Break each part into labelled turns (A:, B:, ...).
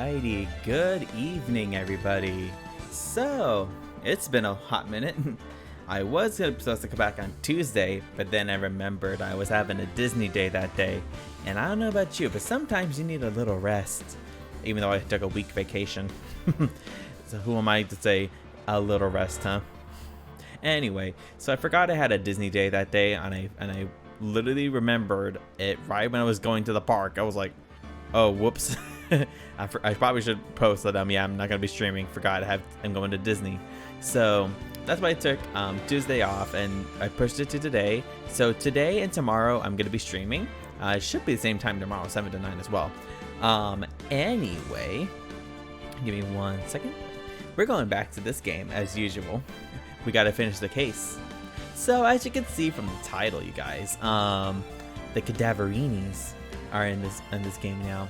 A: Alrighty, good evening everybody. So, it's been a hot minute. I was supposed to come back on Tuesday, but then I remembered I was having a Disney day that day. And I don't know about you, but sometimes you need a little rest. Even though I took a week vacation. So who am I to say a little rest, huh? Anyway, so I forgot I had a Disney day that day, and I literally remembered it right when I was going to the park. I was like, oh, whoops. I probably should post that yeah, I'm not gonna be streaming. Forgot I'm going to Disney. So that's why I took Tuesday off, and I pushed it to today. So today and tomorrow I'm gonna be streaming. It should be the same time tomorrow, 7 to 9 as well. Anyway, give me 1 second. We're going back to this game as usual. We gotta finish the case. So as you can see from the title, you guys, the Cadaverinies are in this game now.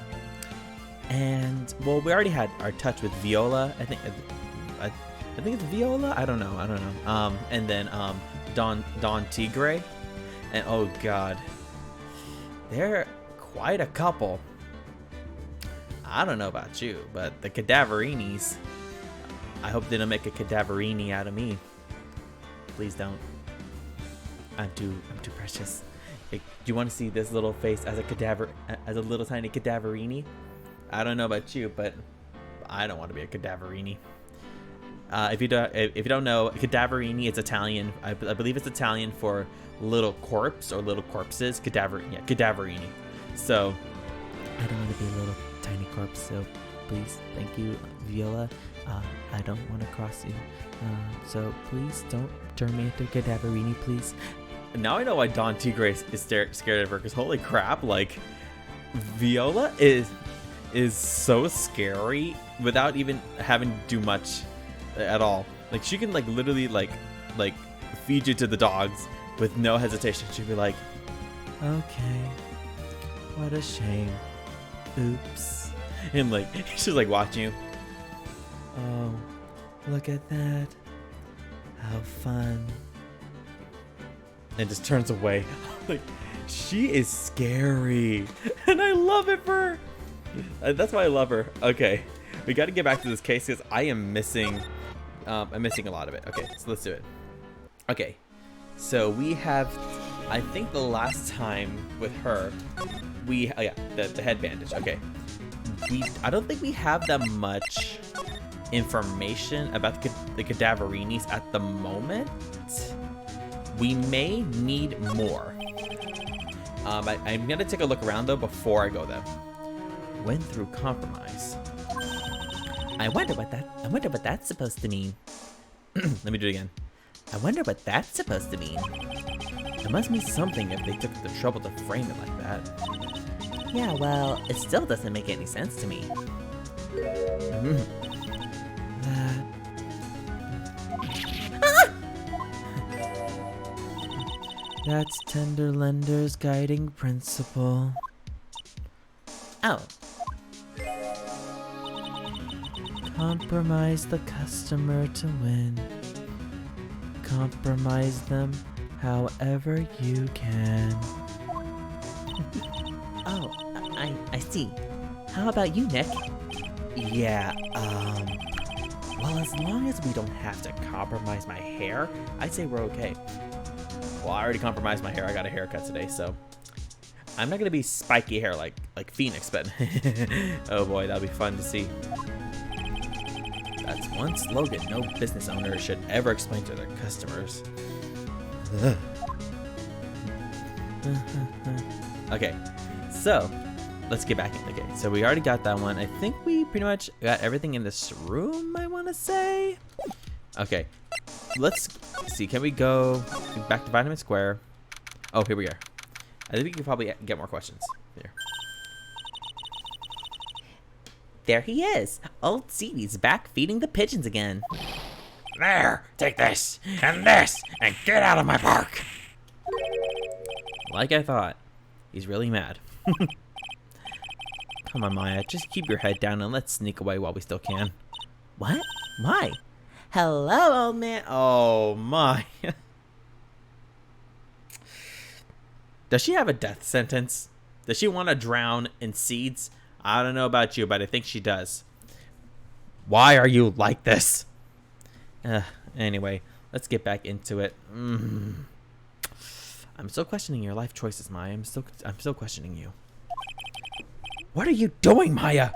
A: And well, we already had our touch with Viola. I think it's Viola. I don't know. And then Don Tigre, and oh god, they're quite a couple. I don't know about you, but the Cadaverinies. I hope they don't make a Cadaverini out of me. Please don't. I'm too precious. Like, do you want to see this little face as a little tiny Cadaverini? I don't know about you, but I don't want to be a Cadaverini. If you don't know, Cadaverini, it's Italian. I believe it's Italian for little corpse or little corpses. Cadaverini. So I don't want to be a little tiny corpse. So please, thank you, Viola. I don't want to cross you. So please don't turn me into Cadaverini, please. Now I know why Don Tigre is scared of her, because holy crap, like, Viola is so scary without even having to do much at all. Like, she can, like, literally, like feed you to the dogs with no hesitation. She'd be like, okay, what a shame. Oops. And, like, she's, like, watching you. Oh, look at that. How fun. And just turns away. Like, she is scary. And I love it for her. That's why I love her. Okay, we got to get back to this case because I am missing I'm missing a lot of it. Okay, so let's do it. Okay, so we have, I think the last time with her, the head bandage. Okay, I don't think we have that much information about the Cadaverinies at the moment. We may need more. I'm gonna take a look around though before I go there. Went through compromise. I wonder what that's supposed to mean. Let me do it again. I wonder what that's supposed to mean. It must mean something if they took the trouble to frame it like that. Yeah, well, it still doesn't make any sense to me. That's Tenderlender's guiding principle. Oh. Compromise the customer to win. Compromise them however you can. Oh, I see. How about you, Nick? Yeah, well, as long as we don't have to compromise my hair, I'd say we're okay. Well, I already compromised my hair. I got a haircut today, so I'm not gonna be spiky hair like Phoenix, but oh boy, that'll be fun to see. That's one slogan no business owner should ever explain to their customers. Okay, so let's get back in. Okay, so we already got that one. I think we pretty much got everything in this room, I want to say. Okay, let's see. Can we go back to Vitamin Square? Oh, here we are. I think we can probably get more questions. Here. There he is. Old Seedy's back feeding the pigeons again.
B: There, take this, and get out of my park.
A: Like I thought. He's really mad. Come on, Maya. Just keep your head down and let's sneak away while we still can. What? Why? Hello, old man. Oh, my. Does she have a death sentence? Does she want to drown in seeds? I don't know about you, but I think she does. Why are you like this? Anyway, let's get back into it. I'm still questioning your life choices, Maya. I'm still questioning you. What are you doing, Maya?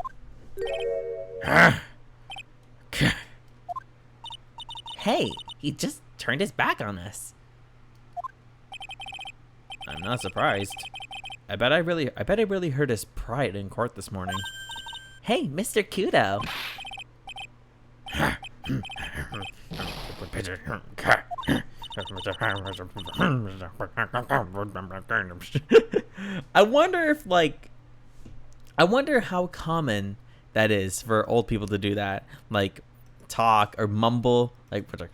A: Hey, he just turned his back on us. I'm not surprised. I bet I really hurt his pride in court this morning. Hey, Mr. Kudo. I wonder how common that is for old people to do that, like talk or mumble, like that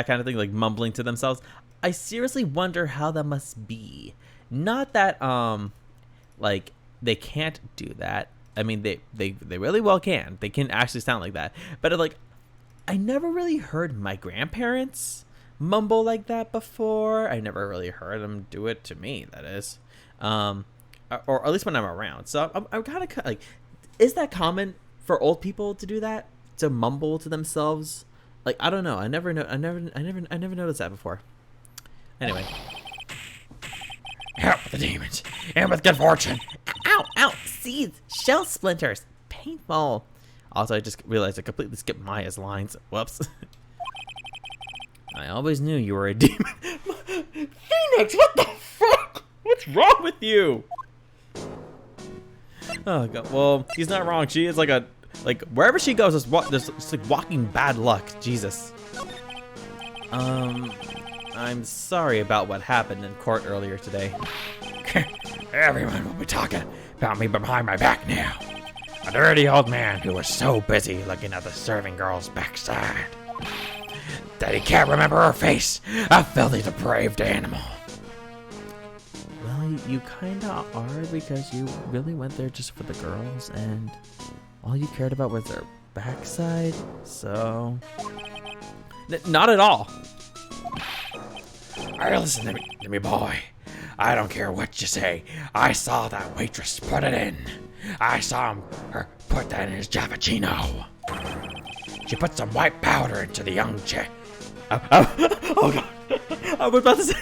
A: kind of thing, like mumbling to themselves. I seriously wonder how that must be. Not that like they can't do that. I mean, they really well can. They can actually sound like that. But like, I never really heard my grandparents mumble like that before. I never really heard them do it to me. That is, or at least when I'm around. So I'm kind of like, is that common for old people to do that? To mumble to themselves? Like, I don't know. I never noticed that before. Anyway.
B: Out with the demons, and with good fortune.
A: Ow, ow, seeds, shell splinters, paintball. Also, I just realized I completely skipped Maya's lines. Whoops. I always knew you were a demon. Phoenix, what the fuck? What's wrong with you? Oh, God. Well, he's not wrong. She is like wherever she goes, it's like walking bad luck. Jesus. I'm sorry about what happened in court earlier today.
B: Everyone will be talking about me behind my back now. A dirty old man who was so busy looking at the serving girl's backside that he can't remember her face. A filthy, depraved animal.
A: Well, you kinda are, because you really went there just for the girls, and all you cared about was their backside, so... Not at all.
B: Alright, listen to me, boy. I don't care what you say. I saw that waitress put it in. I saw her put that in his Javachino. She put some white powder into the young chick.
A: Oh God! I was about to say,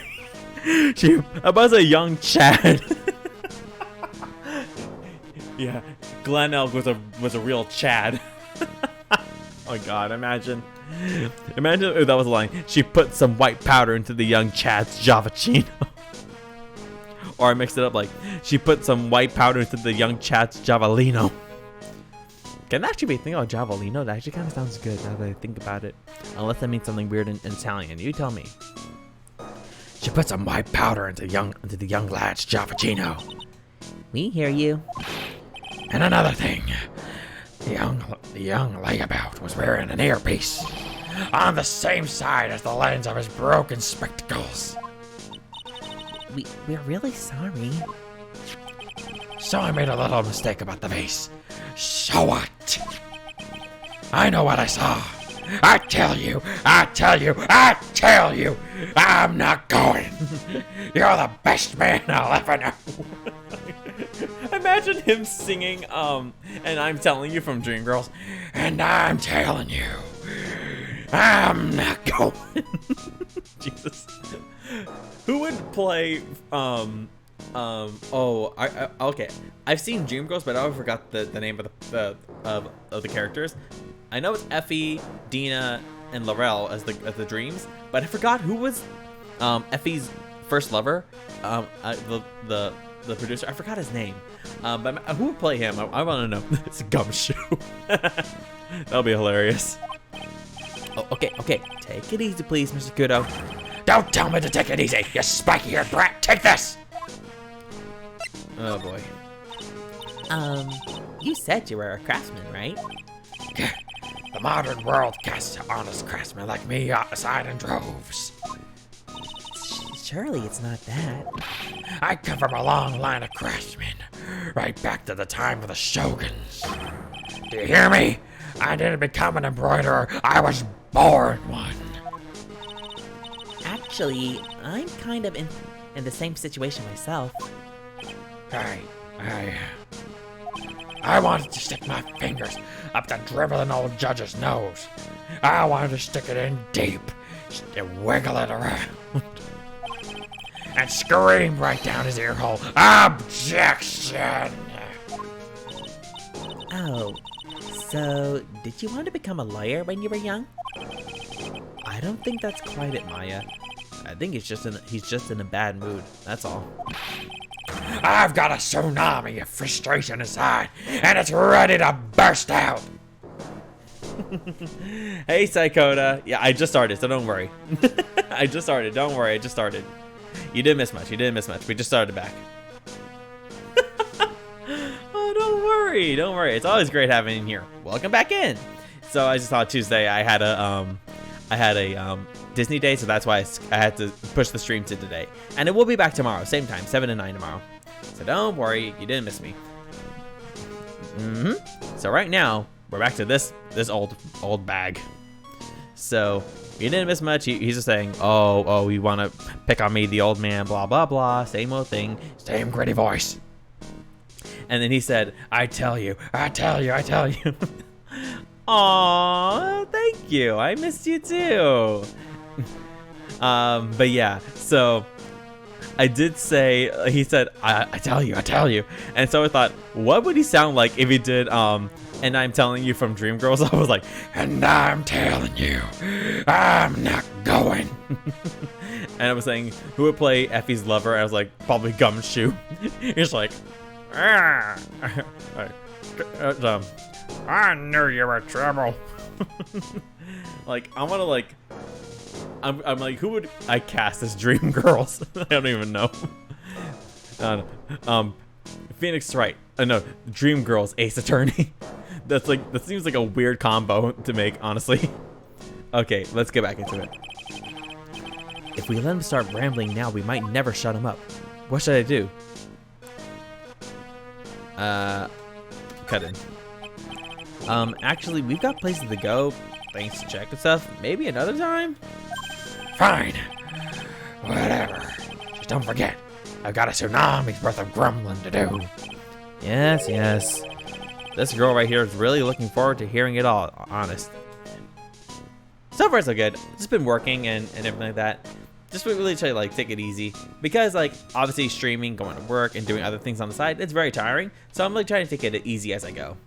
A: I was a young Chad. Yeah, Glenn Elk was a real Chad. Oh God! Imagine if that was a line. She put some white powder into the young Chad's Javachino. Or I mixed it up, like, she put some white powder into the young Chad's Javelino. Can that actually be a thing about Javelino? That actually kind of sounds good now that I think about it. Unless that means something weird in Italian. You tell me.
B: She put some white powder into the young lad's Javachino.
A: We hear you.
B: And another thing. The young layabout was wearing an earpiece on the same side as the lens of his broken spectacles.
A: We're really sorry.
B: So I made a little mistake about the vase. So what? I know what I saw. I tell you, I'm not going. You're the best man I'll ever know.
A: Imagine him singing, and I'm telling you from Dreamgirls.
B: And I'm telling you, I'm not going.
A: Jesus. Who would play, okay. I've seen Dreamgirls, but I forgot the name of the characters. I know it's Effie, Dina, and Laurel as the dreams, but I forgot who was Effie's first lover. The producer, I forgot his name. But who would play him? I want to know. It's Gumshoe. That'll be hilarious. Oh, okay. Take it easy, please, Mr. Kudo.
B: Don't tell me to take it easy, you spiky-haired brat. Take this.
A: Oh boy. You said you were a craftsman, right?
B: The modern world casts honest craftsmen like me aside in droves.
A: Surely it's not that.
B: I come from a long line of craftsmen, right back to the time of the Shoguns. Do you hear me? I didn't become an embroiderer, I was born one.
A: Actually, I'm kind of in the same situation myself.
B: I wanted to stick my fingers up the dribbling old judge's nose. I wanted to stick it in deep and wiggle it around. And scream right down his ear hole. Objection!
A: Oh, so did you want to become a lawyer when you were young? I don't think that's quite it, Maya. I think he's just in a bad mood. That's all.
B: I've got a tsunami of frustration inside, and it's ready to burst out.
A: Hey, Psychota. Yeah, I just started, so don't worry. I just started. Don't worry, I just started. You didn't miss much. You didn't miss much. We just started back. Oh, don't worry. Don't worry. It's always great having you here. Welcome back in. So I just thought Tuesday I had a Disney day, so that's why I had to push the stream to today. And it will be back tomorrow, same time, 7 to 9 tomorrow. So don't worry, you didn't miss me. So right now we're back to this old bag. So you didn't miss much. He's just saying, oh, you want to pick on me, the old man, blah blah blah, same old thing,
B: Same gritty voice.
A: and then he said, I tell you. Aw, thank you. I missed you too. But yeah, so I did say, he said, I tell you. And so I thought, what would he sound like if he did, and I'm telling you from Dreamgirls? I was like,
B: And I'm telling you, I'm not going.
A: and I was saying, who would play Effie's lover? I was like, probably Gumshoe. He's like,
B: I knew you were trouble.
A: like, I'm gonna like, I'm like, who would I cast as Dreamgirls? I don't even know. Phoenix Wright. No, Dreamgirls Ace Attorney. That seems like a weird combo to make, honestly. Okay, let's get back into it. If we let him start rambling now, we might never shut him up. What should I do? Cut in. Actually, we've got places to go, things to check and stuff. Maybe another time?
B: Fine. Whatever. Just don't forget, I've got a tsunami's worth of grumbling to do.
A: Yes. This girl right here is really looking forward to hearing it all, honest. So far so good. Just been working and everything like that. Just really try to like take it easy. Because like obviously streaming, going to work and doing other things on the side, it's very tiring. So I'm really trying to take it easy as I go.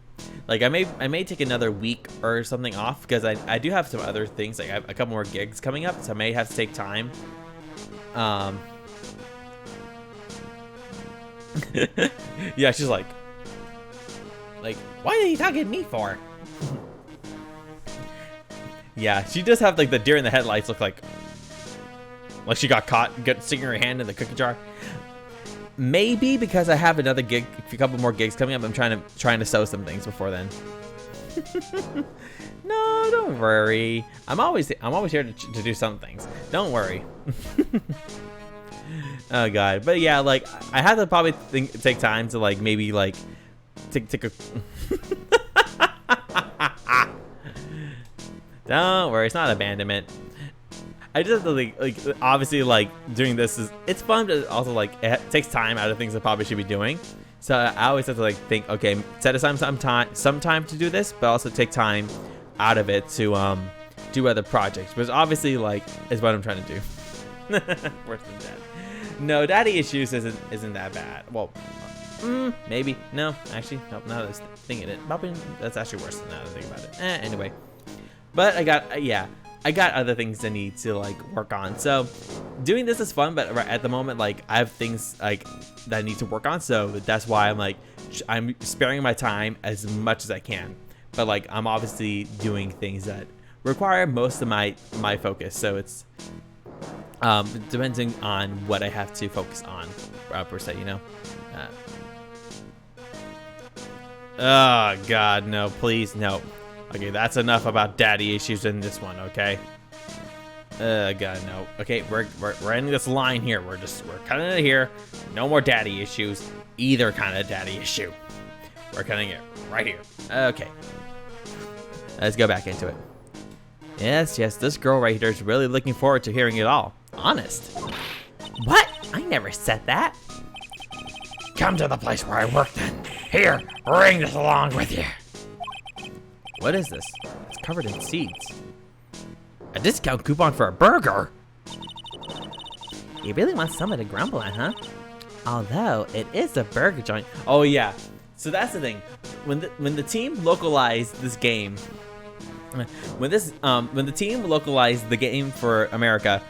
A: Like I may take another week or something off because I do have some other things. Like I have a couple more gigs coming up, so I may have to take time. Yeah, she's like, why are you talking to me for? Yeah, she does have like the deer in the headlights look like she got caught sticking her hand in the cookie jar. Maybe because I have another gig, a couple more gigs coming up. I'm trying to sew some things before then. No, don't worry. I'm always here to do some things. Don't worry. Oh god, but yeah, like I have to probably take time to like maybe like take a. Don't worry, it's not abandonment. I just have to like obviously like doing this it's fun, but also like it takes time out of things I probably should be doing. So I always have to like think, okay, set aside some time to do this, but also take time out of it to do other projects, which obviously like is what I'm trying to do. Worse than that. No, daddy issues isn't that bad. Well, maybe. No, actually, nope. Now that I'm thinking it, probably that's actually worse than that. I think about it. Anyway, but I got other things I need to like work on. So doing this is fun, but at the moment, like I have things like that I need to work on. So that's why I'm sparing my time as much as I can. But like I'm obviously doing things that require most of my focus. So it's depending on what I have to focus on per se, you know. Oh god, no, please, no. Okay, that's enough about daddy issues in this one, okay? God, no. Okay, we're ending this line here. We're cutting it here. No more daddy issues. Either kind of daddy issue. We're cutting it right here. Okay. Let's go back into it. Yes, this girl right here is really looking forward to hearing it all. Honest. What? I never said that.
B: Come to the place where I work then. Here, bring this along with you.
A: What is this? It's covered in seeds. A discount coupon for a burger? You really want someone to grumble at, huh? Although it is a burger joint. Oh yeah. So that's the thing. When the team localized this game, when the team localized the game for America,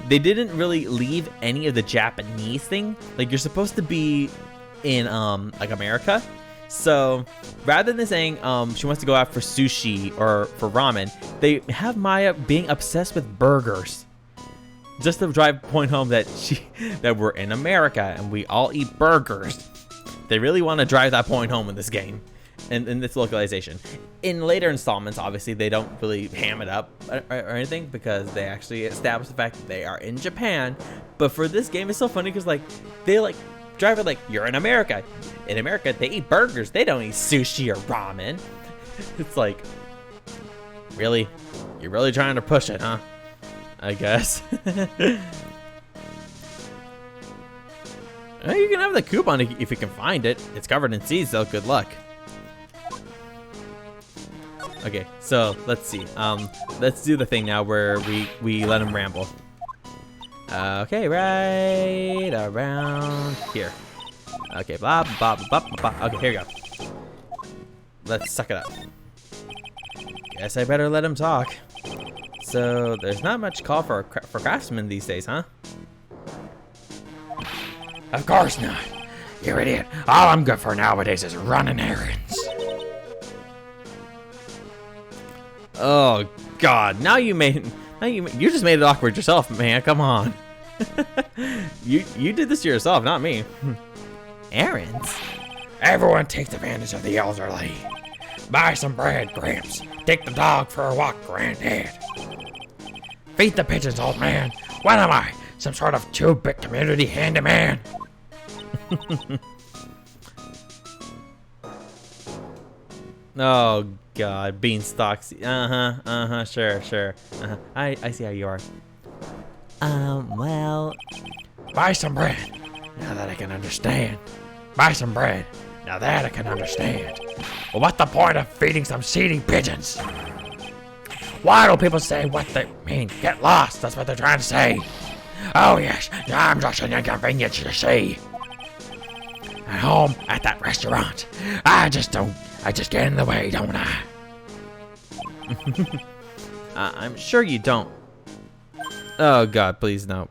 A: they didn't really leave any of the Japanese thing. Like, you're supposed to be in like America. So rather than saying she wants to go out for sushi or for ramen, they have Maya being obsessed with burgers. Just to drive point home that we're in America and we all eat burgers. They really want to drive that point home in this game, in this localization. In later installments, obviously, they don't really ham it up or anything because they actually establish the fact that they are in Japan. But for this game, it's so funny because like they like drive it like you're in America. In America, they eat burgers. They don't eat sushi or ramen. It's like, really? You're really trying to push it, huh? I guess. You can have the coupon if you can find it. It's covered in seeds, though. Good luck. Okay, so let's see. Let's do the thing now where we let him ramble. Okay, right around here. Okay, blah blah blah blah blah. Okay, here we go. Let's suck it up. Guess I better let him talk. So there's not much call for craftsmen these days, huh?
B: Of course not. You idiot. All I'm good for nowadays is running errands.
A: Oh God! You just made it awkward yourself, man. Come on. you did this to yourself, not me. Errands?
B: Everyone takes advantage of the elderly. Buy some bread, Gramps. Take the dog for a walk, Granddad. Feed the pigeons, old man. What am I? Some sort of two-bit community handyman?
A: Oh God, beanstalks. Sure. I see how you are. Well,
B: buy some bread. Now that I can understand. Buy some bread. Now that I can understand. Well, what's the point of feeding some seedy pigeons? Why do people say what they mean? Get lost, that's what they're trying to say. Oh yes, I'm just an inconvenience, you see. At home, at that restaurant, I just get in the way, don't I?
A: I'm sure you don't. Oh God, please no.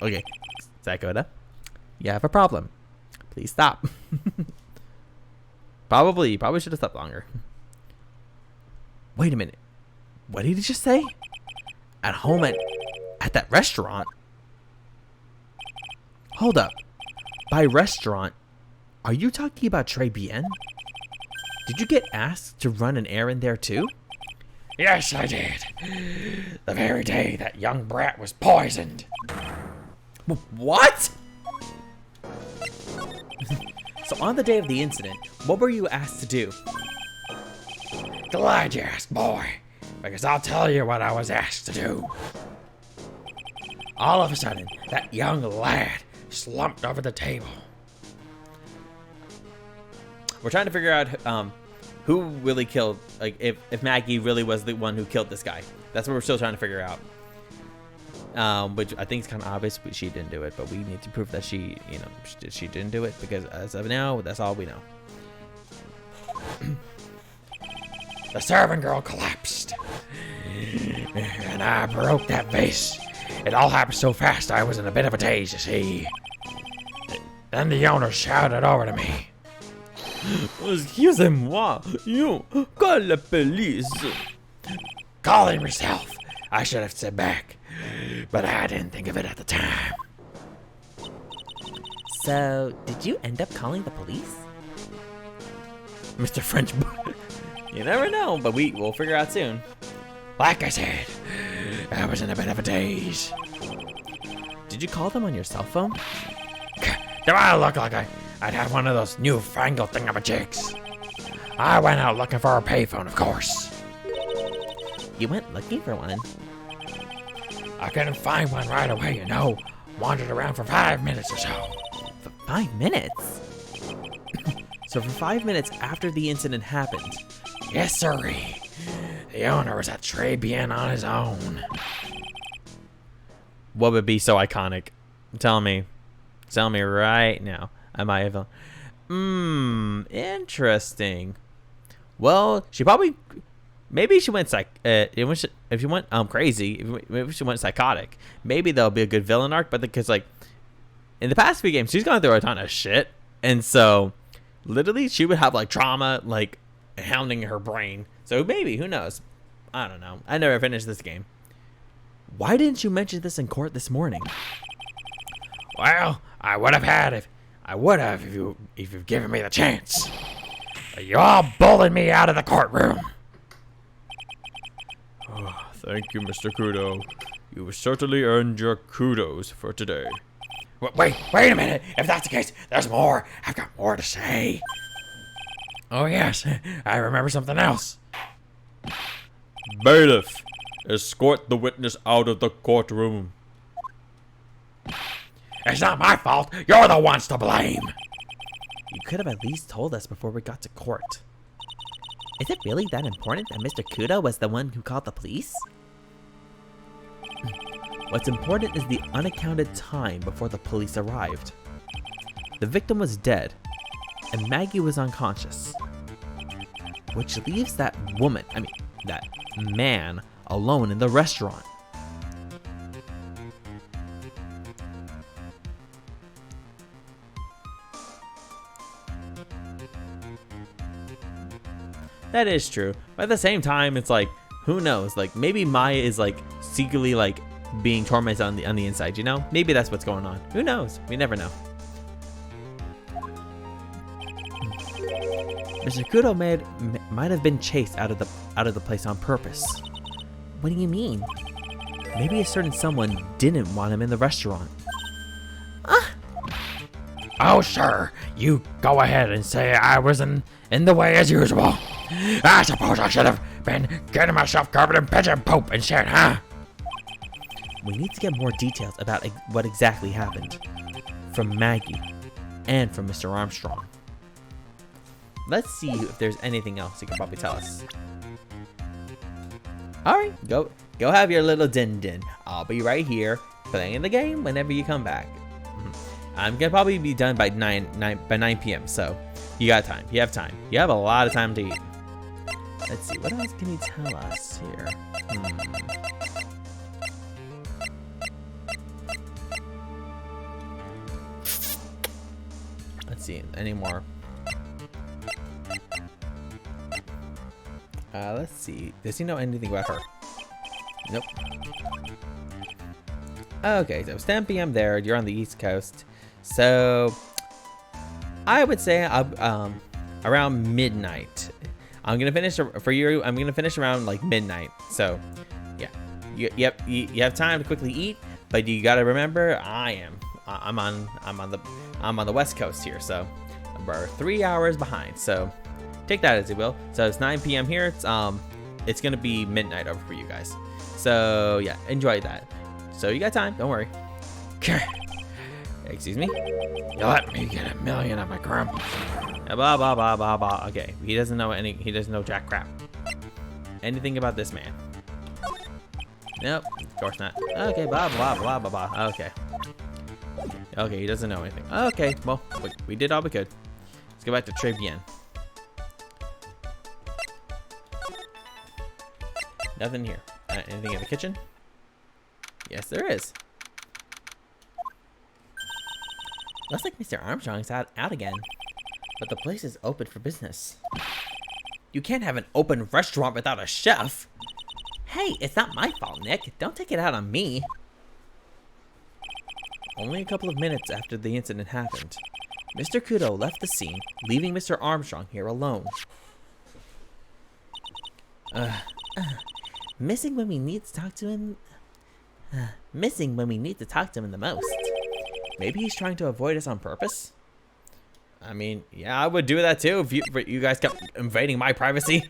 A: Okay, Zakoda, you have a problem. Please stop. You probably should have stopped longer. Wait a minute. What did he just say? At home at that restaurant? Hold up. By restaurant, are you talking about Tribulations? Did you get asked to run an errand there too?
B: Yes, I did. The very day that young brat was poisoned.
A: What? So on the day of the incident, what were you asked to do?
B: Glad you asked, boy, because I'll tell you what I was asked to do. All of a sudden, that young lad slumped over the table.
A: We're trying to figure out who really killed, like if Maggie really was the one who killed this guy. That's what we're still trying to figure out. Which I think is kind of obvious, but she didn't do it. But we need to prove that she didn't do it, because as of now, that's all we know.
B: The servant girl collapsed, and I broke that vase. It all happened so fast, I was in a bit of a daze, you see. Then the owner shouted over to me.
A: Excusez-moi, you call la police.
B: Call him yourself, I should have said back, but I didn't think of it at the time.
A: So, did you end up calling the police? Mr. French, you never know, but we'll figure out soon.
B: Like I said, I was in a bit of a daze.
A: Did you call them on your cell phone?
B: Do I look like I'd have one of those newfangled thingamajigs? I went out looking for a payphone, of course.
A: You went looking for one?
B: I couldn't find one right away, you know. Wandered around for 5 minutes or so.
A: For 5 minutes? So for 5 minutes after the incident happened,
B: Yes, sirree. The owner was at Tribulations on his own.
A: what would be so iconic? Tell me right now. I might have. Interesting. Well, she probably, maybe she went if she went crazy, maybe she went psychotic. Maybe that'll be a good villain arc. But because like in the past few games, she's gone through a ton of shit, and so literally she would have like trauma like hounding her brain. So maybe, who knows? I don't know. I never finished this game. Why didn't you mention this in court this morning?
B: Well, I would have if you've given me the chance. But you all bullied me out of the courtroom.
C: Oh, thank you, Mr. Kudo. You certainly earned your kudos for today.
B: Wait a minute. If that's the case, there's more. I've got more to say. Oh yes, I remember something else.
C: Bailiff, escort the witness out of the courtroom.
B: It's not my fault. You're the ones to blame.
A: You could have at least told us before we got to court. Is it really that important that Mr. Kudo was the one who called the police? What's important is the unaccounted time before the police arrived. The victim was dead, and Maggie was unconscious. Which leaves that man alone in the restaurant. That is true. But at the same time, it's like, who knows? Like, maybe Maya is like secretly like being tormented on the inside, you know? Maybe that's what's going on. Who knows? We never know. Mr. Kudo might have been chased out of the place on purpose. What do you mean? Maybe a certain someone didn't want him in the restaurant.
B: Oh sure, you go ahead and say I was in the way as usual. I suppose I should have been getting myself covered in pigeon poop and shit, huh?
A: We need to get more details about what exactly happened. From Maggie and from Mr. Armstrong. Let's see if there's anything else you can probably tell us. Alright, go have your little din. I'll be right here playing the game whenever you come back. I'm gonna probably be done by 9 p.m. So you got time. You have time. You have a lot of time to eat. Let's see, what else can you tell us here? Let's see, any more? Let's see. Does he know anything about her? Nope. Okay, so it's 10 p.m. there. You're on the East Coast. So I would say around midnight. I'm gonna finish for you. I'm gonna finish around like midnight. So yeah, you have time to quickly eat, but you gotta remember I'm on the West Coast here, so we're 3 hours behind. So take that as you will. So it's 9 p.m. here. It's gonna be midnight over for you guys. So yeah, enjoy that. So you got time. Don't worry. Excuse me.
B: You let me get a million of my grump.
A: Blah blah blah blah blah. Okay, he doesn't know He doesn't know jack crap. Anything about this man? Nope. Of course not. Okay. Blah blah blah blah blah. Okay. Okay, he doesn't know anything. Okay. Well, we did all we could. Let's go back to Tribulations. Nothing here. Anything in the kitchen? Yes, there is. Looks like Mr. Armstrong's out again. But the place is open for business. You can't have an open restaurant without a chef. Hey, it's not my fault, Nick. Don't take it out on me. Only a couple of minutes after the incident happened, Mr. Kudo left the scene, leaving Mr. Armstrong here alone. Missing when we need to talk to him. Missing when we need to talk to him the most. Maybe he's trying to avoid us on purpose? I mean, yeah, I would do that too if you guys kept invading my privacy.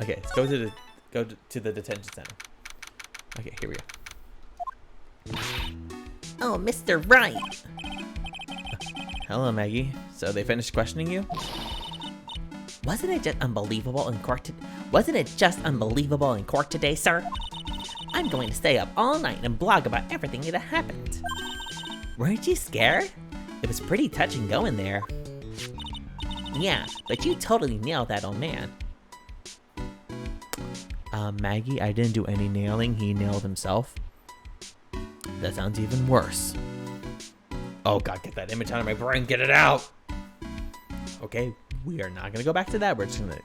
A: Okay, let's go to the detention center. Okay, here we go. Oh, Mr. Wright. Hello, Maggie. So they finished questioning you?
D: Wasn't it just unbelievable in court? Wasn't it just unbelievable in court today, sir? I'm going to stay up all night and blog about everything that happened. Weren't you scared? It was pretty touch and go in there. Yeah, but you totally nailed that old man.
A: Maggie, I didn't do any nailing. He nailed himself. That sounds even worse. Oh god, get that image out of my brain. Get it out! Okay, we are not gonna go back to that. We're just gonna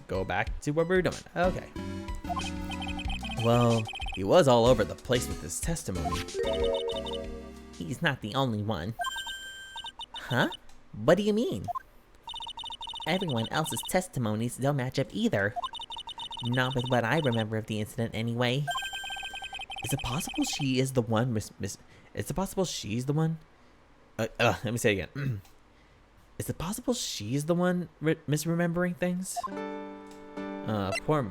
A: go back to what we were doing. Okay. Well, he was all over the place with his testimony.
D: He's not the only one. Huh? What do you mean? Everyone else's testimonies don't match up either. Not with what I remember of the incident anyway.
A: Is it possible she is the one, Is it possible she's the one? Let me say it again. Is it possible she's the one misremembering things? Poor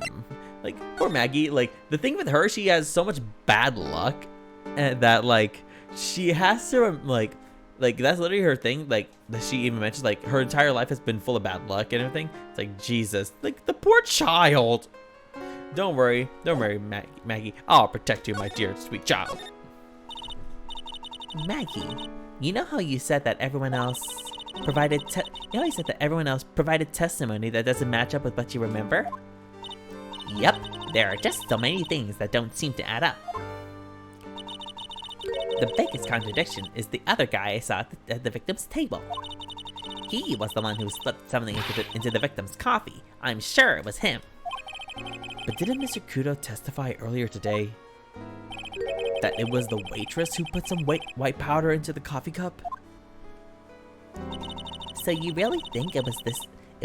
A: Maggie. Like, the thing with her, she has so much bad luck that, like, she has to, like, that's literally her thing. Like, that she even mentions, like, her entire life has been full of bad luck and everything. It's like, Jesus. Like, the poor child. Don't worry, Maggie. I'll protect you, my dear, sweet child.
D: Maggie, you know how you said that everyone else provided testimony that doesn't match up with what you remember? Yep, there are just so many things that don't seem to add up. The biggest contradiction is the other guy I saw at the victim's table. He was the one who slipped something into the victim's coffee. I'm sure it was him.
A: But didn't Mr. Kudo testify earlier today that it was the waitress who put some white powder into the coffee cup?
D: So you really think it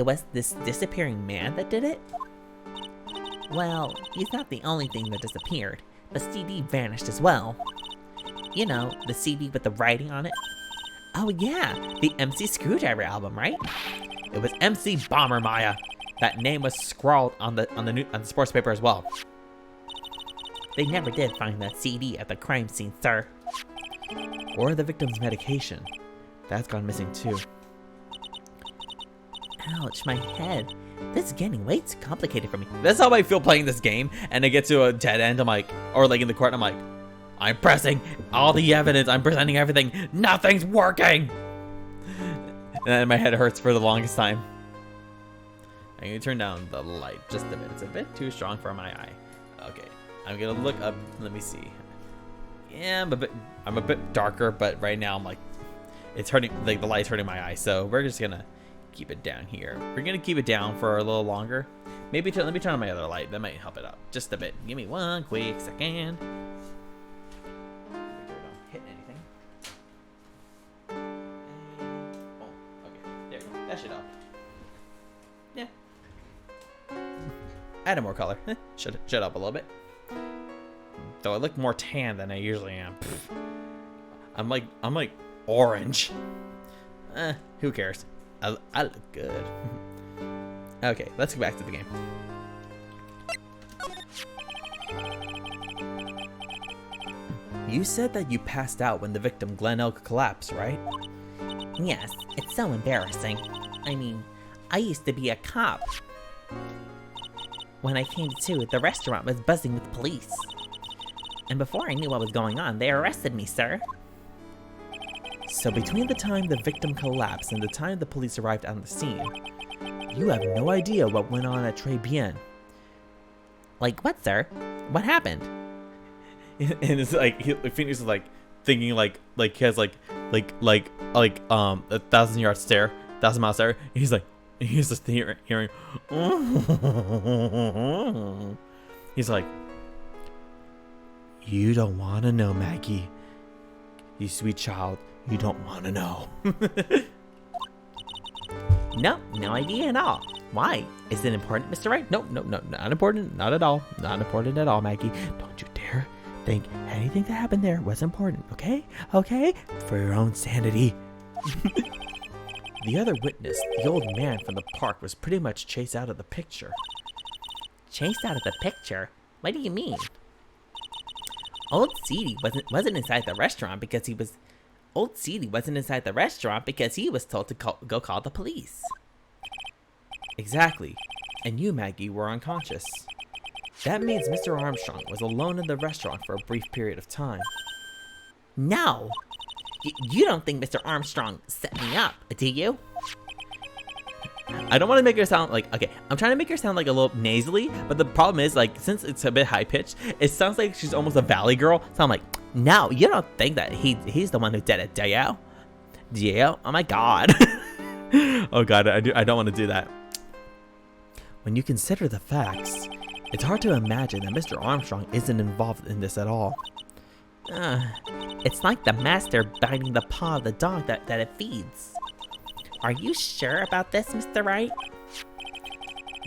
D: was this disappearing man that did it? Well, he's not the only thing that disappeared. The CD vanished as well. You know, the CD with the writing on it. Oh yeah, the MC Screwdriver album, right?
A: It was MC Bomber Maya. That name was scrawled on the sports paper as well.
D: They never did find that CD at the crime scene, sir.
A: Or the victim's medication. That's gone missing too.
D: Ouch, my head. This is getting way too complicated for me.
A: That's how I feel playing this game, and I get to a dead end, I'm like, or like in the court, I'm like, I'm pressing all the evidence, I'm presenting everything, nothing's working! And then my head hurts for the longest time. I'm gonna turn down the light just a bit. It's a bit too strong for my eye. Okay, I'm gonna look up. Let me see. Yeah, I'm a bit darker, but right now I'm like, it's hurting. Like the light's hurting my eye. So we're just gonna keep it down here. We're gonna keep it down for a little longer. Maybe let me turn on my other light. That might help it out just a bit. Give me one quick second. Make sure I don't hit anything. Oh, okay. There you go. That should help. Yeah. Add more color. Shut up a little bit. Though I look more tan than I usually am. I'm like orange. Who cares? I look good. Okay, let's go back to the game. You said that you passed out when the victim Glen Elk collapsed, right?
D: Yes, it's so embarrassing. I mean, I used to be a cop. When I came to, the restaurant was buzzing with police. And before I knew what was going on, they arrested me, sir.
A: So between the time the victim collapsed and the time the police arrived on the scene, you have no idea what went on at Tribulations.
D: Like what, sir? What happened?
A: And it's like Phoenix is like thinking like he has like a 1,000-yard stare, 1,000-mile stare. And he's just hearing. He's like, you don't want to know, Maggie. You sweet child, you don't want to know.
D: No, no idea at all. Why? Is it important, Mr. Wright?
A: No, not important. Not at all. Not important at all, Maggie. Don't you dare think anything that happened there was important, okay? Okay? For your own sanity. The other witness, the old man from the park, was pretty much chased out of the picture.
D: Chased out of the picture? What do you mean? Old CD wasn't inside the restaurant because he was Old Seedy wasn't inside the restaurant because he was told to go call the police.
A: Exactly. And you, Maggie, were unconscious. That means Mr. Armstrong was alone in the restaurant for a brief period of time.
D: No! You don't think Mr. Armstrong set me up, do you?
A: I don't want to make her sound like, okay, I'm trying to make her sound like a little nasally, but the problem is, like, since it's a bit high-pitched, it sounds like she's almost a valley girl, so I'm like,
D: no, you don't think that he's the one who did it, do you?
A: do you? Oh my god. Oh god, I don't want to do that. When you consider the facts, it's hard to imagine that Mr. Armstrong isn't involved in this at all.
D: It's like the master biting the paw of the dog that it feeds. Are you sure about this, Mr. Wright?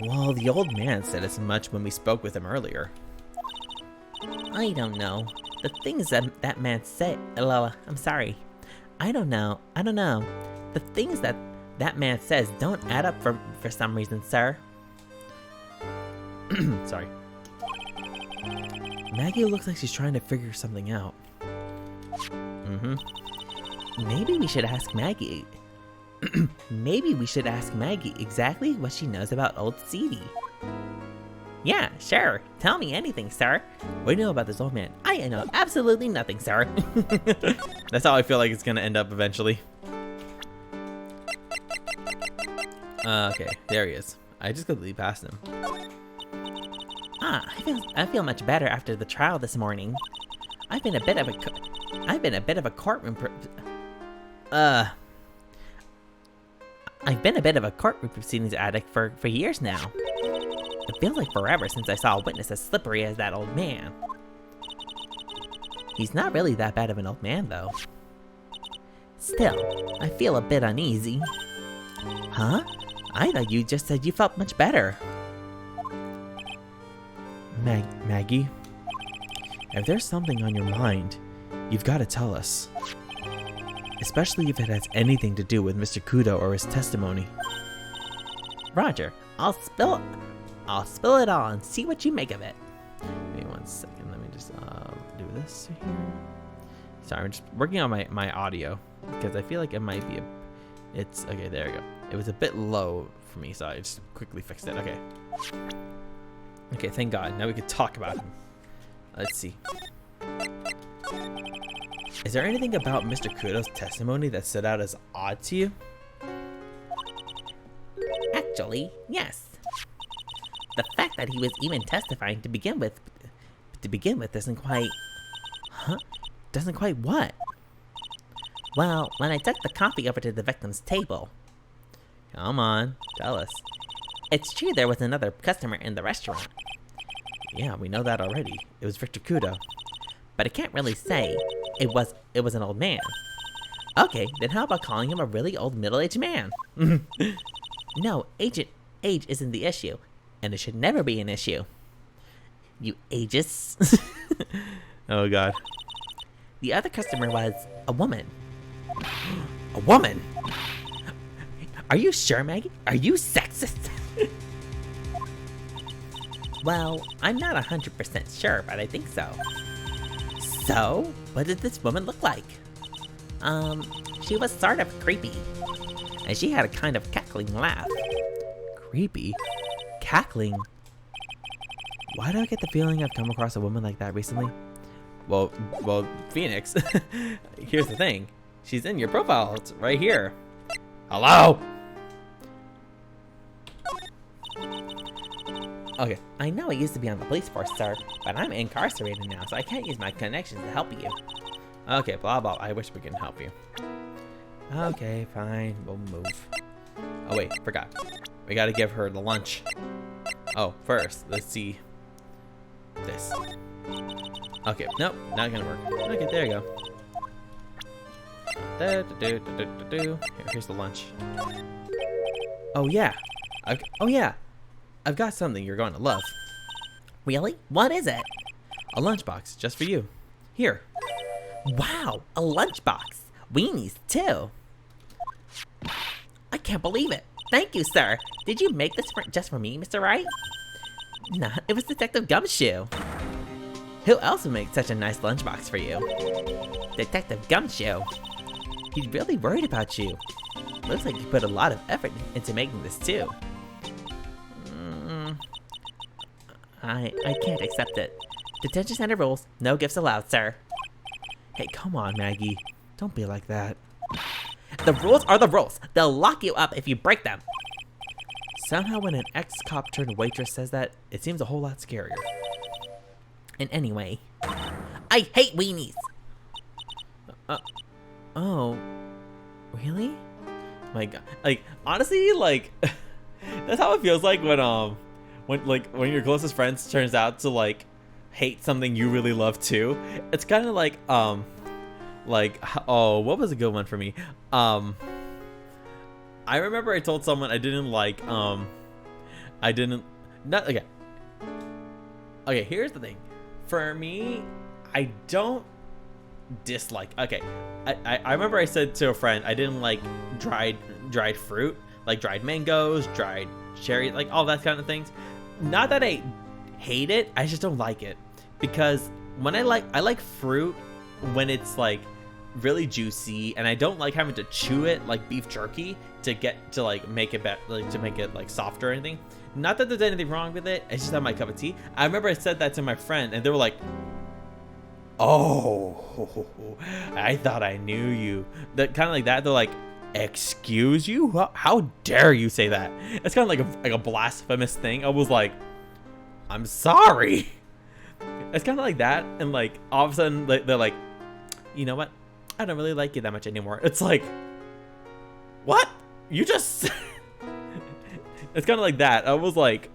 A: Well, the old man said as much when we spoke with him earlier.
D: I don't know. The things that man said. I'm sorry. I don't know. The things that man says don't add up for some reason, sir.
A: Sorry. Maggie looks like she's trying to figure something out.
D: Maybe we should ask Maggie. Maybe we should ask Maggie exactly what she knows about Old Seedy. Yeah, sure. Tell me anything, sir.
A: What do you know about this old man?
D: I know absolutely nothing, sir.
A: That's how I feel like it's gonna end up eventually. Okay, there he is. I just completely passed him.
D: I feel much better after the trial this morning. I've been a bit of a courtroom proceedings addict for years now. It feels like forever since I saw a witness as slippery as that old man. He's not really that bad of an old man, though. Still, I feel a bit uneasy.
A: Huh?
D: I thought you just said you felt much better.
A: Maggie, if there's something on your mind, you've got to tell us. Especially if it has anything to do with Mr. Kudo or his testimony.
D: Roger, I'll spill it all and see what you make of it.
A: Give me 1 second. Let me just do this here. Sorry, I'm just working on my audio because I feel like it might be it's okay. There we go. It was a bit low for me, so I just quickly fixed it. Okay. Okay, thank God. Now we can talk about him. Let's see. Is there anything about Mr. Kudo's testimony that stood out as odd to you?
D: Actually, yes. The fact that he was even testifying to begin with doesn't quite...
A: Huh? Doesn't quite what?
D: Well, when I took the coffee over to the victim's table...
A: Come on, tell us.
D: It's true there was another customer in the restaurant.
A: Yeah, we know that already. It was Victor Kudo.
D: But I can't really say it was an old man. Okay, then how about calling him a really old middle-aged man? No, age isn't the issue, and it should never be an issue. You ageist.
A: Oh God.
D: The other customer was a woman.
A: A woman?
D: Are you sure, Maggie? Are you sexist? Well, I'm not 100% sure, but I think so. So, what did this woman look like? She was sort of creepy. And she had a kind of cackling laugh.
A: Creepy? Cackling? Why do I get the feeling I've come across a woman like that recently? Well, Phoenix, here's the thing. She's in your profile. It's right here. Hello?
D: Okay, I know I used to be on the police force, sir, but I'm incarcerated now, so I can't use my connections to help you.
A: Okay, blah blah. I wish we can help you. Okay, fine. We'll move. Oh wait, forgot. We gotta give her the lunch. Oh, first, let's see this. Okay, nope, not gonna work. Okay, there you go. Here's the lunch. Oh yeah. I've got something you're going to love.
D: Really? What is it?
A: A lunchbox, just for you. Here.
D: Wow, a lunchbox. Weenies, too. I can't believe it. Thank you, sir. Did you make this just for me, Mr. Wright? Nah, it was Detective Gumshoe. Who else would make such a nice lunchbox for you? Detective Gumshoe. He's really worried about you. Looks like you put a lot of effort into making this too. I can't accept it. Detention center rules. No gifts allowed, sir.
A: Hey, come on, Maggie. Don't be like that.
D: The rules are the rules. They'll lock you up if you break them.
A: Somehow when an ex-cop turned waitress says that, it seems a whole lot scarier.
D: And anyway, I hate weenies.
A: Oh, really? My God, like honestly, like that's how it feels like when your closest friends turns out to like hate something you really love too. It's kind of like oh, what was a good one for me? I remember I told someone I didn't like okay, here's the thing. For me, I don't dislike. Okay, I remember I said to a friend I didn't like dried fruit, like dried mangoes, dried cherry, like all that kind of things. Not that I hate it, I just don't like it because when I like fruit when it's like really juicy, and I don't like having to chew it like beef jerky to like make it to make it like softer or anything. Not that there's anything wrong with it, it's just not my cup of tea. I remember I said that to my friend and they were like, oh, I thought I knew you. That kind of like that. They're like, excuse you? How dare you say that? It's kind of like a blasphemous thing. I was like, I'm sorry. It's kind of like that, and like all of a sudden they're like, you know what? I don't really like you that much anymore. It's like, what? You just... It's kind of like that. I was like,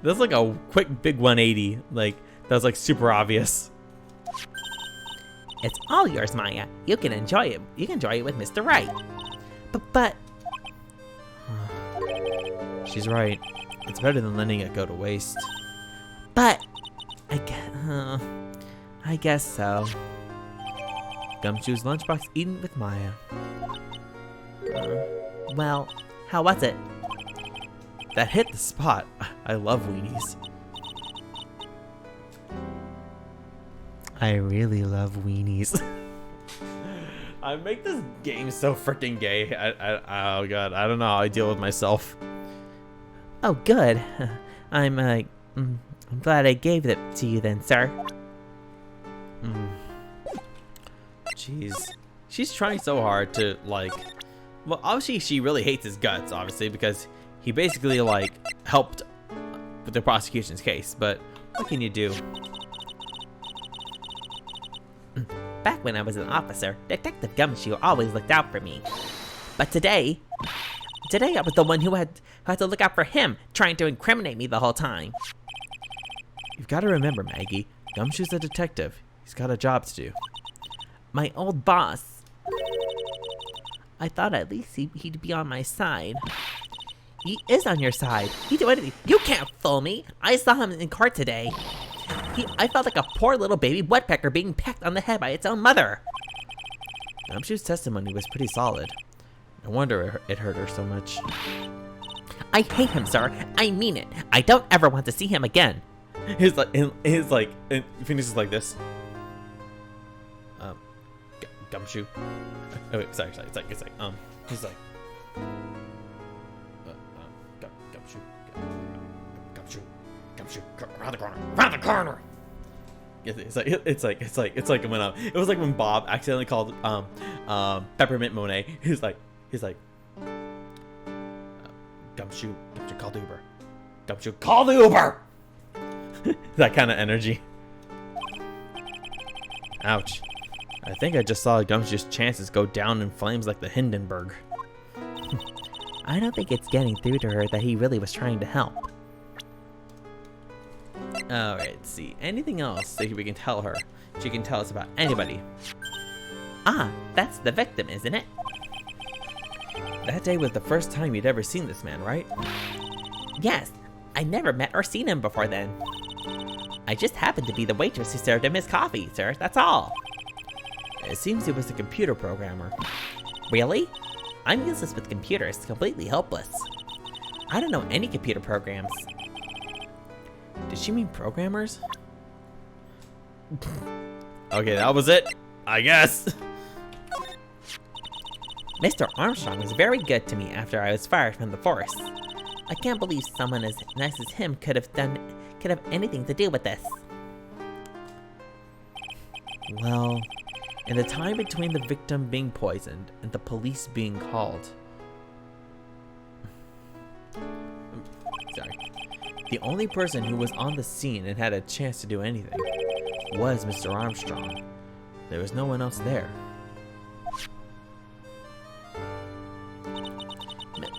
A: that's like a quick big 180. Like, that was like super obvious.
D: It's all yours, Maya. You can enjoy it. You can enjoy it with Mr. Right. But...
A: She's right. It's better than letting it go to waste.
D: But...
A: I guess so. Gumshoe's lunchbox eaten with Maya.
D: Well, how was it?
A: That hit the spot. I love weenies. I really love weenies. I make this game so freaking gay. Oh god, I don't know how I deal with myself.
D: Oh, good. I'm glad I gave it to you then, sir.
A: Jeez. She's trying so hard to, like... Well, obviously she really hates his guts, obviously, because he basically, like, helped with the prosecution's case. But what can you do?
D: Back when I was an officer, Detective Gumshoe always looked out for me. But today I was the one who had to look out for him, trying to incriminate me the whole time.
A: You've got to remember, Maggie, Gumshoe's a detective. He's got a job to do.
D: My old boss. I thought at least he'd be on my side. He is on your side. He did anything. You can't fool me. I saw him in court today. I felt like a poor little baby woodpecker being pecked on the head by its own mother.
A: Gumshoe's testimony was pretty solid. No wonder it hurt her so much.
D: I hate him, sir. I mean it. I don't ever want to see him again.
A: His and he finishes like this. Gumshoe. Oh wait, sorry. He's like, Gumshoe, around the corner. It's like when it was like when Bob accidentally called Peppermint Monet. He's like, Gumshoe, call the Uber. Gumshoe, call the Uber. That kind of energy. Ouch. I think I just saw Gumshoe's chances go down in flames like the Hindenburg.
D: I don't think it's getting through to her that he really was trying to help.
A: Alright, let's see. Anything else that we can tell her? She can tell us about anybody.
D: Ah, that's the victim, isn't it?
A: That day was the first time you'd ever seen this man, right?
D: Yes, I never met or seen him before then. I just happened to be the waitress who served him his coffee, sir, that's all.
A: It seems he was a computer programmer.
D: Really? I'm useless with computers, completely helpless. I don't know any computer programs.
A: Did she mean programmers? Okay, that was it, I guess.
D: Mr. Armstrong was very good to me after I was fired from the force. I can't believe someone as nice as him could have anything to do with this.
A: Well, in the time between the victim being poisoned and the police being called... Sorry. The only person who was on the scene and had a chance to do anything was Mr. Armstrong. There was no one else there.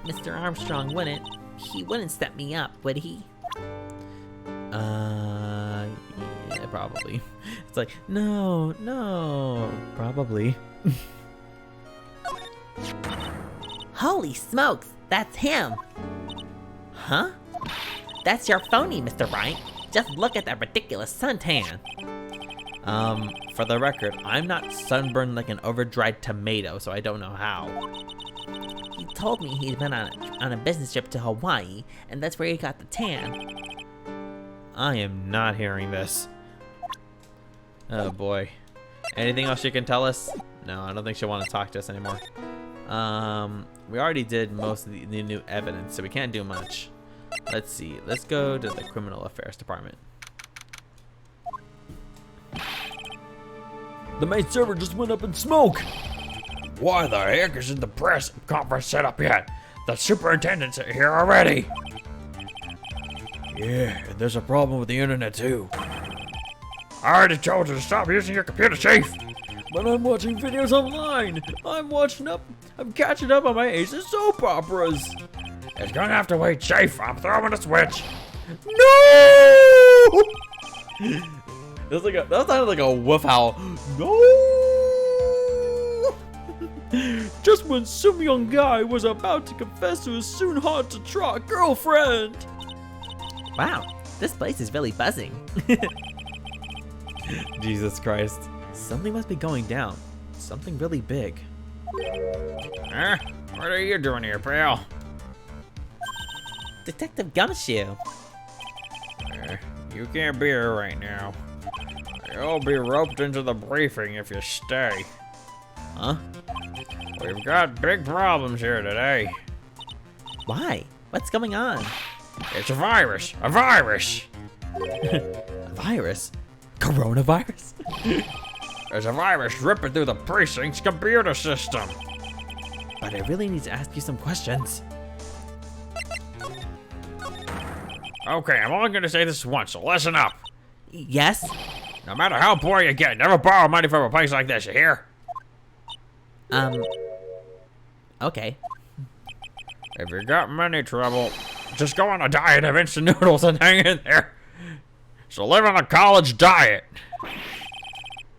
D: Mr. Armstrong wouldn't set me up, would he?
A: Yeah, probably. It's like, no, probably.
D: Holy smokes, that's him! Huh? That's your phony, Mr. Wright. Just look at that ridiculous suntan.
A: For the record, I'm not sunburned like an over-dried tomato, so I don't know how.
D: He told me he'd been on a business trip to Hawaii, and that's where he got the tan.
A: I am not hearing this. Oh boy. Anything else you can tell us? No, I don't think she'll want to talk to us anymore. We already did most of the new evidence, so we can't do much. Let's see. Let's go to the Criminal Affairs Department.
C: The main server just went up in smoke. Why the heck isn't the press conference set up yet? The superintendent's here already. Yeah, and there's a problem with the internet too. I already told you to stop using your computer, Chief.
A: But I'm watching videos online. I'm catching up on my Ace of soap operas.
C: It's gonna have to wait, Chief. I'm throwing a switch.
A: No! That sounded like a woof howl. No! Just when some young guy was about to confess to his soon hard to trot girlfriend.
D: Wow, this place is really buzzing.
A: Jesus Christ. Something must be going down. Something really big.
C: Huh? What are you doing here, pal?
D: Detective Gumshoe.
C: You can't be here right now. You'll be roped into the briefing if you stay.
A: Huh?
C: We've got big problems here today.
D: Why? What's going on?
C: It's a virus! A virus!
A: A virus? Coronavirus?
C: There's a virus ripping through the precinct's computer system.
A: But I really need to ask you some questions.
C: Okay, I'm only gonna say this once, so listen up.
D: Yes?
C: No matter how poor you get, never borrow money from a place like this, you hear?
D: Okay.
C: If you got money trouble, just go on a diet of instant noodles and hang in there. So live on a college diet.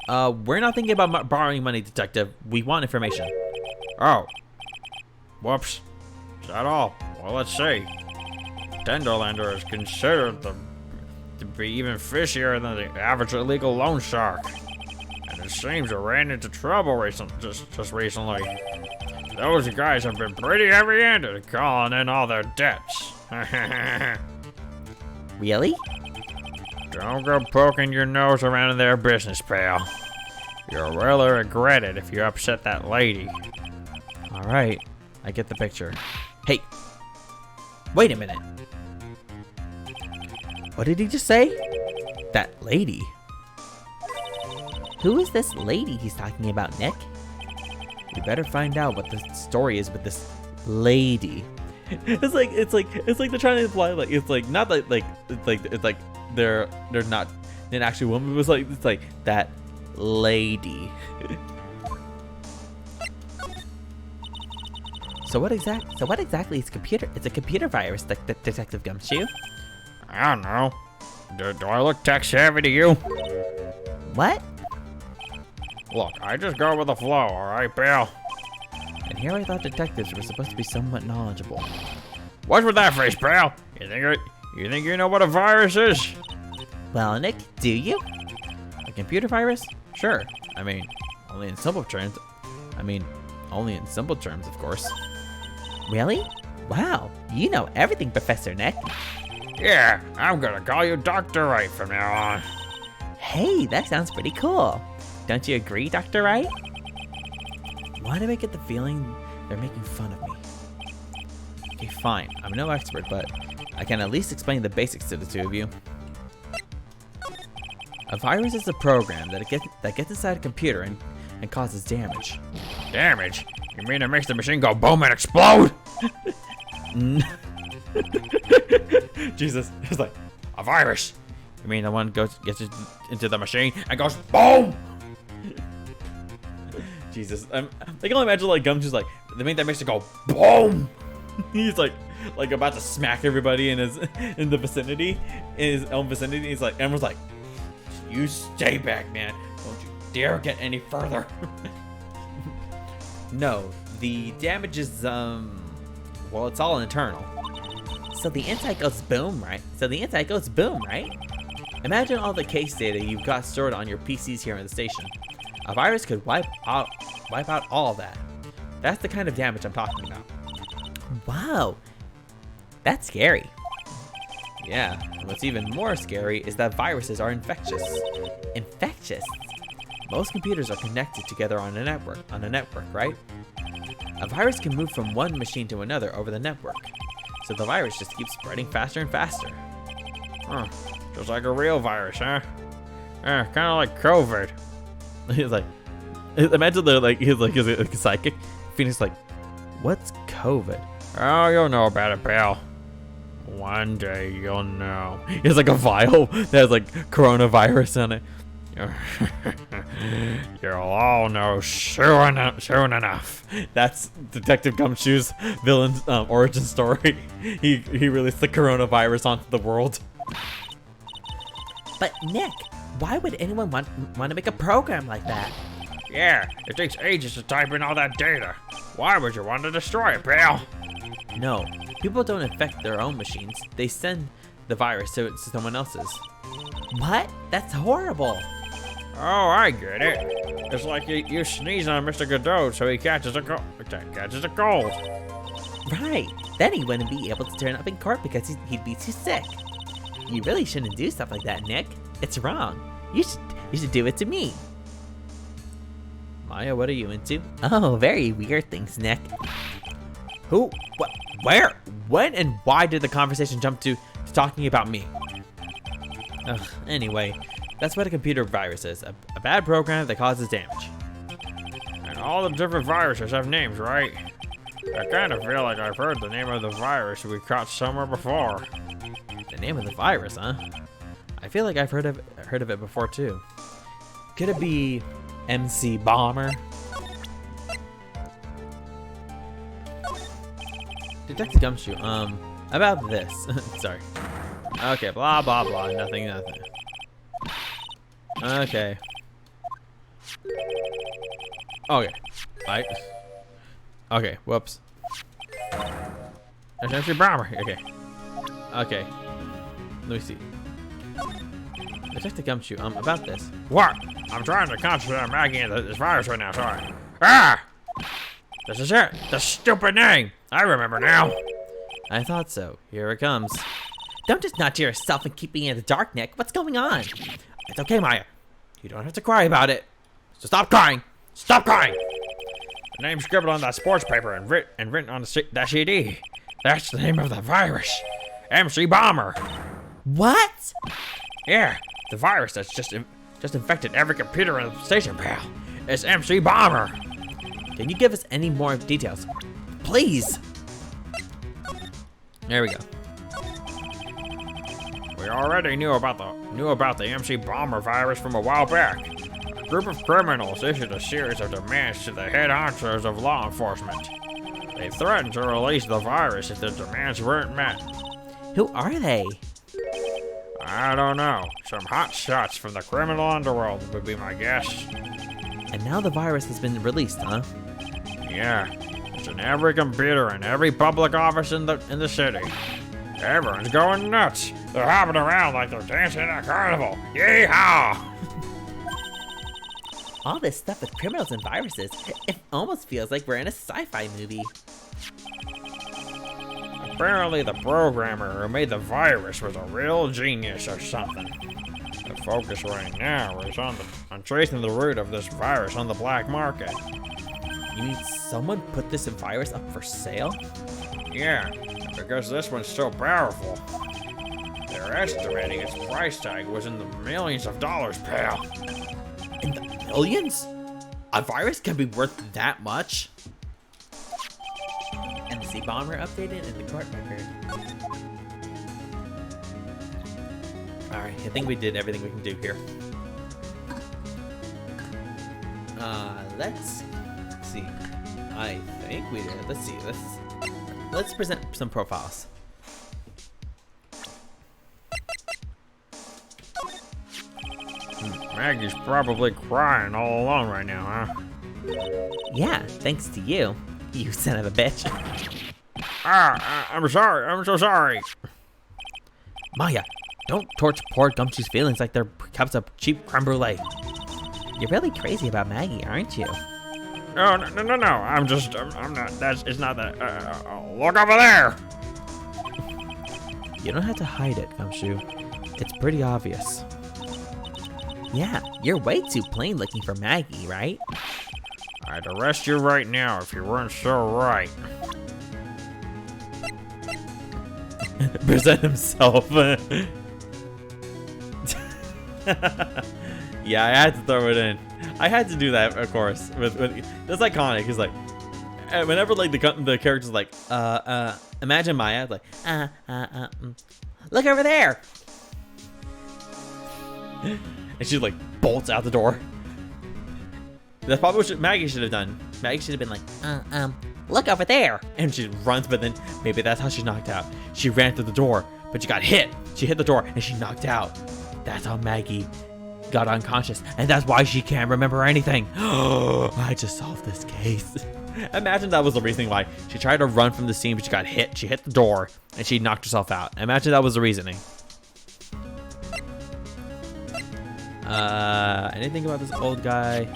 A: We're not thinking about borrowing money, Detective. We want information.
C: Oh. Whoops. Is that all? Well, let's see. Tenderlander is considered to be even fishier than the average illegal loan shark. And it seems it ran into trouble just recently. Those guys have been pretty heavy-handed calling in all their debts.
D: Really?
C: Don't go poking your nose around in their business, pal. You'll really regret it if you upset that lady.
A: Alright, I get the picture.
D: Hey. Wait a minute.
A: What did he just say? That lady.
D: Who is this lady he's talking about, Nick?
A: We better find out what the story is with this lady. It's like they're trying to imply it's like not that it's like they're not an actual woman. It's like that lady.
D: So what exactly is computer? It's a computer virus, Detective Gumshoe.
C: I don't know. Do I look tech savvy to you?
D: What?
C: Look, I just go with the flow, alright, pal?
A: And here I thought detectives were supposed to be somewhat knowledgeable.
C: What's with that face, pal? You think you know what a virus is?
D: Well, Nick, do you?
A: A computer virus? Sure. I mean, only in simple terms. Of course.
D: Really? Wow, you know everything, Professor Nick.
C: Yeah, I'm gonna call you Dr. Wright from now on.
D: Hey, that sounds pretty cool. Don't you agree, Dr. Wright?
A: Why do I get the feeling They're making fun of me. Okay, fine. I'm no expert, but I can at least explain the basics to the two of you. A virus is a program that gets inside a computer and causes damage.
C: Damage? You mean it makes the machine go boom and explode?
A: Jesus, it's like
C: A virus? You mean the one gets into the machine and goes boom?
A: Jesus. I can only imagine like Gumshoe's like they make that mixer go boom. He's like about to smack everybody in the vicinity, in his own vicinity. He's like, everyone's like, you stay back, man. Don't you dare get any further. No, the damage is well, it's all internal.
D: So the inside goes boom, right?
A: Imagine all the case data you've got stored on your PCs here in the station. A virus could wipe out all of that. That's the kind of damage I'm talking about.
D: Wow. That's scary.
A: Yeah, and what's even more scary is that viruses are infectious.
D: Infectious.
A: Most computers are connected together on a network, right? A virus can move from one machine to another over the network. So the virus just keeps spreading faster and faster.
C: Huh. Just like a real virus, huh? Kind of like COVID.
A: He's like, imagine he's like a psychic. Phoenix like, what's COVID?
C: Oh, you'll know about it, pal. One day you'll know.
A: It's like a vial that has like coronavirus on it.
C: You'll all know soon enough.
A: That's Detective Gumshoe's villain origin story. He released the coronavirus onto the world.
D: But Nick, why would anyone want to make a program like that?
C: Yeah, it takes ages to type in all that data. Why would you want to destroy it, pal?
A: No, people don't infect their own machines. They send the virus to someone else's.
D: What? That's horrible.
C: Oh, I get it. It's like you sneeze on Mr. Godot so he catches a cold.
D: Right. Then he wouldn't be able to turn up in court because he'd be too sick. You really shouldn't do stuff like that, Nick. It's wrong. You should do it to me.
A: Maya, what are you into?
D: Oh, very weird things, Nick.
A: Who? What? Where? When and why did the conversation jump to talking about me? Ugh, anyway, that's what a computer virus is. A bad program that causes damage.
C: And all the different viruses have names, right? I kind of feel like I've heard the name of the virus we caught somewhere before.
A: The name of the virus, huh? I feel like I've heard of it before too. Could it be MC Bomber? Detective Gumshoe, about this. Sorry. Okay, blah, blah, blah, nothing. Okay. Okay, whoops.
C: It's MC Bomber.
A: Okay. Let me see. Detective Gumshoe, about this.
C: What? I'm trying to concentrate on Maggie and this virus right now, sorry. Ah! This is it. The stupid name. I remember now.
A: I thought so. Here it comes.
D: Don't just nod to yourself and keep me in the dark, Nick. What's going on?
A: It's okay, Maya. You don't have to cry about it. So stop crying. Stop crying.
C: The name scribbled on that sports paper and written on that CD. That's the name of the virus. MC Bomber.
D: What?
C: Yeah, the virus that's just infected every computer in the station, pal. It's MC Bomber.
A: Can you give us any more details? Please. There we go.
C: We already knew about the MC Bomber virus from a while back. A group of criminals issued a series of demands to the head honchos of law enforcement. They threatened to release the virus if their demands weren't met.
D: Who are they?
C: I don't know. Some hot shots from the criminal underworld would be my guess.
A: And now the virus has been released, huh?
C: Yeah, it's in every computer and every public office in the city. Everyone's going nuts. They're hopping around like they're dancing at a carnival. Yeehaw!
D: All this stuff with criminals and viruses, it almost feels like we're in a sci-fi movie.
C: Apparently the programmer who made the virus was a real genius or something. The focus right now is on tracing the root of this virus on the black market.
A: You mean someone put this virus up for sale?
C: Yeah, because this one's so powerful. They're estimating its price tag was in the millions of dollars, pal.
A: In the millions? A virus can be worth that much? MC Bomber updated in the court record. Alright, I think we did everything we can do here. Let's see. I think we did. Let's see. Let's present some profiles.
C: Maggie's probably crying all alone right now, huh?
D: Yeah, thanks to you, you son of a bitch.
C: I'm sorry. I'm so sorry.
A: Maya, don't torch poor Gumshoe's feelings like they're cups of cheap creme brulee.
D: You're really crazy about Maggie, aren't you?
C: Oh, no. I'm not. It's not that. Look over there.
A: You don't have to hide it, Gumshoe. It's pretty obvious.
D: Yeah, you're way too plain looking for Maggie, right?
C: I'd arrest you right now if you weren't so right.
A: Present himself. Yeah, I had to throw it in. I had to do that, of course. That's iconic. He's like, whenever like the character's like, imagine Maya, like,
D: Look over there!
A: and she like bolts out the door. That's probably what Maggie should have done. Maggie should have been like,
D: Look over there!
A: and she runs, but then maybe that's how she's knocked out. She ran through the door, but she got hit. She hit the door and she knocked out. That's how Maggie got unconscious, and that's why she can't remember anything. I just solved this case. Imagine that was the reasoning why she tried to run from the scene, but she got hit. She hit the door, and she knocked herself out. Imagine that was the reasoning. Anything about this old guy?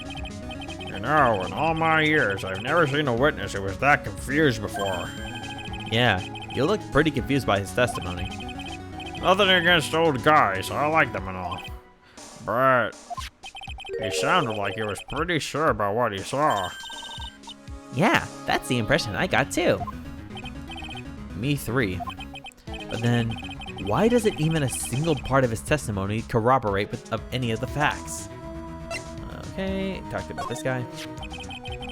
C: You know, in all my years, I've never seen a witness who was that confused before.
A: Yeah, you look pretty confused by his testimony.
C: Nothing against old guys, I like them and all. But he sounded like he was pretty sure about what he saw.
D: Yeah, that's the impression I got too.
A: Me three. But then, why doesn't even a single part of his testimony corroborate with of any of the facts? Okay, talked about this guy.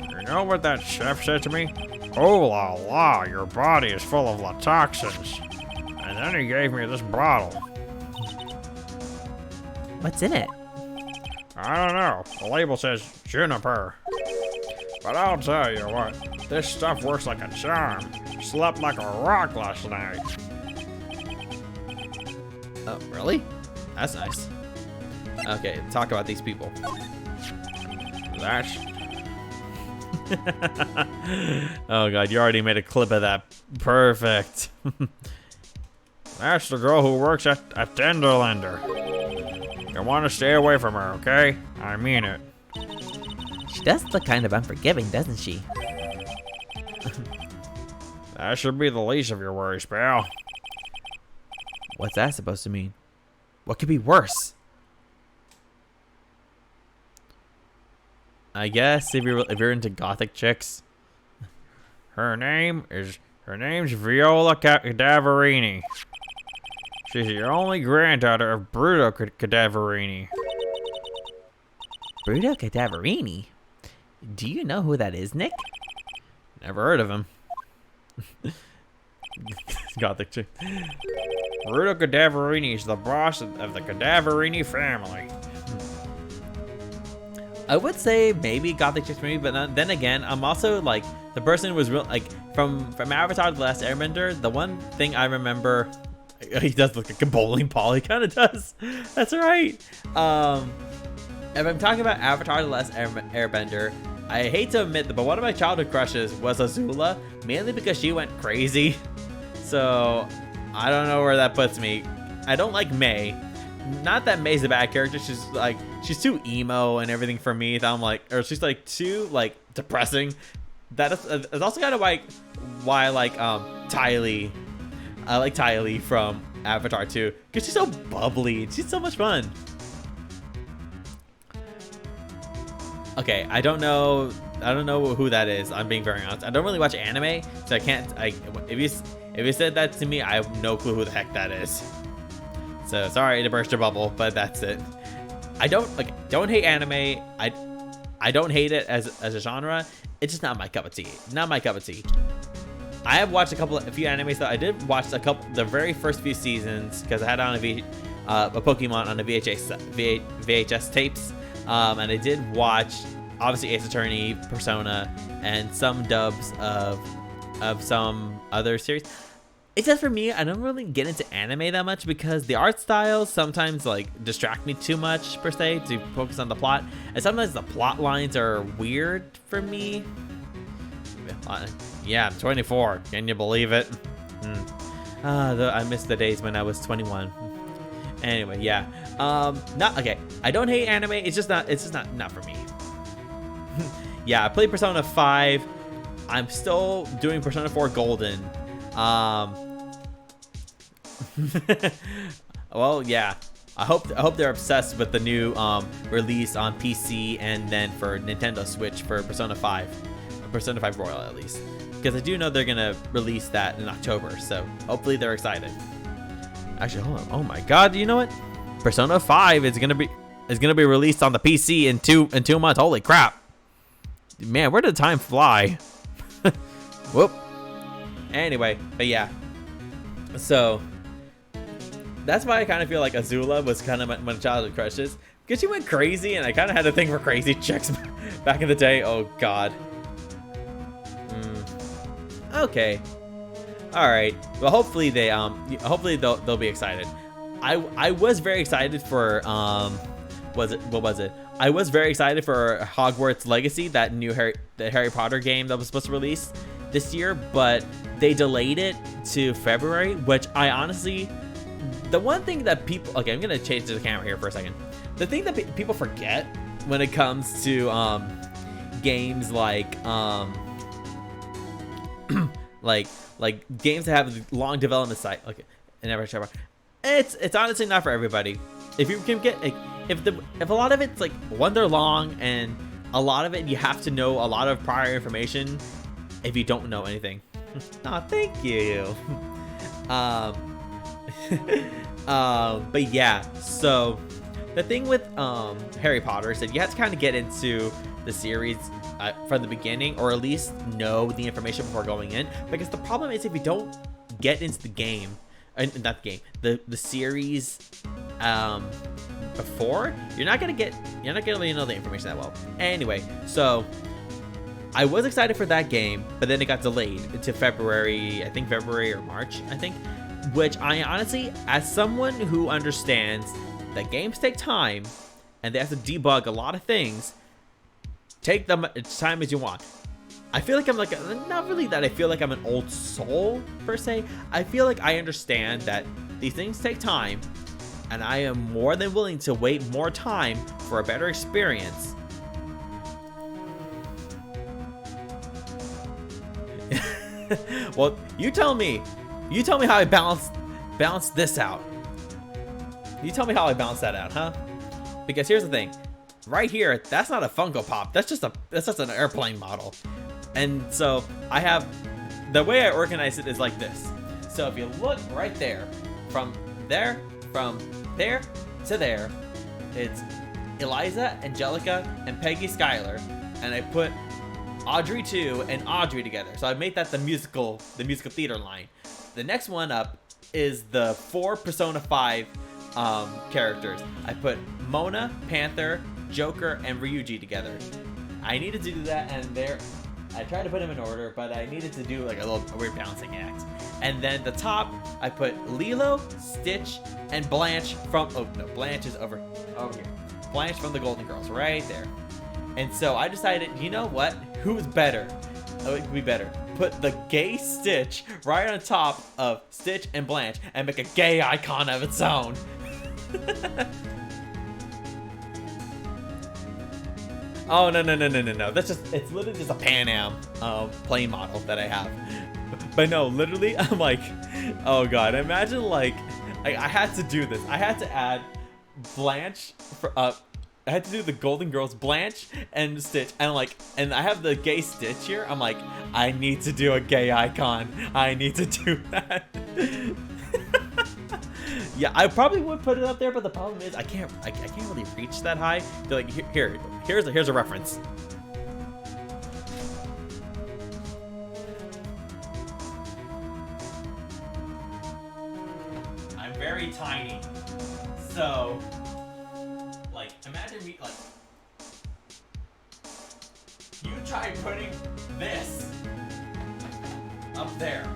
C: You know what that chef said to me? Oh la la, your body is full of toxins. And then he gave me this bottle.
D: What's in it?
C: I don't know. The label says juniper. But I'll tell you what, this stuff works like a charm. Slept like a rock last night.
A: Oh, really? That's nice. Okay, talk about these people.
C: That's
A: Oh god, you already made a clip of that. Perfect.
C: that's the girl who works at Tenderlander. You want to stay away from her, okay? I mean it.
D: She does look kind of unforgiving, doesn't she?
C: That should be the least of your worries, pal.
A: What's that supposed to mean? What could be worse? I guess if you're into gothic chicks.
C: Her name's Viola Cadaverini. She's the only granddaughter of Bruto Cadaverini.
D: Bruto Cadaverini? Do you know who that is, Nick?
A: Never heard of him. Gothic chick.
C: Bruto Cadaverini is the boss of the Cadaverini family.
A: I would say maybe gothic chicks maybe, but then again, I'm also like the person who was real like from Avatar: The Last Airbender. The one thing I remember, he does look like a bowling ball. He kind of does. That's right. If I'm talking about Avatar: The Last Airbender, I hate to admit that, but one of my childhood crushes was Azula, mainly because she went crazy. So I don't know where that puts me. I don't like May. Not that May's a bad character. She's too emo and everything for me. That I'm like, or she's like too like depressing. That is also kind of like why I like Ty. I like Ty from Avatar 2 because she's so bubbly. She's so much fun. Okay, I don't know I don't know who that is. I'm being very honest. I don't really watch anime, so I can't. If you said that to me, I have no clue who the heck that is. So sorry to burst your bubble, but that's it. I don't hate anime. I don't hate it as a genre. It's just not my cup of tea. Not my cup of tea. I have watched a few animes though. I did watch the very first few seasons because I had on a Pokemon on the VHS tapes, and I did watch obviously Ace Attorney, Persona, and some dubs of some other series. It's just for me, I don't really get into anime that much because the art styles sometimes like distract me too much per se to focus on the plot, and sometimes the plot lines are weird for me. Yeah, I'm 24. Can you believe it? I miss the days when I was 21. Anyway, yeah. Not okay. I don't hate anime. It's just not for me. Yeah, I played Persona 5. I'm still doing Persona 4 Golden. Well, yeah. I hope they're obsessed with the new release on PC and then for Nintendo Switch for Persona 5. Persona 5 Royal at least. Because I do know they're gonna release that in October, so hopefully they're excited. Actually, hold on. Oh my god, you know what? Persona 5 is gonna be released on the PC in 2 months. Holy crap. Man, where did time fly? Whoop. Anyway, but yeah. So that's why I kind of feel like Azula was kind of my childhood crushes. Because she went crazy, and I kind of had a thing for crazy chicks back in the day. Oh god. Okay. All right. Well, hopefully they'll be excited. I was very excited for what was it? I was very excited for Hogwarts Legacy, that new Harry Potter game that was supposed to release this year, but they delayed it to February, which I honestly, the one thing that people, okay, I'm gonna change the camera here for a second. The thing that people forget when it comes to games like like games that have long development cycle, okay, it's honestly not for everybody. If you can get if a lot of it's like one, they're long, and a lot of it you have to know a lot of prior information if you don't know anything. Oh, thank you. But yeah, so the thing with Harry Potter is that you have to kind of get into the series from the beginning, or at least know the information before going in, because the problem is if you don't get into the game, not the game, the series before, you're not gonna really know the information that well. Anyway, so I was excited for that game, but then it got delayed to February, I think February or March, I think, which I honestly, as someone who understands that games take time and they have to debug a lot of things, take them as time as you want. I feel like I'm like, not really that I feel like I'm an old soul per se. I feel like I understand that these things take time, and I am more than willing to wait more time for a better experience. Well, you tell me how I balance this out. You tell me how I balance that out, huh? Because here's the thing. Right here, that's not a Funko Pop. That's just an airplane model. And so I have, the way I organize it is like this. So if you look right there, from there to there, it's Eliza, Angelica, and Peggy Skylar, and I put Audrey 2 and Audrey together. So I made that the musical theater line. The next one up is the 4 Persona 5 characters. I put Mona, Panther, Joker, and Ryuji together. I needed to do that, and I tried to put them in order, but I needed to do like a weird balancing act. And then the top, I put Lilo, Stitch, and Blanche from, oh no, Blanche is over here. Blanche from the Golden Girls, right there. And so I decided, you know what? Who's better? Oh, it could be better. Put the gay Stitch right on top of Stitch and Blanche and make a gay icon of its own. Oh, no. It's literally just a Pan Am plane model that I have. But no, literally, I'm like, oh god, imagine like, I had to do this. I had to add Blanche I had to do the Golden Girls Blanche and Stitch, and and I have the gay Stitch here. I'm like, I need to do a gay icon. I need to do that. Yeah, I probably would put it up there, but the problem is I can't really reach that high. They're like, here's a reference. I'm very tiny, so like imagine me like you try putting this up there.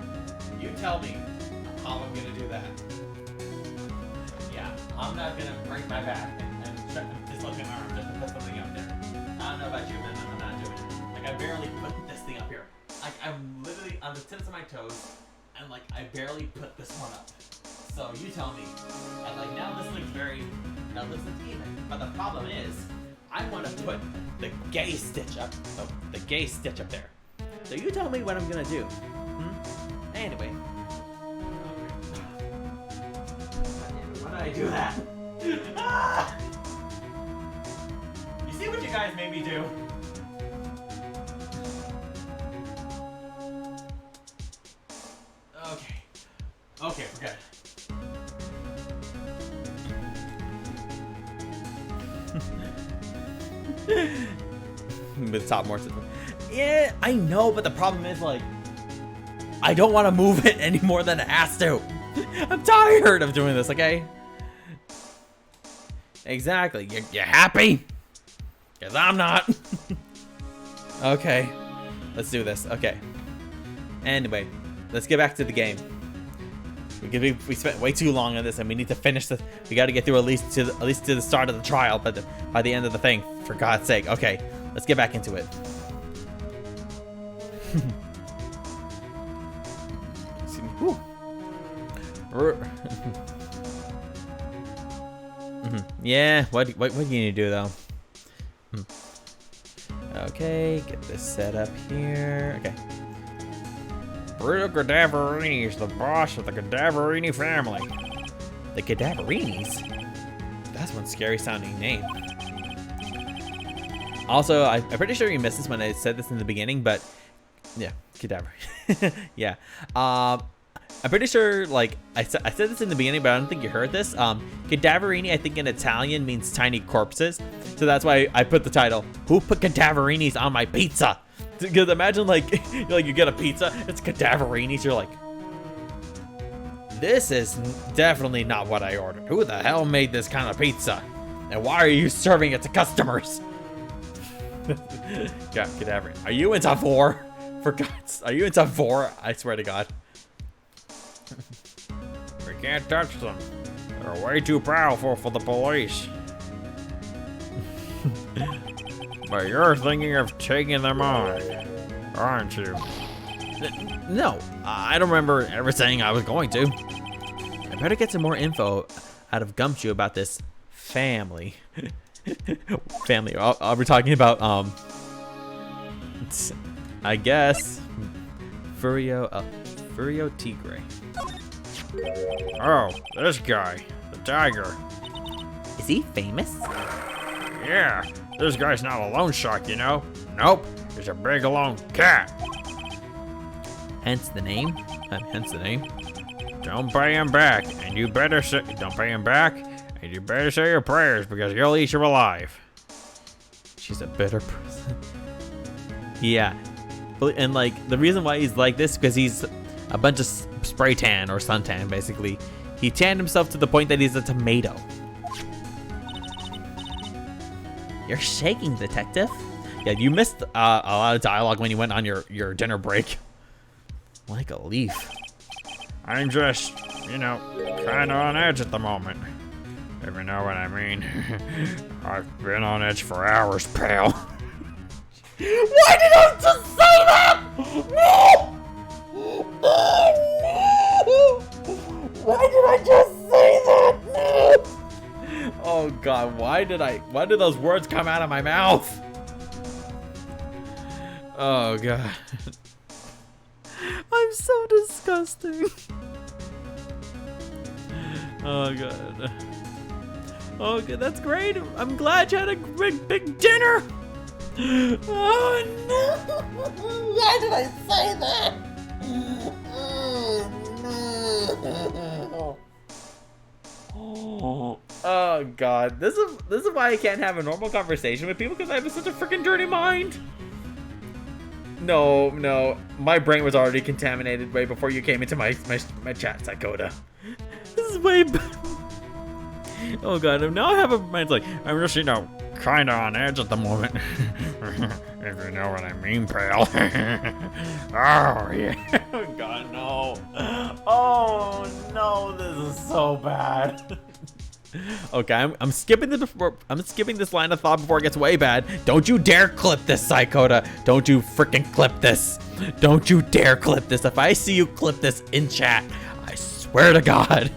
A: You tell me how I'm gonna do that. I'm not gonna break my back and dislocate my arm just to put something up there. I don't know about you, man. I'm not doing it. Like, I barely put this thing up here. Like, I'm literally on the tips of my toes, and like, I barely put this one up. So you tell me. And like, now this looks even. But the problem is, I want to put the gay Stitch up. Oh, the gay Stitch up there. So you tell me what I'm gonna do. Anyway. I do that. Ah! You see what you guys made me do? Okay, we're good. With top more. Yeah, I know, but the problem is like, I don't want to move it any more than it has to. I'm tired of doing this. Okay. Exactly. You happy? Because I'm not. Okay. Let's do this. Okay. Anyway, let's get back to the game. We spent way too long on this, and we need to finish this. We got to get through at least to the start of the trial, but by the end of the thing, for God's sake. Okay, let's get back into it. Yeah, what do you need to do though? Okay, get this set up here. Okay.
C: We're the Cadaverinies, the boss of the Cadaverini family.
A: The Cadaverinies? That's one scary sounding name. Also, I'm pretty sure you missed this when I said this in the beginning, but yeah, cadaver. Yeah. I'm pretty sure, like, I said this in the beginning, but I don't think you heard this. Cadaverini, I think in Italian, means tiny corpses. So that's why I put the title, Who Put Cadaverinis on My Pizza? Because imagine, like you get a pizza, it's Cadaverinies. You're like, this is definitely not what I ordered. Who the hell made this kind of pizza? And why are you serving it to customers? Yeah, Cadaver. Are you into 4? For God's, are you into 4? I swear to God.
C: We can't touch them. They're way too powerful for the police. But you're thinking of taking them on, aren't you?
A: No, I don't remember ever saying I was going to. I better get some more info out of Gumshoe about this family. Family. Are we talking about, I guess, Furio Tigre.
C: Oh, this guy, the tiger.
D: Is he famous?
C: Yeah, this guy's not a loan shark, you know? Nope, he's a big alone cat.
D: Hence the name?
A: Hence the name.
C: Don't pay him back, and you better say, don't pay him back, and you better say your prayers because he'll eat you alive.
A: She's a bitter person. Yeah. And like, the reason why he's like this, because he's a bunch of spray tan or suntan, basically. He tanned himself to the point that he's a tomato.
D: You're shaking, detective.
A: Yeah, you missed a lot of dialogue when you went on your dinner break. Like a leaf.
C: I'm just, you know, kind of on edge at the moment. If you know what I mean. I've been on edge for hours, pal.
A: Why did I just say that? No! Oh, no! Why did I just say that? No! Oh God, why did those words come out of my mouth? Oh God. I'm so disgusting. Oh God. Okay, that's great. I'm glad you had a big dinner. Oh no!
D: Why did I say that?
A: Oh god, this is why I can't have a normal conversation with people, because I have such a freaking dirty mind. No, my brain was already contaminated way before you came into my chat, Sakota. This is way bad. Oh god, now I have a mind's like,
C: I'm just, kinda on edge at the moment. If you know what I mean, pal. Oh, yeah.
A: oh god, no. Oh no, this is so bad. Okay, I'm skipping this line of thought before it gets way bad. Don't you dare clip this, Psychota. Don't you freaking clip this. Don't you dare clip this. If I see you clip this in chat, I swear to God.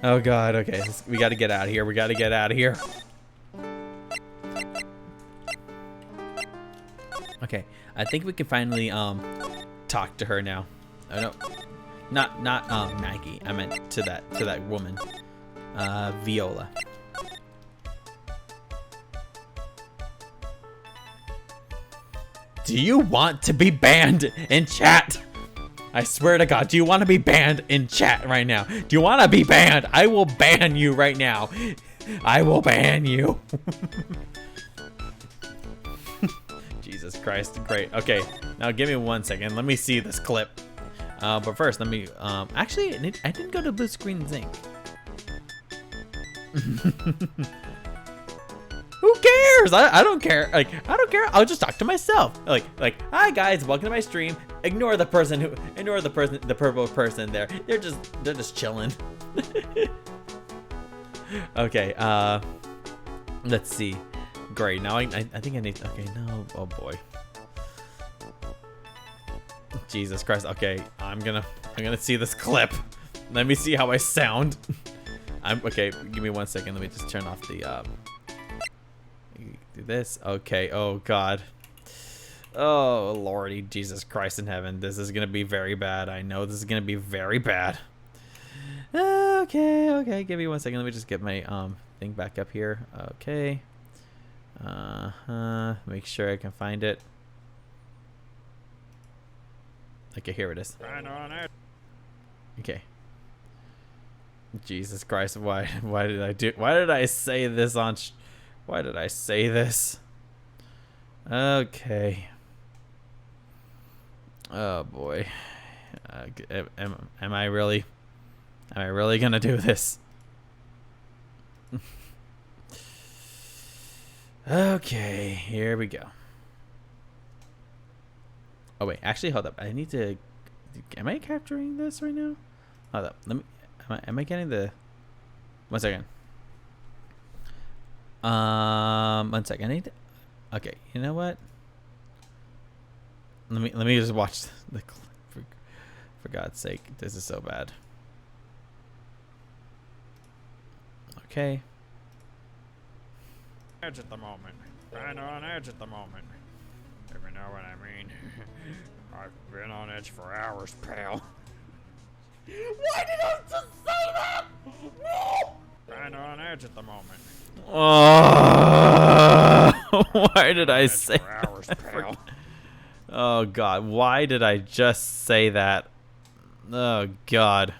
A: Oh God, okay, we gotta get out of here. We gotta get out of here. Okay, I think we can finally talk to her now. Oh no, not Maggie. I meant to that woman, Viola. Do you want to be banned in chat? I swear to God, do you want to be banned in chat right now? Do you want to be banned? I will ban you right now. I will ban you. Jesus Christ, great. Okay, now give me 1 second. Let me see this clip. But first, let me, actually, I didn't go to Blue Screen Zinc. Who cares? I don't care. Like, I don't care. I'll just talk to myself. Like, hi guys, welcome to my stream. Ignore the purple person there. They're just chilling. Okay, let's see. Great. Now I think I need, okay, no. Oh boy. Jesus Christ. Okay, I'm gonna see this clip. Let me see how I sound. Okay, give me 1 second. Let me just turn off the do this. Okay. Oh God. Oh Lordy Jesus Christ in heaven. This is gonna be very bad. I know this is gonna be very bad. Okay. Give me 1 second. Let me just get my thing back up here. Okay. Make sure I can find it. Okay, here it is. Okay. Jesus Christ, why did I say this on why did I say this? Okay. Oh boy. Am I really gonna do this? Okay, here we go. Oh wait, actually hold up. I need to, am I capturing this right now? Hold up. Let me, am I getting the, 1 second. 1 second. I need to, okay, you know what? Let me just watch the clip for God's sake. This is so bad. Okay.
C: Edge at the moment. Kinda on edge at the moment. If you know what I mean. I've been on edge for hours, pal.
D: Why did I just say that? No!
C: Kinda on edge at the moment.
A: Why did I say
C: for hours, pal.
A: Oh God, why did I just say that? Oh God.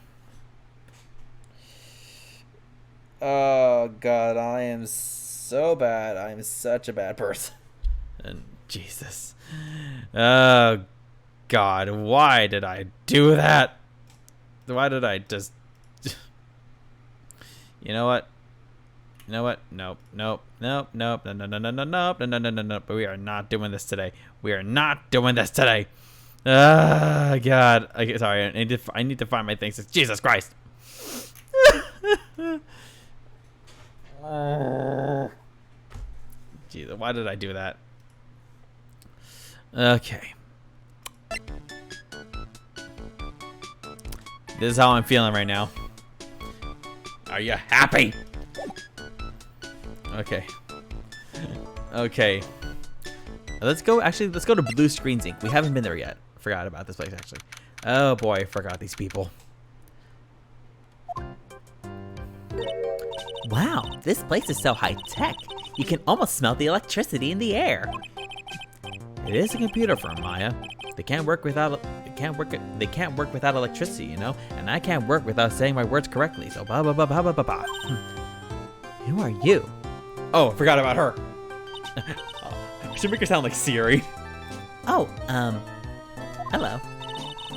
A: Oh God, I am so bad. I am such a bad person. And Jesus. Oh God, why did I do that? Why did I just... You know what? Nope. No. But we are not doing this today. We are not doing this today. God. Okay, sorry. I need to find my things. Jesus Christ. Jesus, why did I do that? Okay. This is how I'm feeling right now. Are you happy? Okay. Let's go to Blue Screen Zinc. We haven't been there yet. Forgot about this place actually. Oh boy, I forgot these people.
D: Wow, this place is so high-tech. You can almost smell the electricity in the air.
A: It is a computer firm, Maya. They can't work without electricity, you know? And I can't work without saying my words correctly. So blah blah blah blah blah blah blah.
D: Who are you?
A: Oh, I forgot about her. I should make her sound like Siri.
D: Oh, hello.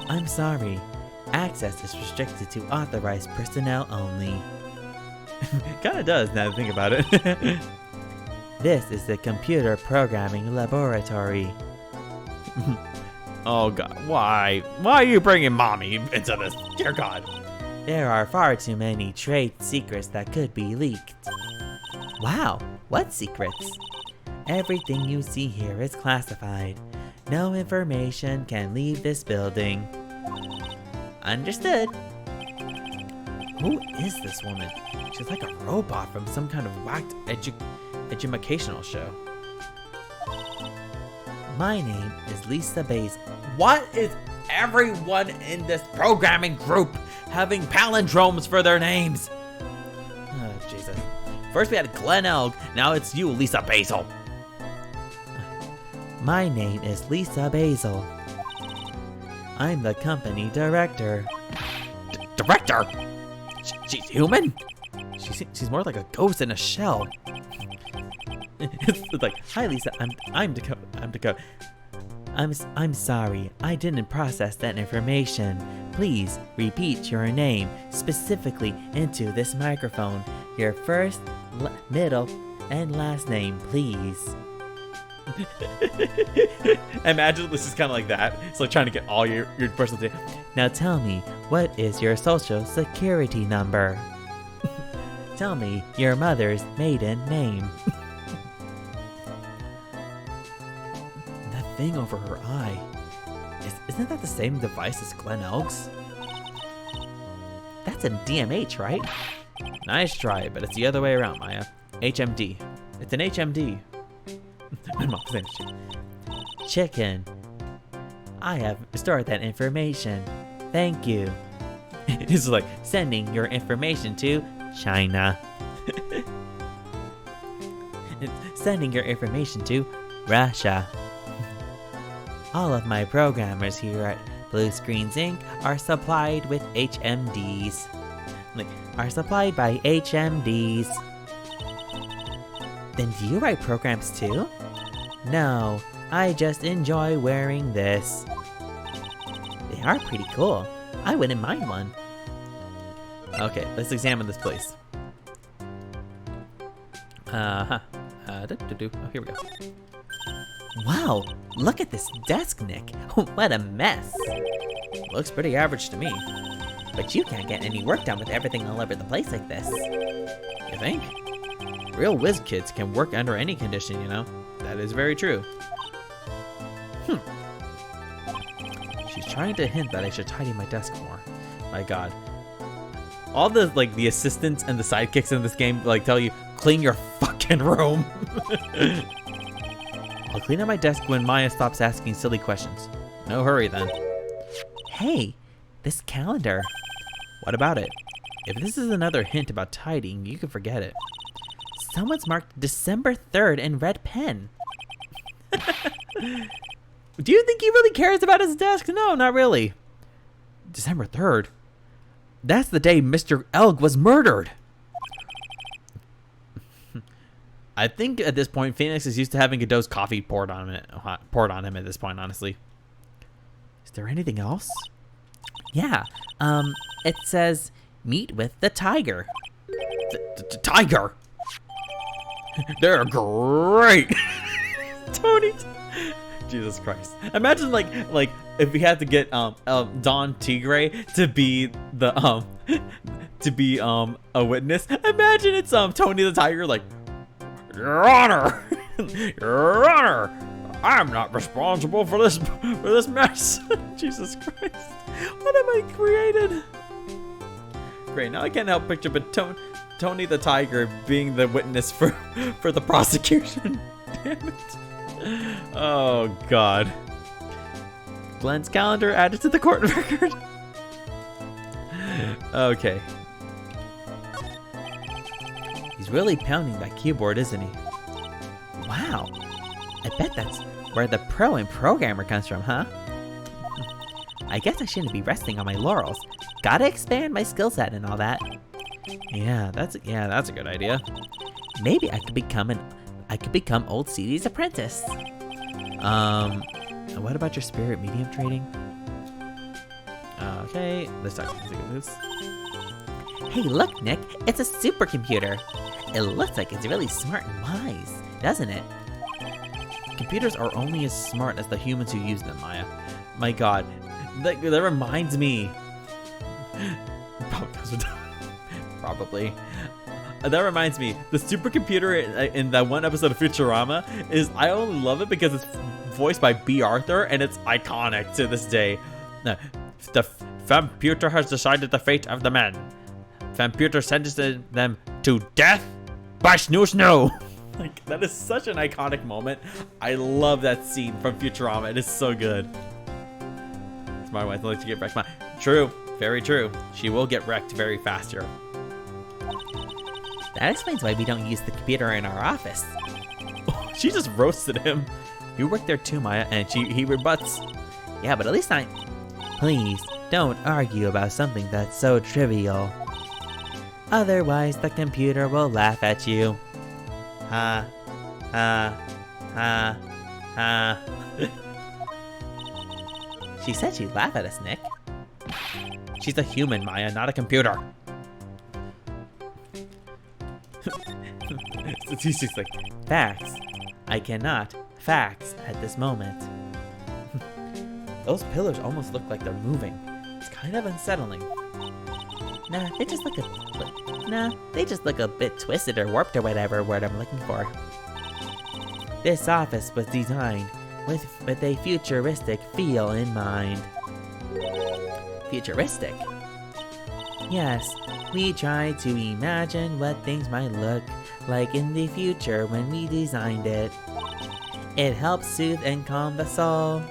A: I'm sorry. Access is restricted to authorized personnel only. Kinda does now that I think about it. This is the computer programming laboratory. Oh god, why? Why are you bringing mommy into this? Dear god. There are far too many trade secrets that could be leaked.
D: Wow, what secrets?
A: Everything you see here is classified. No information can leave this building.
D: Understood.
A: Who is this woman? She's like a robot from some kind of whacked educational show. My name is Lisa Basil. What is everyone in this programming group having palindromes for their names? Oh, Jesus. First we had Glenn Elg, now it's you, Lisa Basil. My name is Lisa Basil. I'm the company director. Director? She's human? She's more like a ghost in a shell. It's like, hi Lisa, I'm Dakota. I'm sorry, I didn't process that information. Please repeat your name specifically into this microphone. Your first, middle, and last name, please. Imagine this is kind of like that. It's like trying to get all your personal data. Now tell me, what is your social security number? Tell me your mother's maiden name. That thing over her eye. Isn't that the same device as Glenn Elg's?
D: That's a DMH, right?
A: Nice try, but it's the other way around, Maya. HMD. It's an HMD. I'm not saying shit. Chicken. I have stored that information. Thank you. It's like sending your information to China. It's sending your information to Russia. All of my programmers here at Blue Screens Inc. are supplied with HMDs. Like, are supplied by HMDs.
D: Then do you write programs too?
A: No, I just enjoy wearing this.
D: They are pretty cool. I wouldn't mind one.
A: Okay, let's examine this place. Oh, here we go.
D: Wow, look at this desk, Nick. What a mess.
A: Looks pretty average to me.
D: But you can't get any work done with everything all over the place like this.
A: You think? Real whiz kids can work under any condition, you know? That is very true. She's trying to hint that I should tidy my desk more. My god. All the, like, the assistants and the sidekicks in this game, like, tell you, clean your fucking room. I'll clean up my desk when Maya stops asking silly questions. No hurry, then.
D: Hey, this calendar.
A: What about it? If this is another hint about tidying, you can forget it.
D: Someone's marked December 3rd in red pen.
A: Do you think he really cares about his desk? No, not really. December 3rd? That's the day Mr. Elg was murdered. I think at this point, Phoenix is used to having Godot's coffee poured on him at this point, honestly. Is there anything else?
D: Yeah, it says, meet with the tiger.
A: The tiger? They're great. Tony. Jesus Christ. Imagine like if we had to get Don Tigre to be the a witness. Imagine it's Tony the Tiger, like, Your Honor. Your Honor. I'm not responsible for this mess. Jesus Christ. What have I created? Great, now I can't help picture but Tony the Tiger being the witness for the prosecution. Damn it. Oh god. Glenn's calendar added to the court record. Okay. He's really pounding that keyboard, isn't he? Wow. I bet that's where the pro and programmer comes from, huh? I guess I shouldn't be resting on my laurels. Gotta expand my skill set and all that. Yeah, that's a good idea. Maybe I could become old CD's apprentice. What about your spirit medium trading? Okay, let's talk about this. Hey, look, Nick, it's a supercomputer. It looks like it's really smart and wise, doesn't it? Computers are only as smart as the humans who use them, Maya. My god, that reminds me. Probably. That reminds me, the supercomputer in that one episode of Futurama I only love it because it's voiced by B. Arthur and it's iconic to this day. The computer has decided the fate of the men. Computer sentences them to death by snoo. Like, that is such an iconic moment. I love that scene from Futurama. It is so good. Smart wife like to get wrecked. True, very true. She will get wrecked very fast here.
D: That explains why we don't use the computer in our office.
A: She just roasted him. You work there too, Maya, and he rebuts.
D: Yeah, but at least I...
A: Please, don't argue about something that's so trivial. Otherwise, the computer will laugh at you. Ha, ha, ha, ha.
D: She said she'd laugh at us, Nick.
A: She's a human, Maya, not a computer. She's just like, facts. I cannot facts at this moment. Those pillars almost look like they're moving. It's kind of unsettling.
D: Nah, they just look a bit twisted or warped or whatever word I'm looking for.
A: This office was designed with a futuristic feel in mind.
D: Futuristic?
A: Yes, we tried to imagine what things might look like in the future when we designed it. It helps soothe and calm the soul.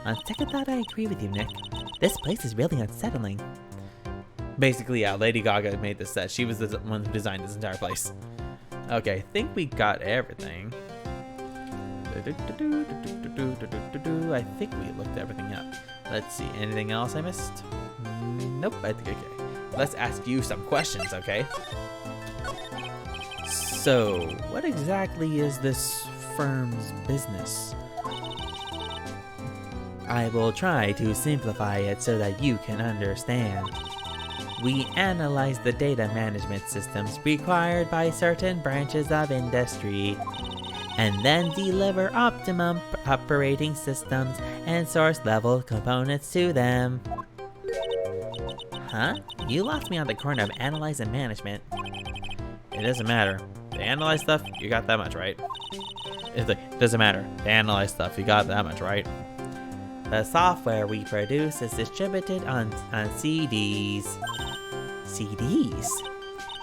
D: On second thought, I agree with you, Nick. This place is really unsettling.
A: Basically, yeah, Lady Gaga made this set. She was the one who designed this entire place. Okay, I think we got everything. I think we looked everything up. Let's see, anything else I missed? Nope, I think okay. Let's ask you some questions, okay? So, what exactly is this firm's business? I will try to simplify it so that you can understand. We analyze the data management systems required by certain branches of industry, and then deliver optimum operating systems and source level components to them.
D: Huh? You lost me on the corner of analyze and management.
A: It doesn't matter. They analyze stuff, you got that much right. It doesn't matter. They analyze stuff, you got that much right.
D: The software we produce is distributed on CDs.
A: CDs?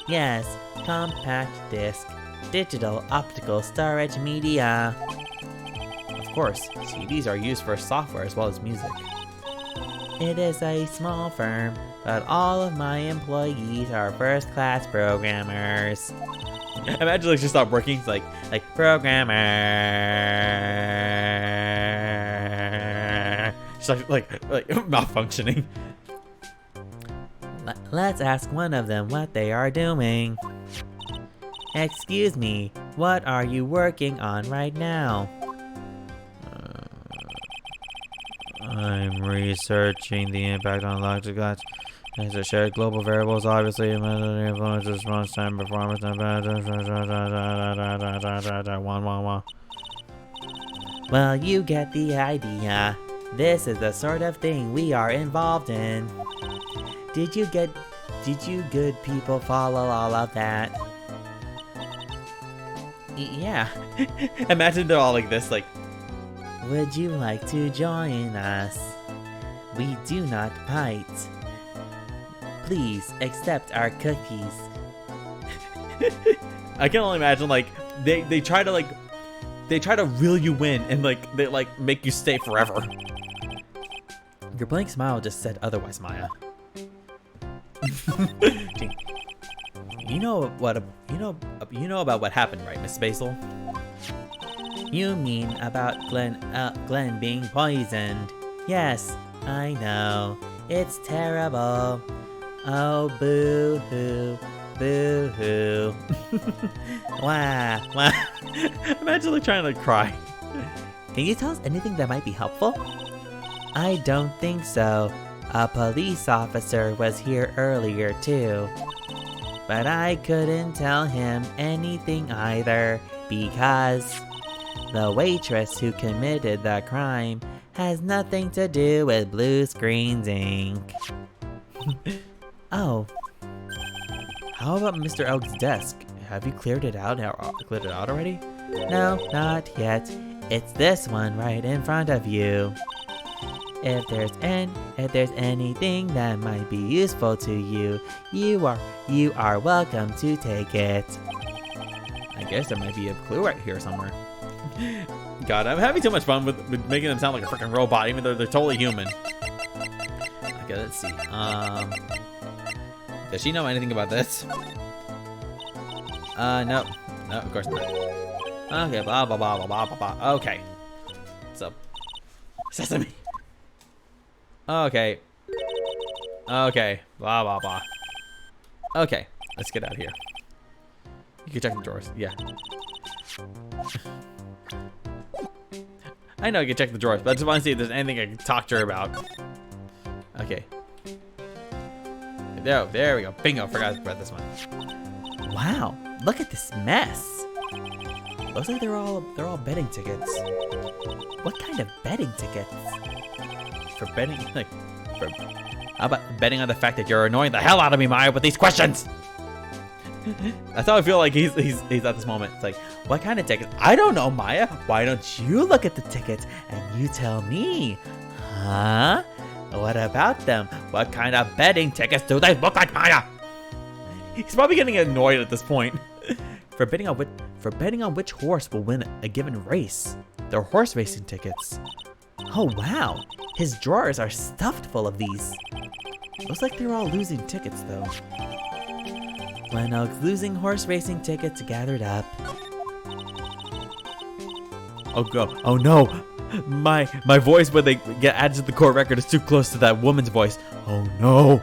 D: Yes, compact disc, digital optical storage media.
A: Of course, CDs are used for software as well as music.
D: It is a small firm, but all of my employees are first-class programmers.
A: Imagine like she stopped working, it's like programmer. She's like malfunctioning.
D: Let's ask one of them what they are doing. Excuse me, what are you working on right now?
C: I'm researching the impact on electric lights. As a shared global variables, obviously, influence response time, performance,
D: Well, you get the idea. This is the sort of thing we are involved in. Did you good people follow all of that?
A: Yeah. Imagine they're all like this, like,
D: would you like to join us? We do not bite. Please accept our cookies.
A: I can only imagine, like, they try to, like, they try to reel you in and like they like make you stay forever. Your blank smile just said otherwise, Maya. You know about what happened, right, Miss Basil? You mean about Glenn being poisoned? Yes, I know. It's terrible. Oh, boo-hoo. Boo-hoo. Wah, wah. I'm actually trying to cry. Can you tell us anything that might be helpful? I don't think so. A police officer was here earlier too. But I couldn't tell him anything either because the waitress who committed the crime has nothing to do with Blue Screens Inc. Oh. How about Mr. Elk's desk? Have you cleared it out already? No, not yet. It's this one right in front of you. If there's anything that might be useful to you, you are welcome to take it. I guess there might be a clue right here somewhere. God, I'm having too much fun with making them sound like a freaking robot, even though they're totally human. Okay, let's see. Does she know anything about this? No, of course not. Okay, blah blah blah blah blah blah blah. Okay. So, Sesame. Okay. Okay. Blah, blah, blah. Okay. Let's get out of here. You can check the drawers. Yeah. I know you can check the drawers, but I just want to see if there's anything I can talk to her about. Okay. There we go. Bingo. Forgot about this one. Wow. Look at this mess. Looks like they're all betting tickets. What kind of betting tickets? For betting, how about betting on the fact that you're annoying the hell out of me, Maya, with these questions? That's how I feel like he's at this moment. It's like, what kind of tickets? I don't know, Maya. Why don't you look at the tickets and you tell me? Huh? What about them? What kind of betting tickets do they look like, Maya? He's probably getting annoyed at this point. For betting on which horse will win a given race. They're horse racing tickets. Oh wow, his drawers are stuffed full of these. Looks like they're all losing tickets though. Glen Oak's losing horse racing tickets gathered up. Oh go! Oh no! My voice when they get added to the court record is too close to that woman's voice. Oh no!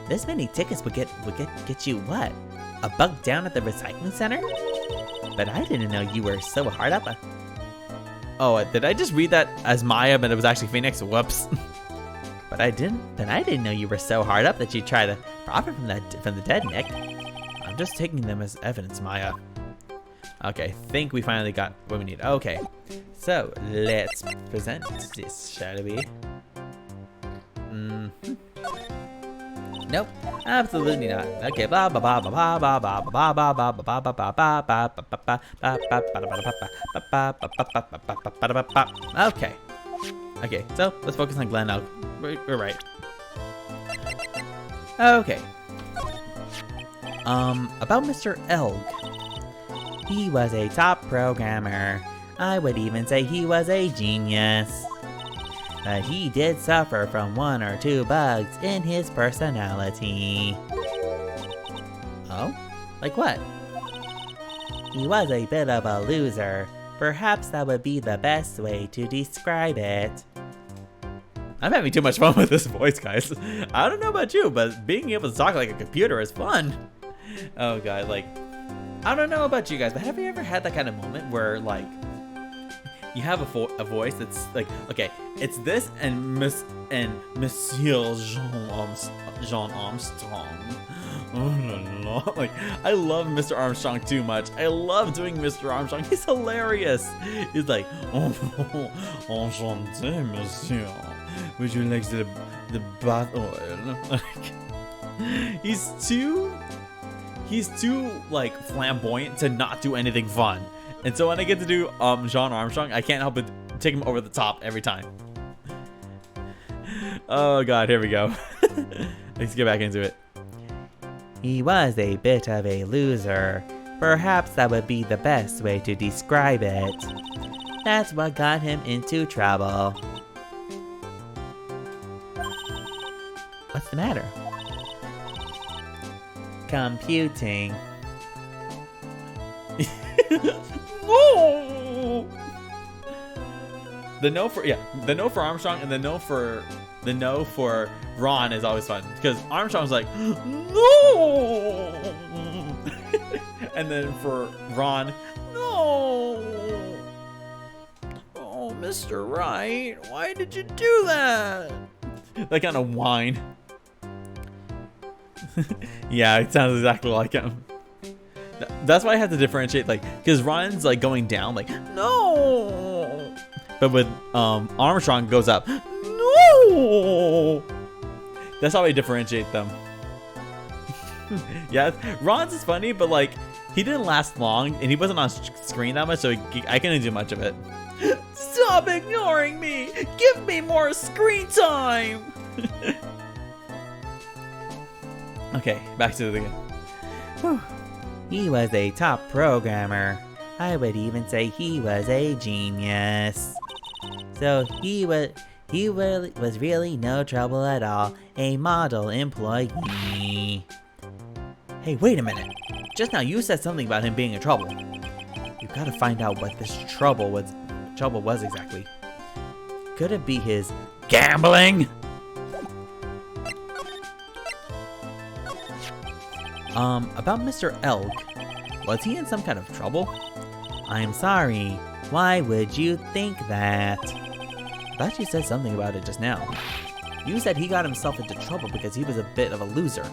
A: This many tickets would get you what? A buck down at the recycling center? But I didn't know you were so hard up. Oh, did I just read that as Maya, but it was actually Phoenix? Whoops. But I didn't know you were so hard up that you'd try to profit from the dead, Nick. I'm just taking them as evidence, Maya. Okay, think we finally got what we need. Okay, so let's present this, shall we? Nope, absolutely not. Okay, blah blah blah blah blah blah blah blah blah blah blah blah blah blah. Okay. Okay, so let's focus on Glen Oak. We're right. Okay. About Mr. Elg. He was a top programmer. I would even say he was a genius. But he did suffer from 1 or 2 bugs in his personality. Oh? Like what? He was a bit of a loser. Perhaps that would be the best way to describe it. I'm having too much fun with this voice, guys. I don't know about you, but being able to talk like a computer is fun. Oh god, like, I don't know about you guys, but have you ever had that kind of moment where, like, you have a voice that's like, okay, it's this and Monsieur Jean Armstrong. Oh, like, I love Mr. Armstrong too much. I love doing Mr. Armstrong. He's hilarious. He's like, oh, enchanté, monsieur. Would you like the bath oil? Like, he's too like flamboyant to not do anything fun. And so when I get to do Jean Armstrong, I can't help but take him over the top every time. Oh god, here we go. Let's get back into it. He was a bit of a loser. Perhaps that would be the best way to describe it. That's what got him into trouble. What's the matter? Computing. No! The no for Armstrong and the no for Ron is always fun because Armstrong's like no, and then for Ron, no. Oh, Mr. Right, why did you do that? That kind of whine. Yeah, it sounds exactly like him. That's why I have to differentiate, like, because Ron's like going down, like no, but with Armstrong goes up, no. That's how I differentiate them. Yeah, Ron's is funny, but like he didn't last long, and he wasn't on screen that much, so I couldn't do much of it. Stop ignoring me! Give me more screen time! Okay, back to the game. He was a top programmer. I would even say he was a genius. So he was really no trouble at all. A model employee. Hey, wait a minute. Just now you said something about him being in trouble. You gotta find out what this trouble was exactly. Could it be his gambling? About Mr. Elk, was he in some kind of trouble? I'm sorry, why would you think that? I thought you said something about it just now. You said he got himself into trouble because he was a bit of a loser.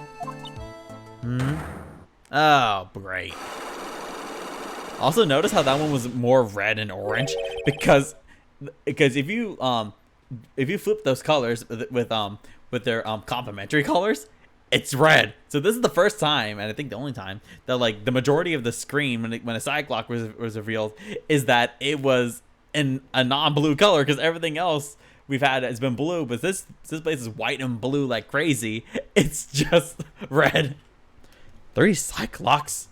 A: Oh, great. Also, notice how that one was more red and orange because if you flip those colors with their complementary colors, it's red. So this is the first time, and I think the only time, that like the majority of the screen when a side clock was revealed is that it was in a non-blue color, because everything else we've had has been blue, but this place is white and blue like crazy. It's just red. 3 side clocks.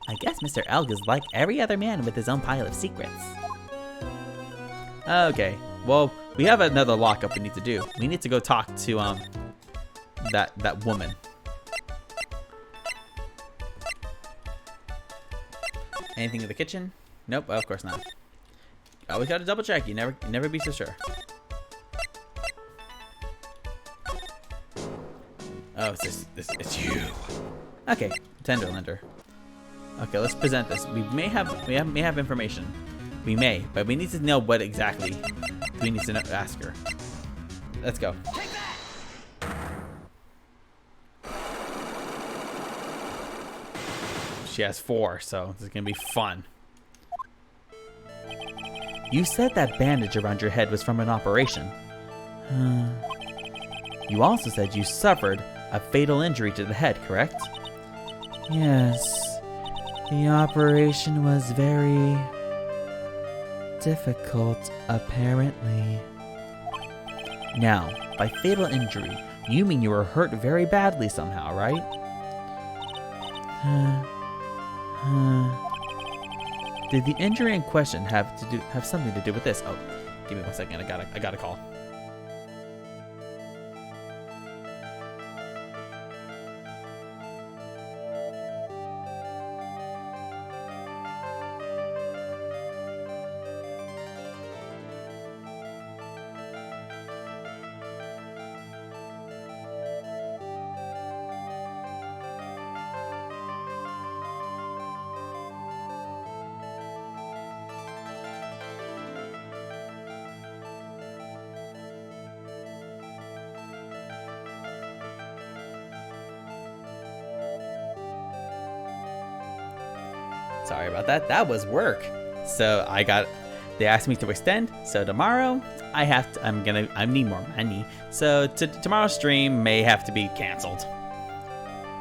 A: I guess Mr. Elk is like every other man with his own pile of secrets. Okay, well, we have another lockup we need to do. We need to go talk to that woman. Anything in the kitchen? Nope, of course not. Always gotta double check. You never be so sure. Oh, it's you. Okay, Tenderlander. Okay, let's present this. We may have information. We may, but we need to know what exactly we need to ask her. Let's go. She has 4, so this is gonna be fun. You said that bandage around your head was from an operation. You also said you suffered a fatal injury to the head, correct? Yes. The operation was very difficult, apparently. Now, by fatal injury, you mean you were hurt very badly somehow, right? Did the injury in question have something to do with this? Oh, give me 1 second. I got a call. Sorry about that. That was work. So they asked me to extend. So tomorrow I need more money. So tomorrow's stream may have to be canceled.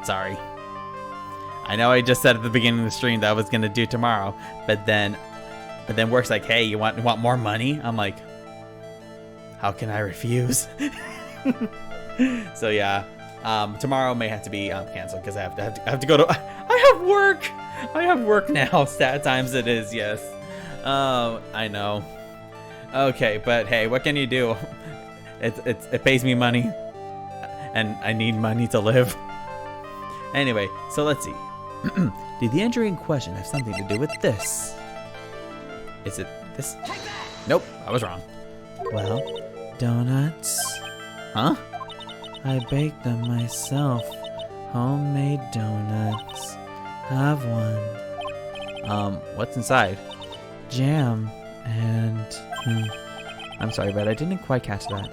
A: Sorry. I know I just said at the beginning of the stream that I was gonna do tomorrow, but then work's like, hey, you want more money? I'm like, how can I refuse? So yeah, Tomorrow may have to be canceled because I have to go to. I have work. I have work now. Sad times it is. Yes. I know. Okay, but hey, what can you do? It pays me money, and I need money to live. Anyway, so let's see. Did the injury in question have something to do with this? Is it this?
C: Nope, I was wrong.
A: Well, donuts. Huh? I baked them myself. Homemade donuts. Have one. What's inside? Jam and I'm sorry, but I didn't quite catch that.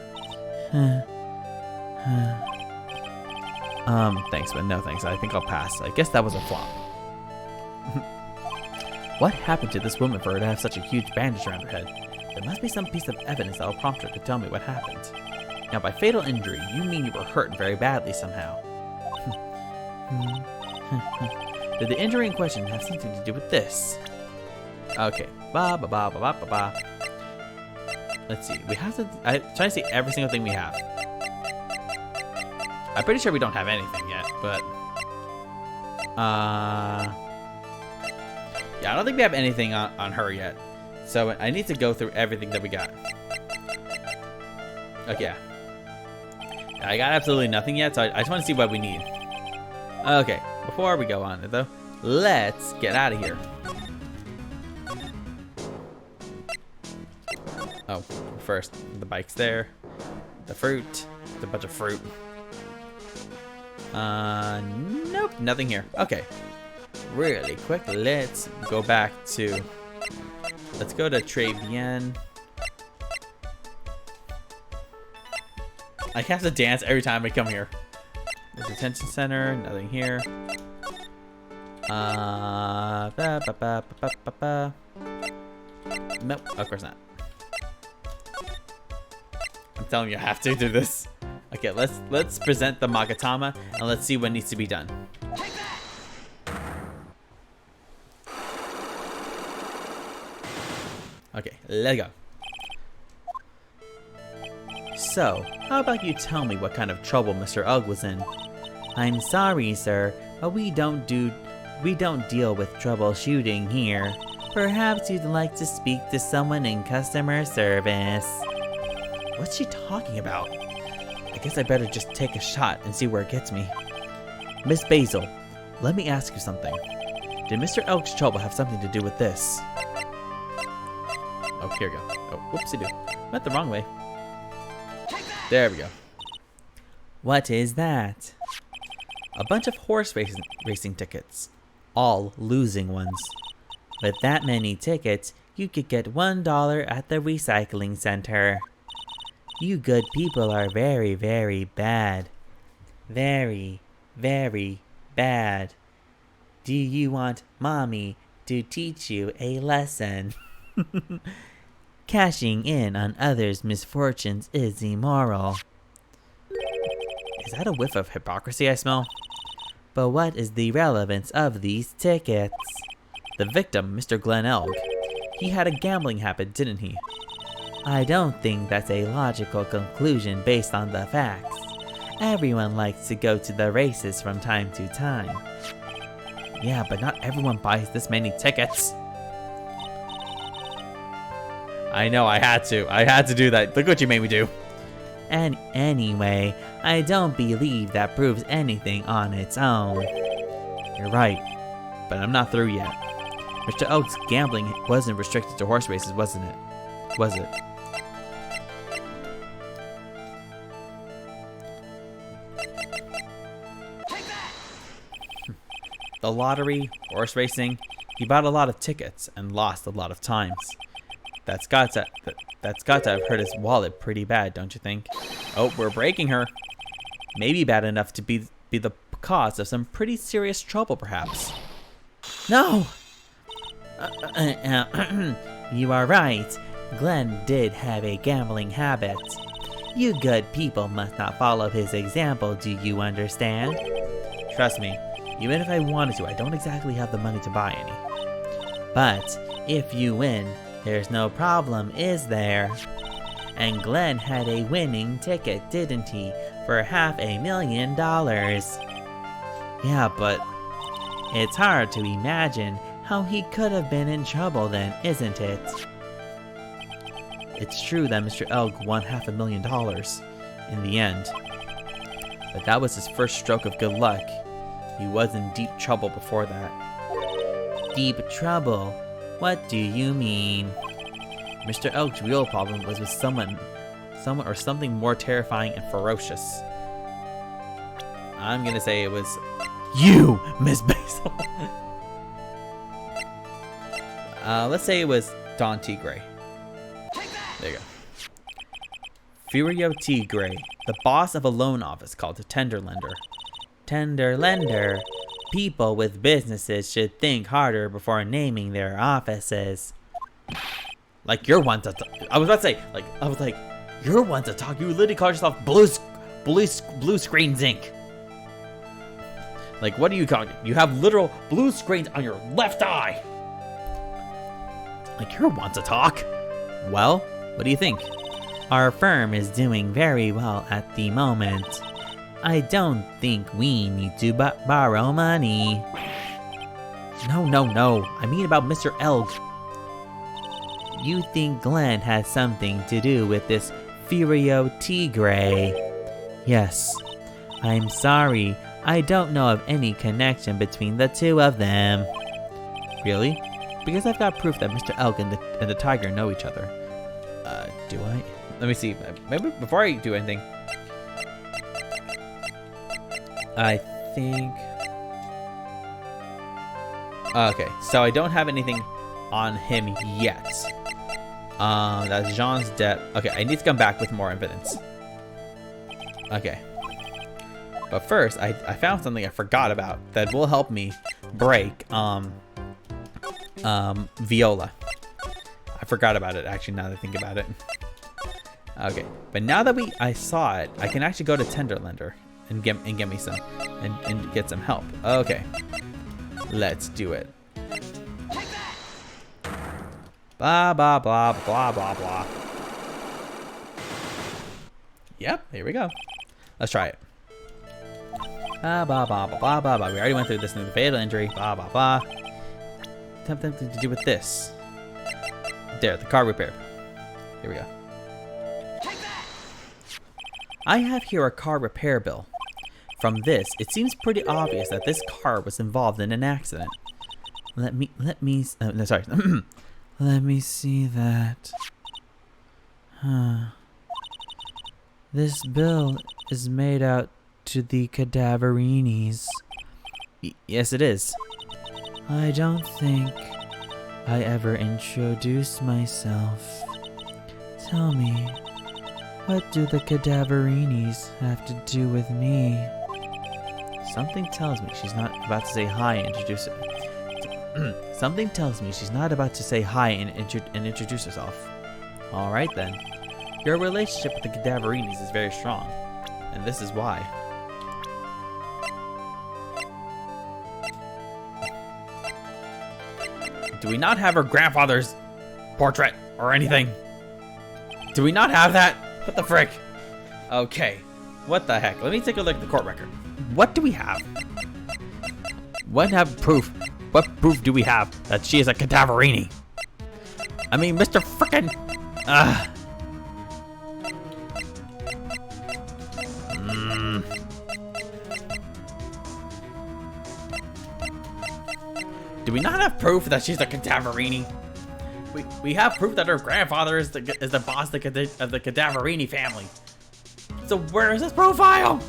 A: Thanks, but no thanks. I think I'll pass. I guess that was a flop. What happened to this woman for her to have such a huge bandage around her head? There must be some piece of evidence that will prompt her to tell me what happened. Now, by fatal injury, you mean you were hurt very badly somehow. Did the injury in question have something to do with this? Okay. Let's see. We have to. I'm trying to see every single thing we have. I'm pretty sure we don't have anything yet, but yeah, I don't think we have anything on her yet. So I need to go through everything that we got. Okay. Yeah. I got absolutely nothing yet, so I just want to see what we need. Okay. Before we go on, though, let's get out of here. Oh, first, the bike's there. The fruit. The bunch of fruit. Nope, nothing here. Okay. Really quick, let's go back to... Let's go to Tribulations. I have to dance every time I come here. The detention center, nothing here. Nope, of course not. I'm telling you, I have to do this. Okay, let's present the Magatama and let's see what needs to be done. Okay, let's go. So, how about you tell me what kind of trouble Mr. Ugg was in? I'm sorry, sir, but we don't deal with troubleshooting here. Perhaps you'd like to speak to someone in customer service. What's she talking about? I guess I better just take a shot and see where it gets me. Miss Basil, let me ask you something. Did Mr. Elk's trouble have something to do with this? Oh, here we go. Oh, whoopsie-doo. Went the wrong way. There we go. What is that? A bunch of horse racing tickets. All losing ones. With that many tickets, you could get $1 at the recycling center. You good people are very, very bad. Very, very bad. Do you want mommy to teach you a lesson? Cashing in on others' misfortunes is immoral. Is that a whiff of hypocrisy I smell? But what is the relevance of these tickets? The victim, Mr. Glenn Elg. He had a gambling habit, didn't he? I don't think that's a logical conclusion based on the facts. Everyone likes to go to the races from time to time. Yeah, but not everyone buys this many tickets. I know, I had to do that. Look what you made me do. And anyway, I don't believe that proves anything on its own. You're right, but I'm not through yet. Mr. Oak's gambling wasn't restricted to horse races, wasn't it? Was it? The lottery, horse racing, he bought a lot of tickets and lost a lot of times. That's got to have hurt his wallet pretty bad, don't you think? Oh, we're breaking her. Maybe bad enough to be the cause of some pretty serious trouble, perhaps. No! You are right. Glenn did have a gambling habit. You good people must not follow his example, do you understand? Trust me, even if I wanted to, I don't exactly have the money to buy any. But if you win, there's no problem, is there? And Glenn had a winning ticket, didn't he? For $500,000. Yeah, but it's hard to imagine how he could have been in trouble then, isn't it? It's true that Mr. Elg won $500,000 in the end. But that was his first stroke of good luck. He was in deep trouble before that. Deep trouble? What do you mean? Mr. Elk's real problem was with someone or something more terrifying and ferocious. I'm gonna say it was you, Miss Basil. Let's say it was Don Tigre. There you go. Furio Tigre, the boss of a loan office called a tender lender. Tender lender. People with businesses should think harder before naming their offices. Like you're one to talk. I was like, you're one to talk. You literally call yourself Blue Screen Zinc. Like, what are you calling it? You have literal blue screens on your left eye. Like, you're one to talk. Well, what do you think? Our firm is doing very well at the moment. I don't think we need to borrow money. No. I mean about Mr. Elg. You think Glenn has something to do with this Furio Tigre? Yes. I'm sorry. I don't know of any connection between the two of them. Really? Because I've got proof that Mr. Elk and the tiger know each other. Do I? Let me see. Maybe before I do anything, I think... Okay, so I don't have anything on him yet. That's Jean's debt. Okay, I need to come back with more evidence. Okay. But first, I found something I forgot about that will help me break Viola. I forgot about it actually now that I think about it. Okay, but now that I saw it, I can actually go to Tenderlender and get me some and get some help. Okay, let's do it. Blah blah blah blah blah blah. Yep, here we go. Let's try it. Blah blah blah blah blah blah blah. We already went through this new fatal injury. Blah blah blah. Something to do with this. There, the car repair. Here we go. I have here a car repair bill. From this, it seems pretty obvious that this car was involved in an accident. Let me sorry. Let me see that. Huh. This bill is made out to the Cadaverinies. Yes, it is. I don't think I ever introduced myself. Tell me, what do the Cadaverinies have to do with me? Something tells me she's not about to say hi and introduce it. Something tells me she's not about to say hi and introduce herself. Alright then. Your relationship with the Cadaverinies is very strong. And this is why. Do we not have her grandfather's portrait or anything? Do we not have that? What the frick? Okay. What the heck? Let me take a look at the court record. What do we have? What proof do we have that she is a Cadaverini? I mean, Mr. Frickin'... Do we not have proof that she's a Cadaverini? We have proof that her grandfather is the boss of the Cadaverini family. So where is his profile?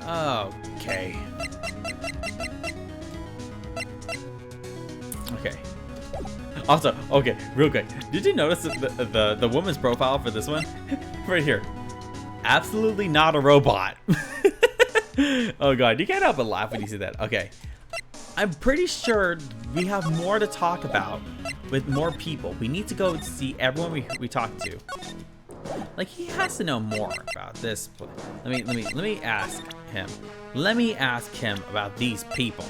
A: Okay. Okay. Also, okay, real quick. Did you notice the woman's profile for this one? Right here. Absolutely not a robot. Oh god, you can't help but laugh when you see that. Okay. I'm pretty sure we have more to talk about with more people. We need to go see everyone we talk to. Like, he has to know more about this. Let me ask him. Let me ask him about these people.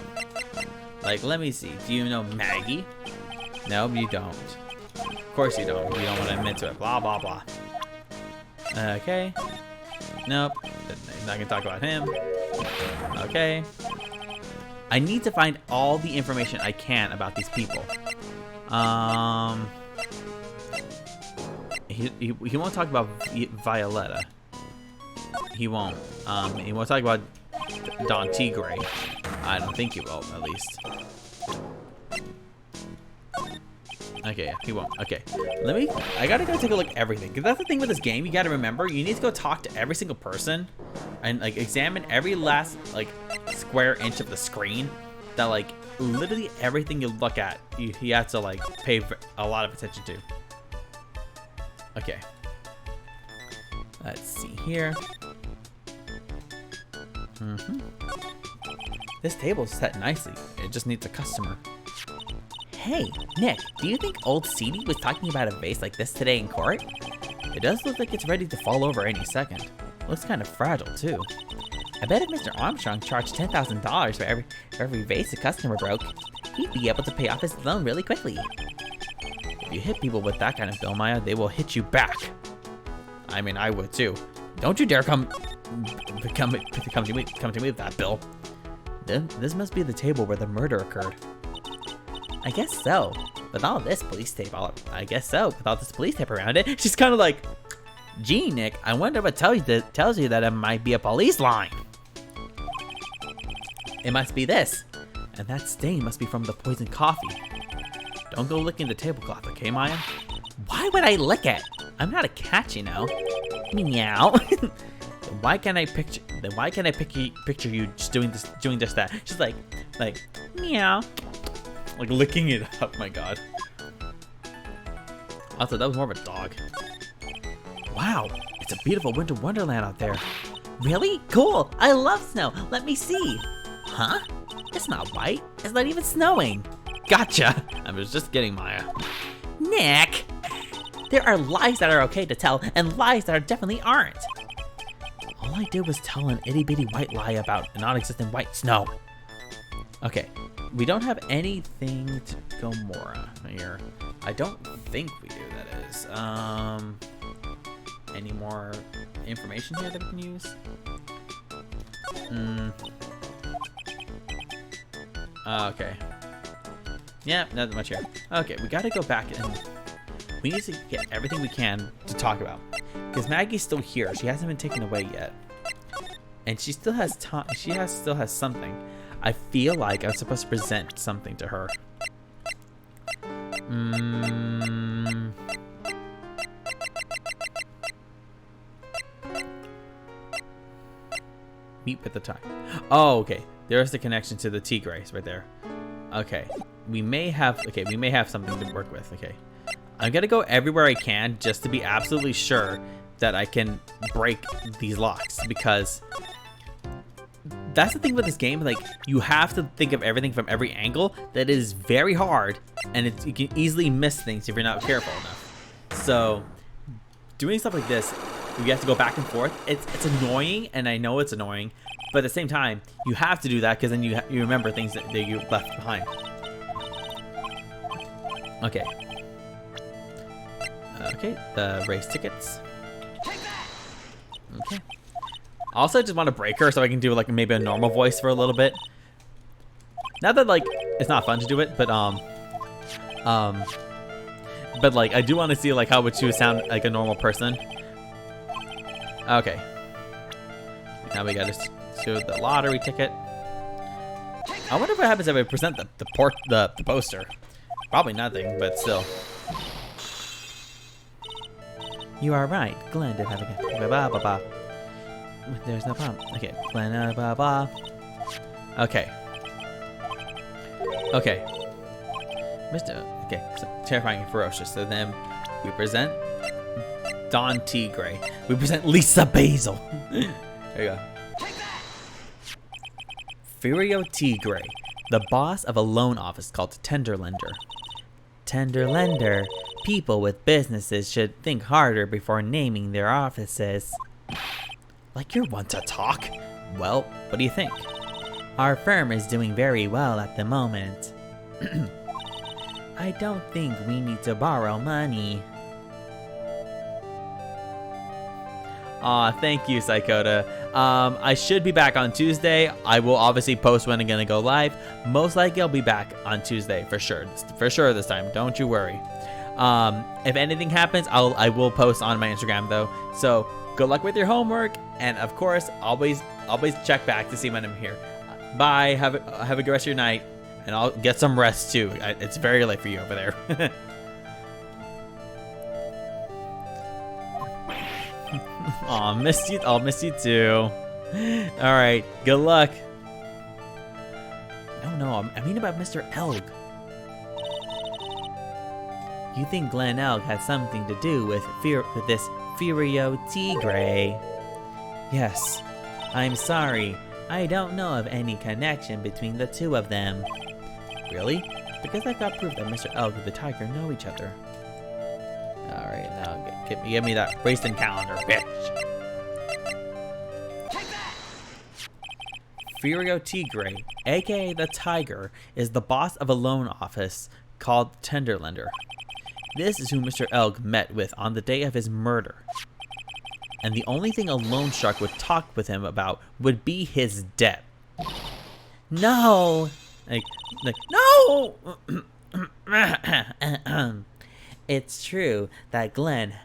A: Like, let me see. Do you know Maggie? No, you don't. Of course you don't. You don't want to admit to it. Blah, blah, blah. Okay. Nope. Not gonna talk about him. Okay. I need to find all the information I can about these people. He won't talk about Violetta. He won't. He won't talk about Don Tigre. I don't think he will, at least. Okay, yeah, he won't. Okay, I gotta go take a look at everything. Cause that's the thing with this game. You gotta remember, you need to go talk to every single person, and like examine every last like square inch of the screen. That like literally everything you look at, you have to like pay a lot of attention to. Okay. Let's see here. This table's set nicely. It just needs a customer.
D: Hey, Nick, do you think old Seedy was talking about a vase like this today in court?
A: It does look like it's ready to fall over any second. Looks kind of fragile too.
D: I bet if Mr. Armstrong charged $10,000 for every vase a customer broke, he'd be able to pay off his loan really quickly.
A: If you hit people with that kind of bill, Maya, they will hit you back. I mean, I would too. Don't you dare come to me with that bill. This must be the table where the murder occurred.
D: I guess so. With all this police tape around it,
A: She's kind of like, gee, Nick, I wonder what tells you that it might be a police line.
D: it must be this.
A: And that stain must be from the poisoned coffee. Don't go licking the tablecloth, okay, Maya?
D: Why would I lick it? I'm not a cat, you know. Meow.
A: Why can't I picture you just doing just that? Just like
D: Meow.
A: like licking it up. My God. Also, that was more of a dog. Wow, it's a beautiful winter wonderland out there.
D: Really? Cool. I love snow. Let me see. Huh? It's not white. It's not even snowing.
A: Gotcha. I was just getting Maya.
D: Nick! There are lies that are okay to tell and lies that are definitely aren't.
A: All I did was tell an itty bitty white lie about a non-existent white snow. Okay, we don't have anything to Gomorrah here. I don't think we do, that is. Any more information here that we can use? Okay. Yeah, not much here. Okay, we gotta go back and we need to get everything we can to talk about. Because Maggie's still here. She hasn't been taken away yet. And she still has time. Still has something. I feel like I'm supposed to present something to her. Meet with the time. Oh, okay. There's the connection to the Tigres right there. Okay. We may have something to work with. Okay. I'm gonna go everywhere I can just to be absolutely sure that I can break these locks, because that's the thing with this game. Like, you have to think of everything from every angle. That is very hard, and you can easily miss things if you're not careful enough. So doing stuff like this, you have to go back and forth. It's annoying, and I know it's annoying, but at the same time, you have to do that because then you remember things that you left behind. Okay. Okay, the race tickets. Okay. Also, I just want to break her so I can do like maybe a normal voice for a little bit. Not that like it's not fun to do it, but like I do want to see like how would she sound like a normal person. Okay. Now we gotta show the lottery ticket. I wonder what happens if I present the poster. Probably nothing, but still. You are right. Glenn did have a good. Blah, blah, blah. There's no problem. Okay. Glenn, blah, blah. Okay. Okay. Okay. So, terrifying and ferocious. So then we present Don Tigre. We present Lisa Basil. There you go. Furio Tigre, the boss of a loan office called Tenderlender. Tenderlender. People with businesses should think harder before naming their offices. Like you're one to talk. Well, what do you think? Our firm is doing very well at the moment. I don't think we need to borrow money. Aw, thank you, Psychota. I should be back on Tuesday. I will obviously post when I'm gonna go live. Most likely I'll be back on Tuesday for sure. For sure this time. Don't you worry. If anything happens, I will post on my Instagram though. So good luck with your homework, and of course, always check back to see when I'm here. Bye. Have a good rest of your night, and I'll get some rest too. It's very late for you over there. Aw, missed you. I'll miss you too. All right. Good luck. No. I mean about Mr. Elg. You think Glen Elg had something to do with this Furio Tigre? Yes. I'm sorry. I don't know of any connection between the two of them. Really? Because I got proof that Mr. Elg and the tiger know each other. Alright, now give me that racing calendar, bitch. Furio Tigre, aka the Tiger, is the boss of a loan office called Tenderlender. This is who Mr. Elg met with on the day of his murder. And the only thing a loan shark would talk with him about would be his debt. No! No! It's true that Glenn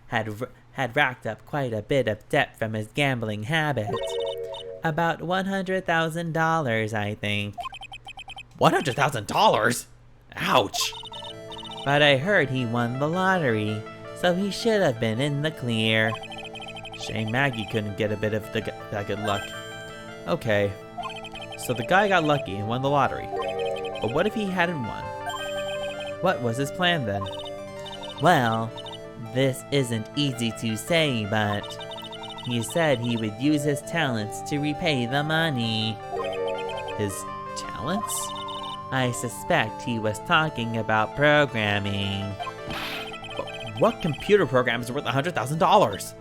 A: had racked up quite a bit of debt from his gambling habit. About $100,000, I think. $100,000? Ouch!
D: But I heard he won the lottery, so he should have been in the clear.
A: Shame Maggie couldn't get a bit of that good luck. Okay, so the guy got lucky and won the lottery. But what if he hadn't won? What was his plan then?
D: Well, this isn't easy to say, but he said he would use his talents to repay the money.
A: His talents?
D: I suspect he was talking about programming.
A: What computer program is worth $100,000?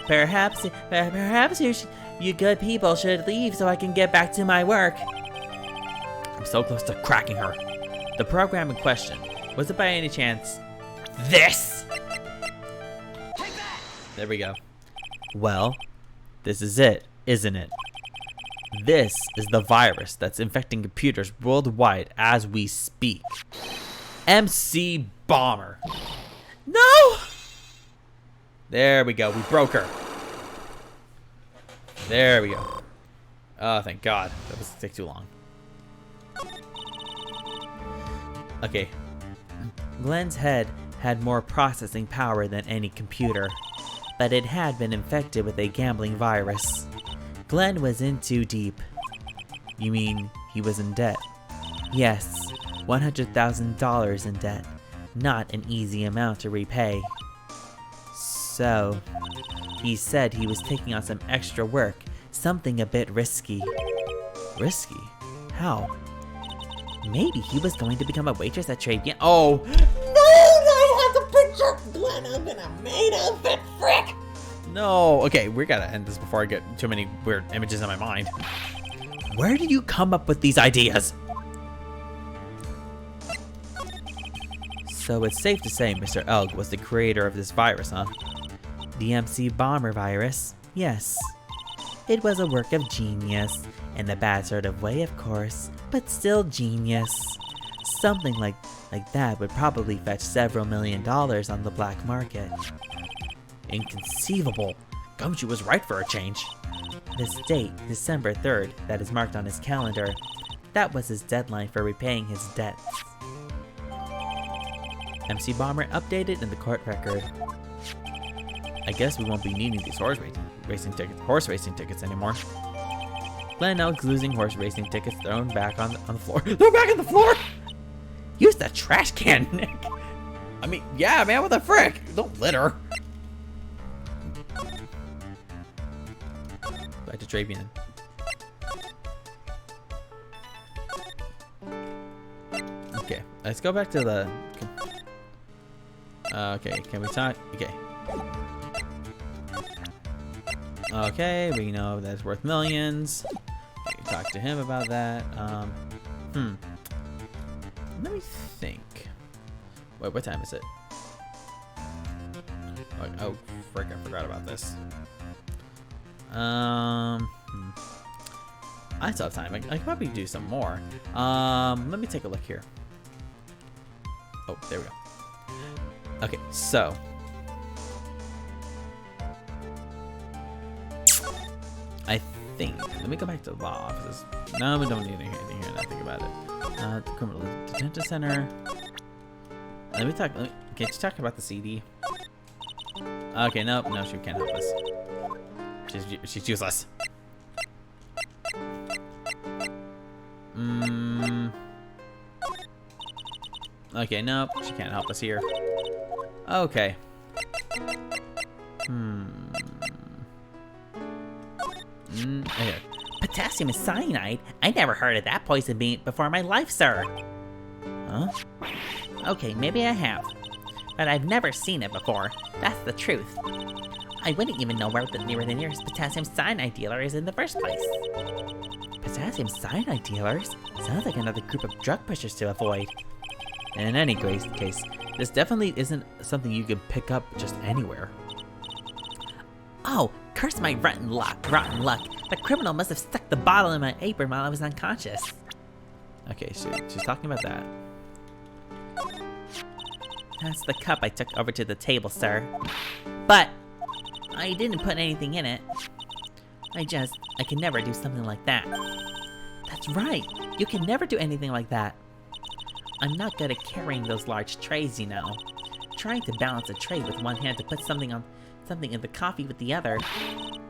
D: Perhaps you good people should leave so I can get back to my work.
A: I'm so close to cracking her. The program in question, was it by any chance this? There we go. Well, this is it, isn't it? This is the virus that's infecting computers worldwide as we speak. MC Bomber. No! There we go. We broke her. There we go. Oh, thank God. That was take too long. Okay.
D: Glenn's head had more processing power than any computer, but it had been infected with a gambling virus. Glenn was in too deep.
A: You mean he was in debt?
D: Yes, $100,000 in debt. Not an easy amount to repay. So, he said he was taking on some extra work, something a bit risky.
A: Risky? How?
D: Maybe he was going to become a waitress at Tribulations.
A: Oh!
E: I have the picture! Glenn, I'm gonna made of it, frick!
A: No. Okay, we gotta end this before I get too many weird images in my mind. Where did you come up with these ideas?
D: So it's safe to say Mr. Elg was the creator of this virus, huh? The MC Bomber virus? Yes. It was a work of genius. In a bad sort of way, of course, but still genius. Something like that would probably fetch several $1 million on the black market.
A: Inconceivable. Gumshoe was right for a change.
D: This date, December 3rd, that is marked on his calendar, that was his deadline for repaying his debts.
A: MC Bomber updated in the court record. I guess we won't be needing these horse racing tickets anymore. Glenn Elg's losing horse racing tickets thrown back on the floor. They're back on the floor! Use the trash can, Nick! I mean, yeah, man, what the frick? Don't litter. Back to Travian. Okay, let's go back to the... okay, can we talk? Okay. Okay, we know that's worth millions. We can talk to him about that. Let me think. Wait, what time is it? Oh, frick, I forgot about this. I still have time. I could probably do some more. Let me take a look here. Oh, there we go. Okay, so. I think. Let me go back to the law offices. No, we don't need anything here. Now think about it. The criminal detention center. Let me talk. Can you talk about the CD? Okay, no, she can't help us. She's useless. Okay, nope, she can't help us here. Okay. Okay.
D: Potassium cyanide? I never heard of that poison before in my life, sir.
A: Huh?
D: Okay, maybe I have. But I've never seen it before. That's the truth. I wouldn't even know where the nearest potassium cyanide dealer is in the first place.
A: Potassium cyanide dealers? Sounds like another group of drug pushers to avoid. In any case, this definitely isn't something you can pick up just anywhere.
D: Oh, curse my rotten luck. The criminal must have stuck the bottle in my apron while I was unconscious.
A: Okay, so she's talking about that.
D: That's the cup I took over to the table, sir. But I didn't put anything in it. I can never do something like that. That's right. You can never do anything like that. I'm not good at carrying those large trays, you know. Trying to balance a tray with one hand to put something in the coffee with the other.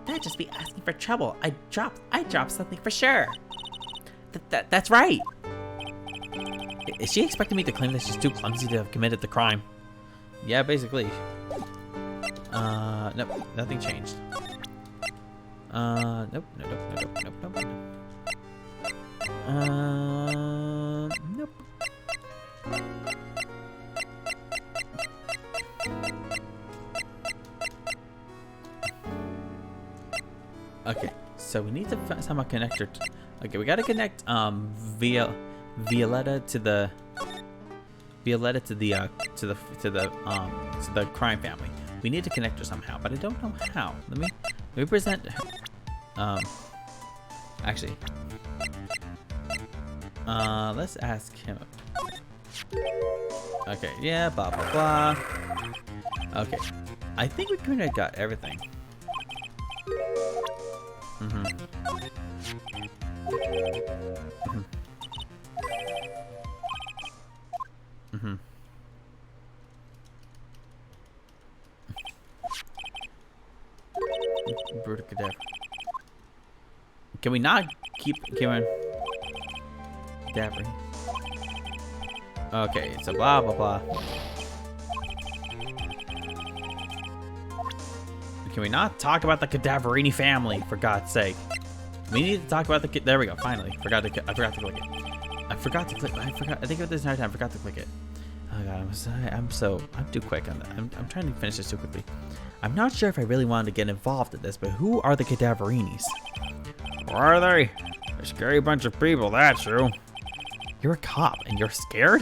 D: That'd just be asking for trouble. I dropped something for sure.
A: That's right. Is she expecting me to claim that she's too clumsy to have committed the crime? Yeah, basically. Nope, nothing changed. Nope. Nope. Okay, so we need to somehow connect her. Okay, we gotta connect Violetta to the crime family. We need to connect her somehow, but I don't know how. Let me present. Actually, let's ask him. Okay, yeah, blah blah blah. Okay, I think we kind of got everything. Brutal cadaver. Can we not keep going? Cadaver. Okay, so blah blah blah. Can we not talk about the Cadaverini family, for God's sake? We need to talk about the. There we go. Finally, I forgot to click it. I think of this entire time. I forgot to click it. Oh God, I'm too quick on that. I'm trying to finish this too quickly. I'm not sure if I really wanted to get involved in this, but who are the Cadaverinis?
C: Who are they? A scary bunch of people, that's true.
A: You're a cop and you're scared?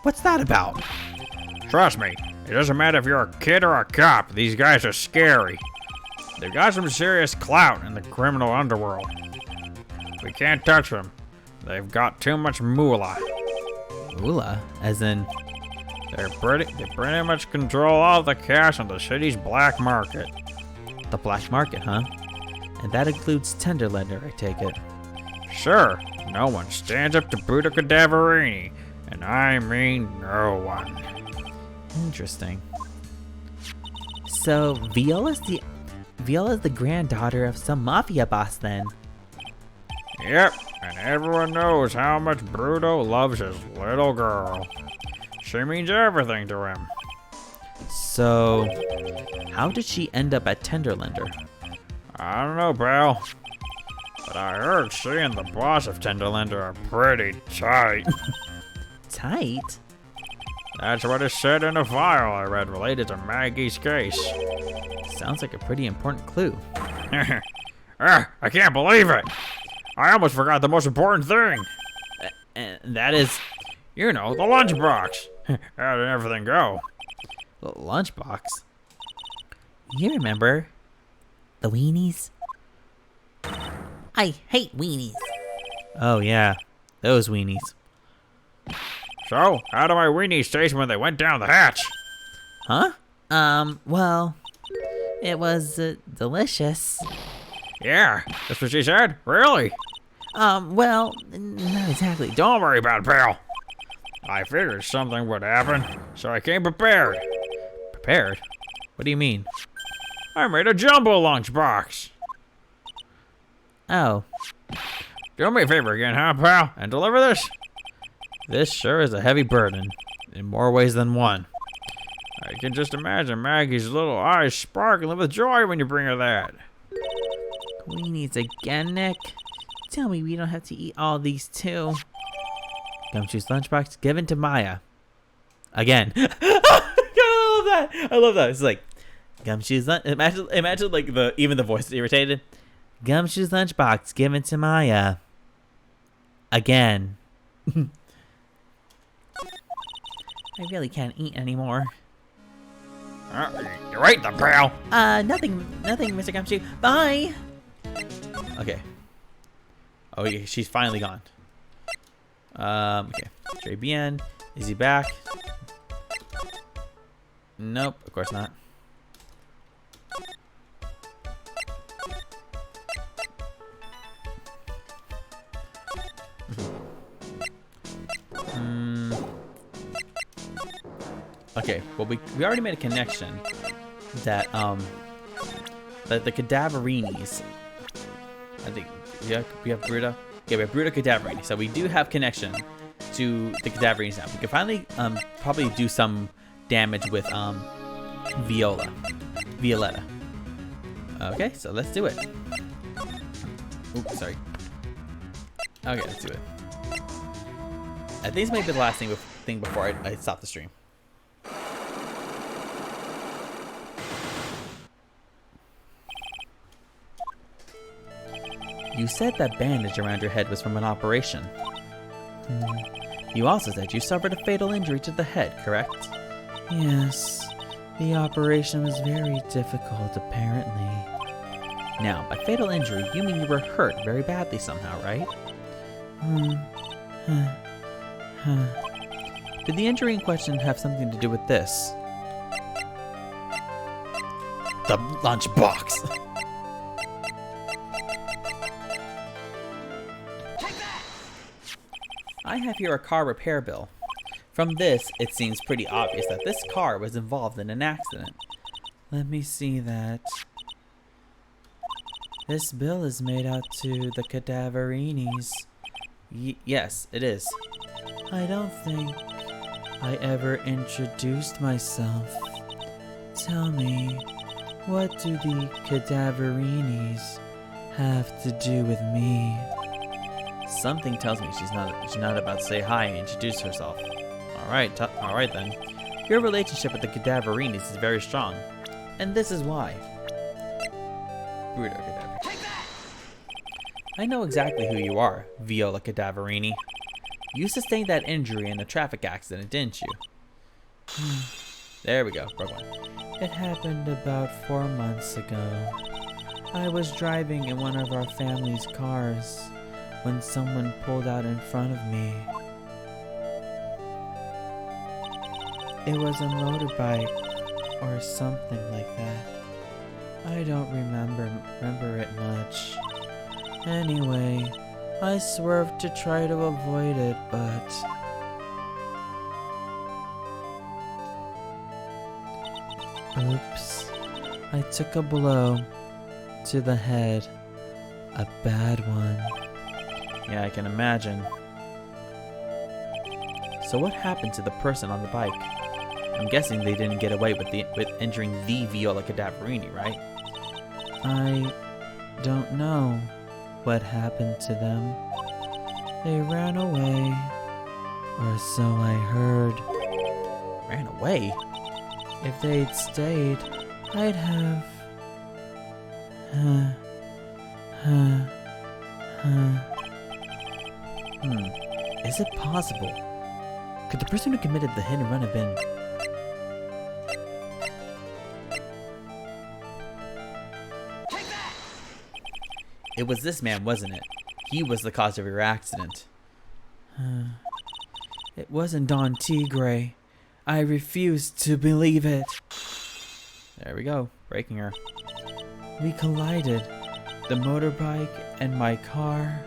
A: What's that about?
C: Trust me, it doesn't matter if you're a kid or a cop, these guys are scary. They've got some serious clout in the criminal underworld. We can't touch them. They've got too much moolah.
A: Moolah? As in?
C: They pretty much control all the cash on the city's black market.
A: The black market, huh? And that includes Tenderlander, I take it.
C: Sure, no one stands up to Buddha Cadaverini, and I mean no one.
A: Interesting. So Viola's the granddaughter of some mafia boss then.
C: Yep, and everyone knows how much Bruto loves his little girl. She means everything to him.
A: So, how did she end up at Tenderlander?
C: I don't know, pal. But I heard she and the boss of Tenderlander are pretty tight.
A: Tight?
C: That's what is said in a file I read related to Maggie's case.
A: Sounds like a pretty important clue.
C: I can't believe it! I almost forgot the most important thing.
A: And that is...
C: You know, the lunchbox. How did everything go?
A: The lunchbox?
D: You remember the weenies? I hate weenies.
A: Oh yeah, those weenies.
C: So, how do my weenies taste when they went down the hatch?
A: Huh?
D: Well, it was delicious.
C: Yeah, that's what she said? Really?
D: Well, not exactly.
C: Don't worry about it, pal. I figured something would happen, so I came prepared.
A: Prepared? What do you mean?
C: I made a jumbo lunchbox.
D: Oh,
C: Do me a favor again, huh, pal? And deliver this?
A: This sure is a heavy burden, in more ways than one.
C: I can just imagine Maggie's little eyes sparkling with joy when you bring her that.
D: weenies again, Nick? Tell me we don't have to eat all these too.
A: Gumshoe's lunchbox given to Maya. Again. I love that. It's like Gumshoe's lunch. Imagine like even the voice is irritated. Gumshoe's lunchbox given to Maya. Again.
D: I really can't eat anymore.
C: You're right, then, pal.
D: Nothing, Mr. Gumshoe. Bye.
A: Okay. Oh, yeah, she's finally gone. Okay. Très bien. Is he back? Nope, of course not. Okay, well we already made a connection that that the Cadaverinies, I think we have Bruta. Yeah, we have Bruta Cadaverini. So we do have connection to the Cadaverinies now. We can finally probably do some damage with Violetta. Okay, so let's do it. Oops, sorry. Okay, let's do it. I think this might be the last thing before I stop the stream. You said that bandage around your head was from an operation. You also said you suffered a fatal injury to the head, correct? Yes. The operation was very difficult, apparently. Now, by fatal injury, you mean you were hurt very badly somehow, right? Did the injury in question have something to do with this? The lunchbox! I have here a car repair bill. From this, it seems pretty obvious that this car was involved in an accident. Let me see that. This bill is made out to the Cadaverinies. Yes, it is. I don't think I ever introduced myself. Tell me, what do the Cadaverinies have to do with me? Something tells me she's not about to say hi and introduce herself. All right then. Your relationship with the Cadaverinies is very strong, and this is why. Bruto Cadaverini. I know exactly who you are, Viola Cadaverini. You sustained that injury in a traffic accident, didn't you? There we go, broke one. It happened about 4 months ago. I was driving in one of our family's cars when someone pulled out in front of me. It was a motorbike or something like that. I don't remember it much. Anyway, I swerved to try to avoid it, but oops. I took a blow to the head. A bad one. Yeah, I can imagine. So what happened to the person on the bike? I'm guessing they didn't get away with injuring the Viola Cadaverini, right? I don't know what happened to them. They ran away, or so I heard. Ran away? If they'd stayed, I'd have... Is it possible? Could the person who committed the hit and run have been... It was this man, wasn't it? He was the cause of your accident.
F: It wasn't Don Tigre. I refuse to believe it.
A: There we go, breaking her.
F: We collided, the motorbike and my car.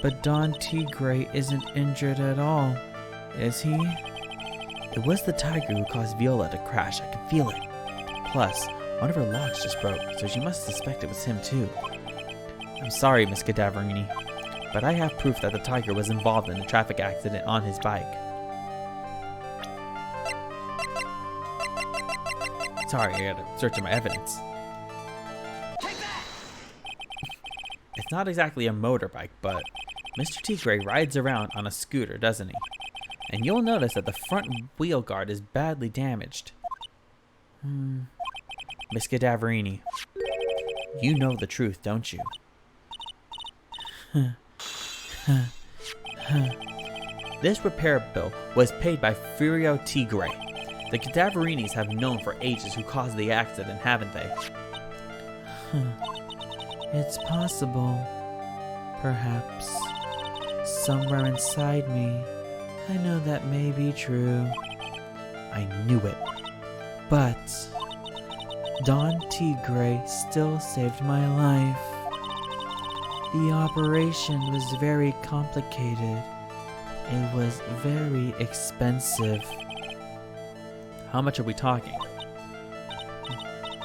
F: But Don Tigre isn't injured at all, is he?
A: It was the tiger who caused Viola to crash. I can feel it. Plus, one of her locks just broke, so she must suspect it was him too. I'm sorry, Miss Cadaverini, but I have proof that the tiger was involved in a traffic accident on his bike. Sorry, I gotta search my evidence. It's not exactly a motorbike, but Mr. Tigre rides around on a scooter, doesn't he? And you'll notice that the front wheel guard is badly damaged. Miss Cadaverini, you know the truth, don't you? This repair bill was paid by Furio Tigre. The Cadaverinis have known for ages who caused the accident, haven't they?
F: It's possible. Perhaps. Somewhere inside me, I know that may be true.
A: I knew it.
F: But Don Tigre still saved my life. The operation was very complicated. It was very expensive.
A: How much are we talking?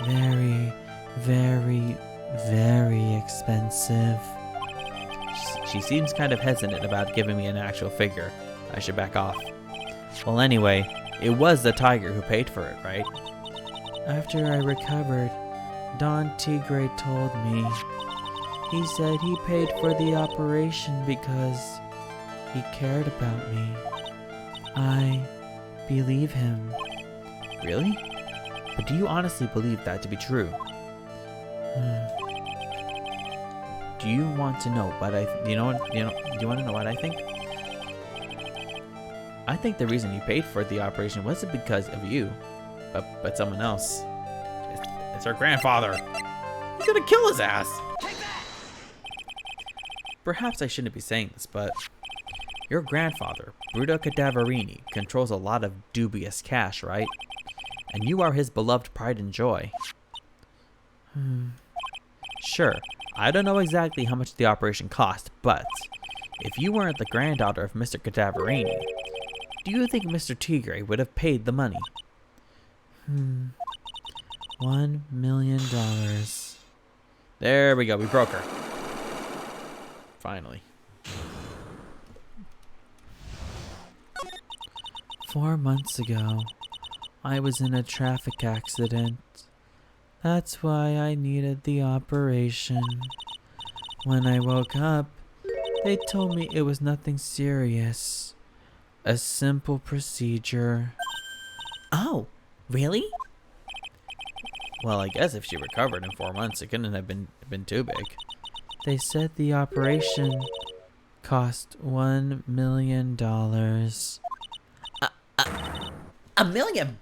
F: Very, very, very expensive.
A: She seems kind of hesitant about giving me an actual figure. I should back off. Well, anyway, it was the tiger who paid for it, right?
F: After I recovered, Don Tigre told me. He said he paid for the operation because he cared about me. I believe him.
A: Really? But do you honestly believe that to be true? Do you want to know what do you want to know what I think? I think the reason he paid for the operation wasn't because of you, but someone else.
C: It's her grandfather. He's gonna kill his ass.
A: Perhaps I shouldn't be saying this, but your grandfather, Bruto Cadaverini, controls a lot of dubious cash, right? And you are his beloved pride and joy. Sure, I don't know exactly how much the operation cost, but if you weren't the granddaughter of Mr. Cadaverini, do you think Mr. Tigre would have paid the money?
F: $1 million.
A: There we go, we broke her. Finally.
F: 4 months ago, I was in a traffic accident. That's why I needed the operation. When I woke up, they told me it was nothing serious. A simple procedure.
D: Oh, really?
A: Well, I guess if she recovered in 4 months, it couldn't have been too big.
F: They said the operation cost $1 million.
D: $1 million?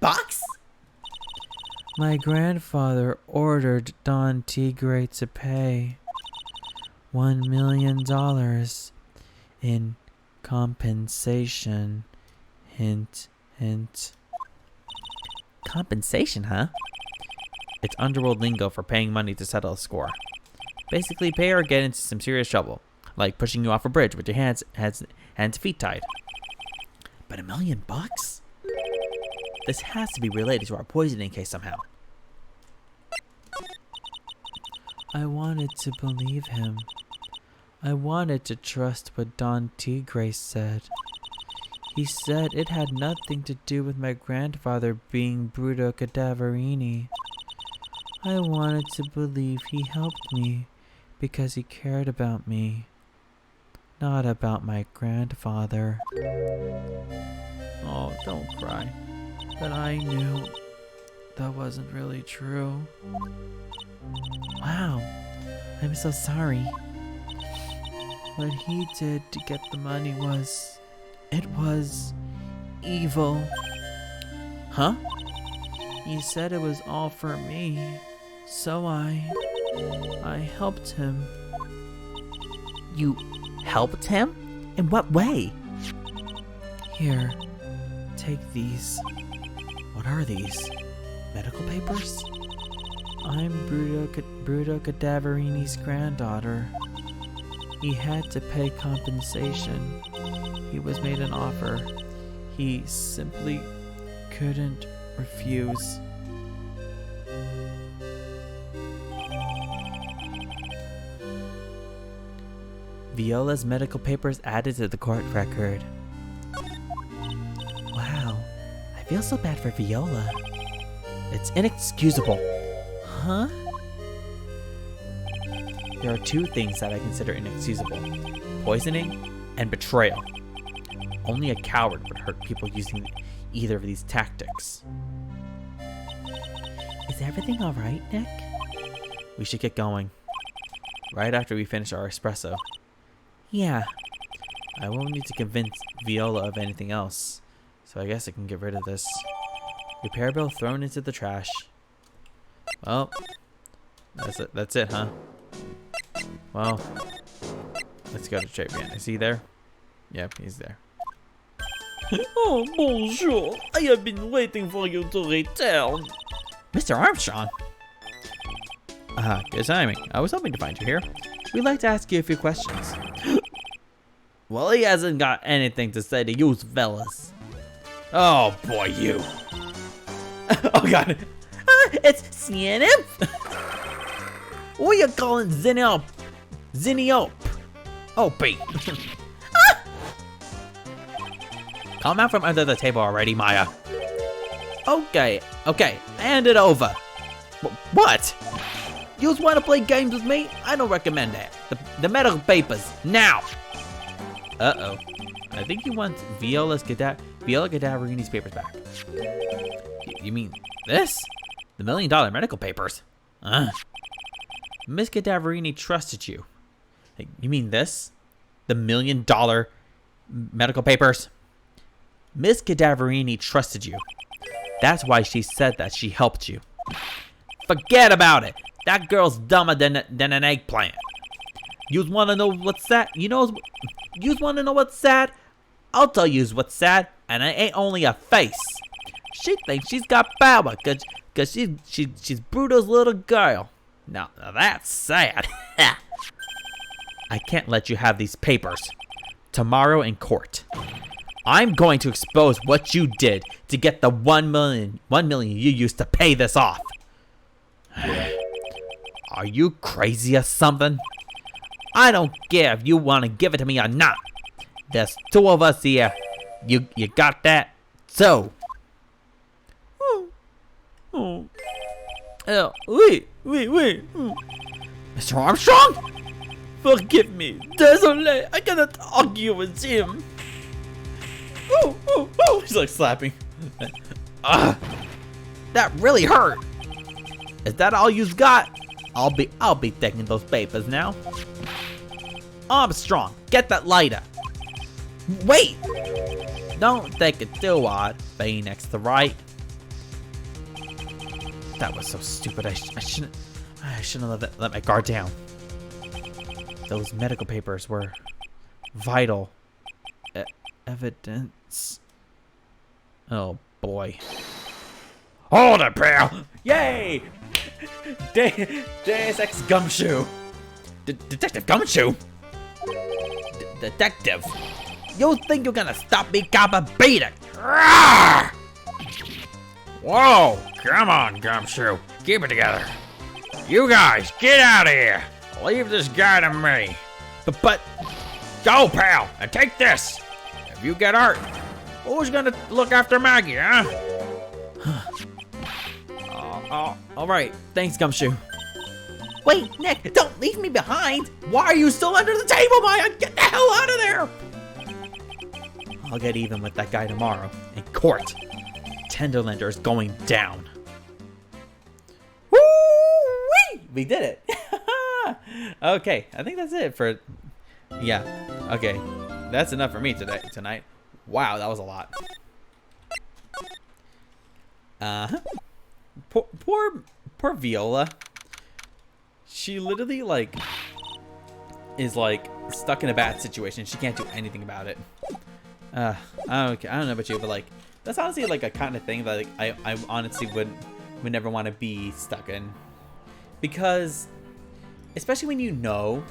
F: My grandfather ordered Don Tigre to pay $1 million in compensation. Hint, hint.
D: Compensation, huh?
A: It's underworld lingo for paying money to settle a score. Basically, pay or get into some serious trouble, like pushing you off a bridge with your hands and feet tied.
D: But $1 million?
A: This has to be related to our poisoning case somehow.
F: I wanted to believe him. I wanted to trust what Don Tigre said. He said it had nothing to do with my grandfather being Bruto Cadaverini. I wanted to believe he helped me because he cared about me, not about my grandfather.
A: Oh, don't cry.
F: But I knew that wasn't really true. Wow, I'm so sorry. What he did to get the money was evil.
A: Huh?
F: He said it was all for me, so I helped him.
D: You helped him? In what way?
F: Here, take these. What are these? Medical papers? I'm Bruto Cadaverini's granddaughter. He had to pay compensation. He was made an offer. He simply couldn't refuse. Viola's medical papers added to the court record.
D: Wow, I feel so bad for Viola.
F: It's inexcusable.
D: Huh?
A: There are two things that I consider inexcusable: poisoning and betrayal. Only a coward would hurt people using either of these tactics.
D: Is everything alright, Nick?
A: We should get going. Right after we finish our espresso.
D: Yeah.
A: I won't need to convince Viola of anything else, so I guess I can get rid of this. Repair bill thrown into the trash. Well, that's it, huh? Well, let's go to Tribulations. Is he there? Yep, he's there.
E: Oh, bonjour. I have been waiting for you to return.
A: Mr. Armstrong! Good timing. I was hoping to find you here. We'd like to ask you a few questions.
E: Well, he hasn't got anything to say to you fellas.
C: Oh boy, you.
A: Oh god.
E: It's CNM. What are you calling Zinniop? Zinniop.
C: Oh, B.
A: Come out from under the table already, Maya.
E: Okay, hand it over.
A: What?
E: You want to play games with me? I don't recommend that. The medical papers, now.
A: Uh-oh. I think he wants Viola Cadaverini's papers back. You mean this? The $1 million medical papers? Miss Cadaverini trusted you. Hey, you mean this? The $1 million medical papers? Miss Cadaverini trusted you. That's why she said that she helped you.
E: Forget about it. That girl's dumber than an eggplant. You want to know what's sad? You want to know what's sad? I'll tell you what's sad, and it ain't only a face. She thinks she's got power, cause she's Bruto's little girl. Now that's sad.
A: I can't let you have these papers. Tomorrow in court, I'm going to expose what you did to get the $1 million you used to pay this off. Are you crazy or something?
E: I don't care if you want to give it to me or not. There's two of us here. You got that? So. Wait.
A: Mr. Armstrong?
E: Forgive me. Désolé. I cannot argue with him.
A: He's like slapping.
E: That really hurt. Is that all you've got? I'll be taking those papers now. Armstrong, get that lighter. Wait! Don't take it too hard. Phoenix to the right.
A: That was so stupid. I shouldn't have let my guard down. Those medical papers were vital evidence. Oh boy.
C: Hold it, pal.
A: Yay! Deus Ex Gumshoe. Detective Gumshoe.
E: Detective, you think you're gonna stop me, Copper? Beat it!
C: Rawr! Whoa, come on, Gumshoe. Keep it together. You guys, get out of here. Leave this guy to me.
E: But
C: Go, pal, and take this. If you get hurt, who's gonna look after Maggie, huh?
A: All right. Thanks, Gumshoe.
E: wait, Nick, don't leave me behind. Why are you still under the table, Maya? Get the hell out of there!
A: I'll get even with that guy tomorrow in court. Tenderlander is going down.
E: Woo-wee!
A: We did it. Okay, I think that's it for. Yeah. Okay, that's enough for me tonight. Wow, that was a lot. Poor Viola. She literally like is like stuck in a bad situation. She can't do anything about it. I don't know about you, but like that's honestly like a kind of thing that like I honestly would never want to be stuck in, because especially when you know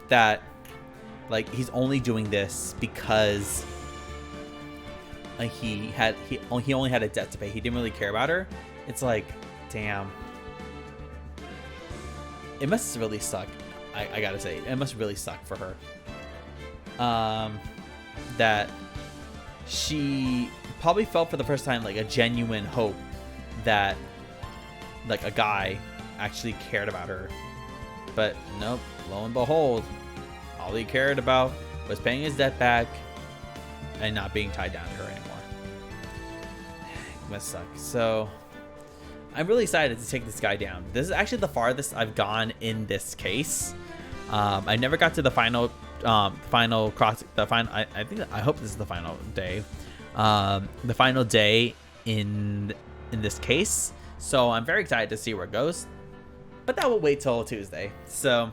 A: that like he's only doing this because like he only had a debt to pay. He didn't really care about her. It's like, damn. It must really suck. I gotta say, it must really suck for her. That she probably felt for the first time like a genuine hope that like a guy actually cared about her. But nope, lo and behold, all he cared about was paying his debt back and not being tied down to her anymore. It must suck. So I'm really excited to take this guy down. This is actually the farthest I've gone in this case. I never got to the final I hope this is the final day. The final day in this case. So I'm very excited to see where it goes. But that will wait till Tuesday. So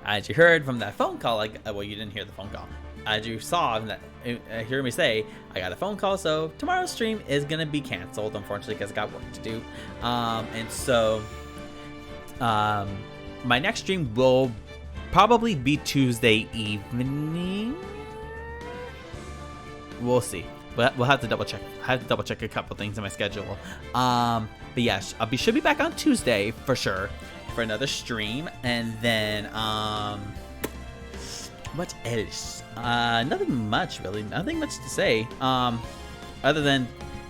A: as you heard from that phone call, like, well, you didn't hear the phone call. As you saw that, hear me say, I got a phone call. So tomorrow's stream is gonna be canceled, unfortunately, because I got work to do. And so, my next stream will probably be Tuesday evening. We'll see. We'll have to double check. I have to double check a couple things in my schedule. But yes, should be back on Tuesday for sure for another stream, and then what else? Nothing much really. Nothing much to say. Other than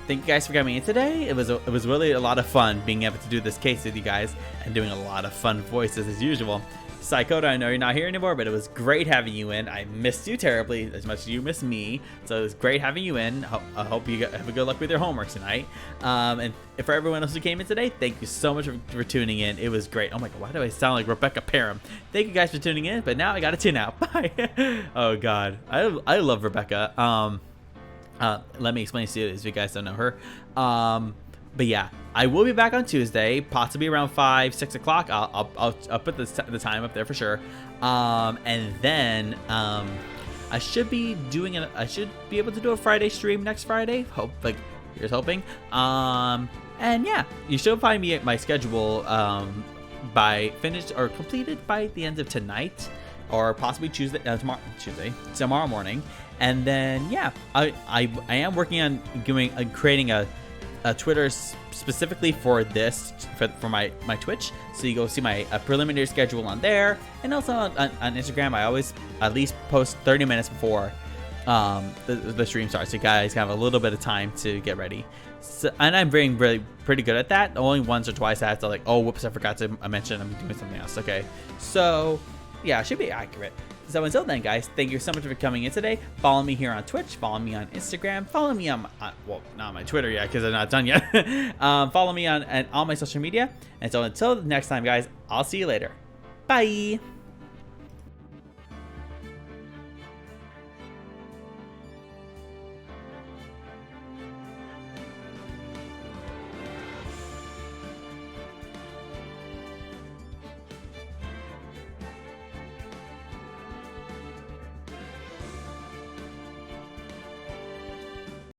A: thank you guys for coming in today. It was really a lot of fun being able to do this case with you guys and doing a lot of fun voices as usual. Psychoda, I know you're not here anymore, but it was great having you in. I missed you terribly, as much as you missed me. So it was great having you in. I hope you have a good luck with your homework tonight. And for everyone else who came in today, thank you so much for tuning in. It was great. Oh my god, why do I sound like Rebecca Parham? Thank you guys for tuning in, but now I gotta tune out. Bye. Oh god, I love Rebecca. Let me explain to you if you guys don't know her. But yeah, I will be back on Tuesday, possibly around 5-6 o'clock. I'll put the time up there for sure. And then I should be able to do a Friday stream next Friday. Here's hoping. And yeah, you should find me at my schedule by finished or completed by the end of tonight, or possibly tomorrow morning. And then yeah, I am working on creating a Twitter specifically for this for my Twitch, so you go see my preliminary schedule on there, and also on Instagram. I always at least post 30 minutes before the stream starts, so you guys have a little bit of time to get ready. So, and I'm being pretty good at that. Only once or twice I have to oh whoops, I forgot to mention I'm doing something else. Okay, so yeah, it should be accurate. So until then, guys, thank you so much for coming in today. Follow me here on Twitch. Follow me on Instagram. Follow me on, well, not on my Twitter yet because I'm not done yet. Follow me on all my social media. And so until next time, guys, I'll see you later. Bye.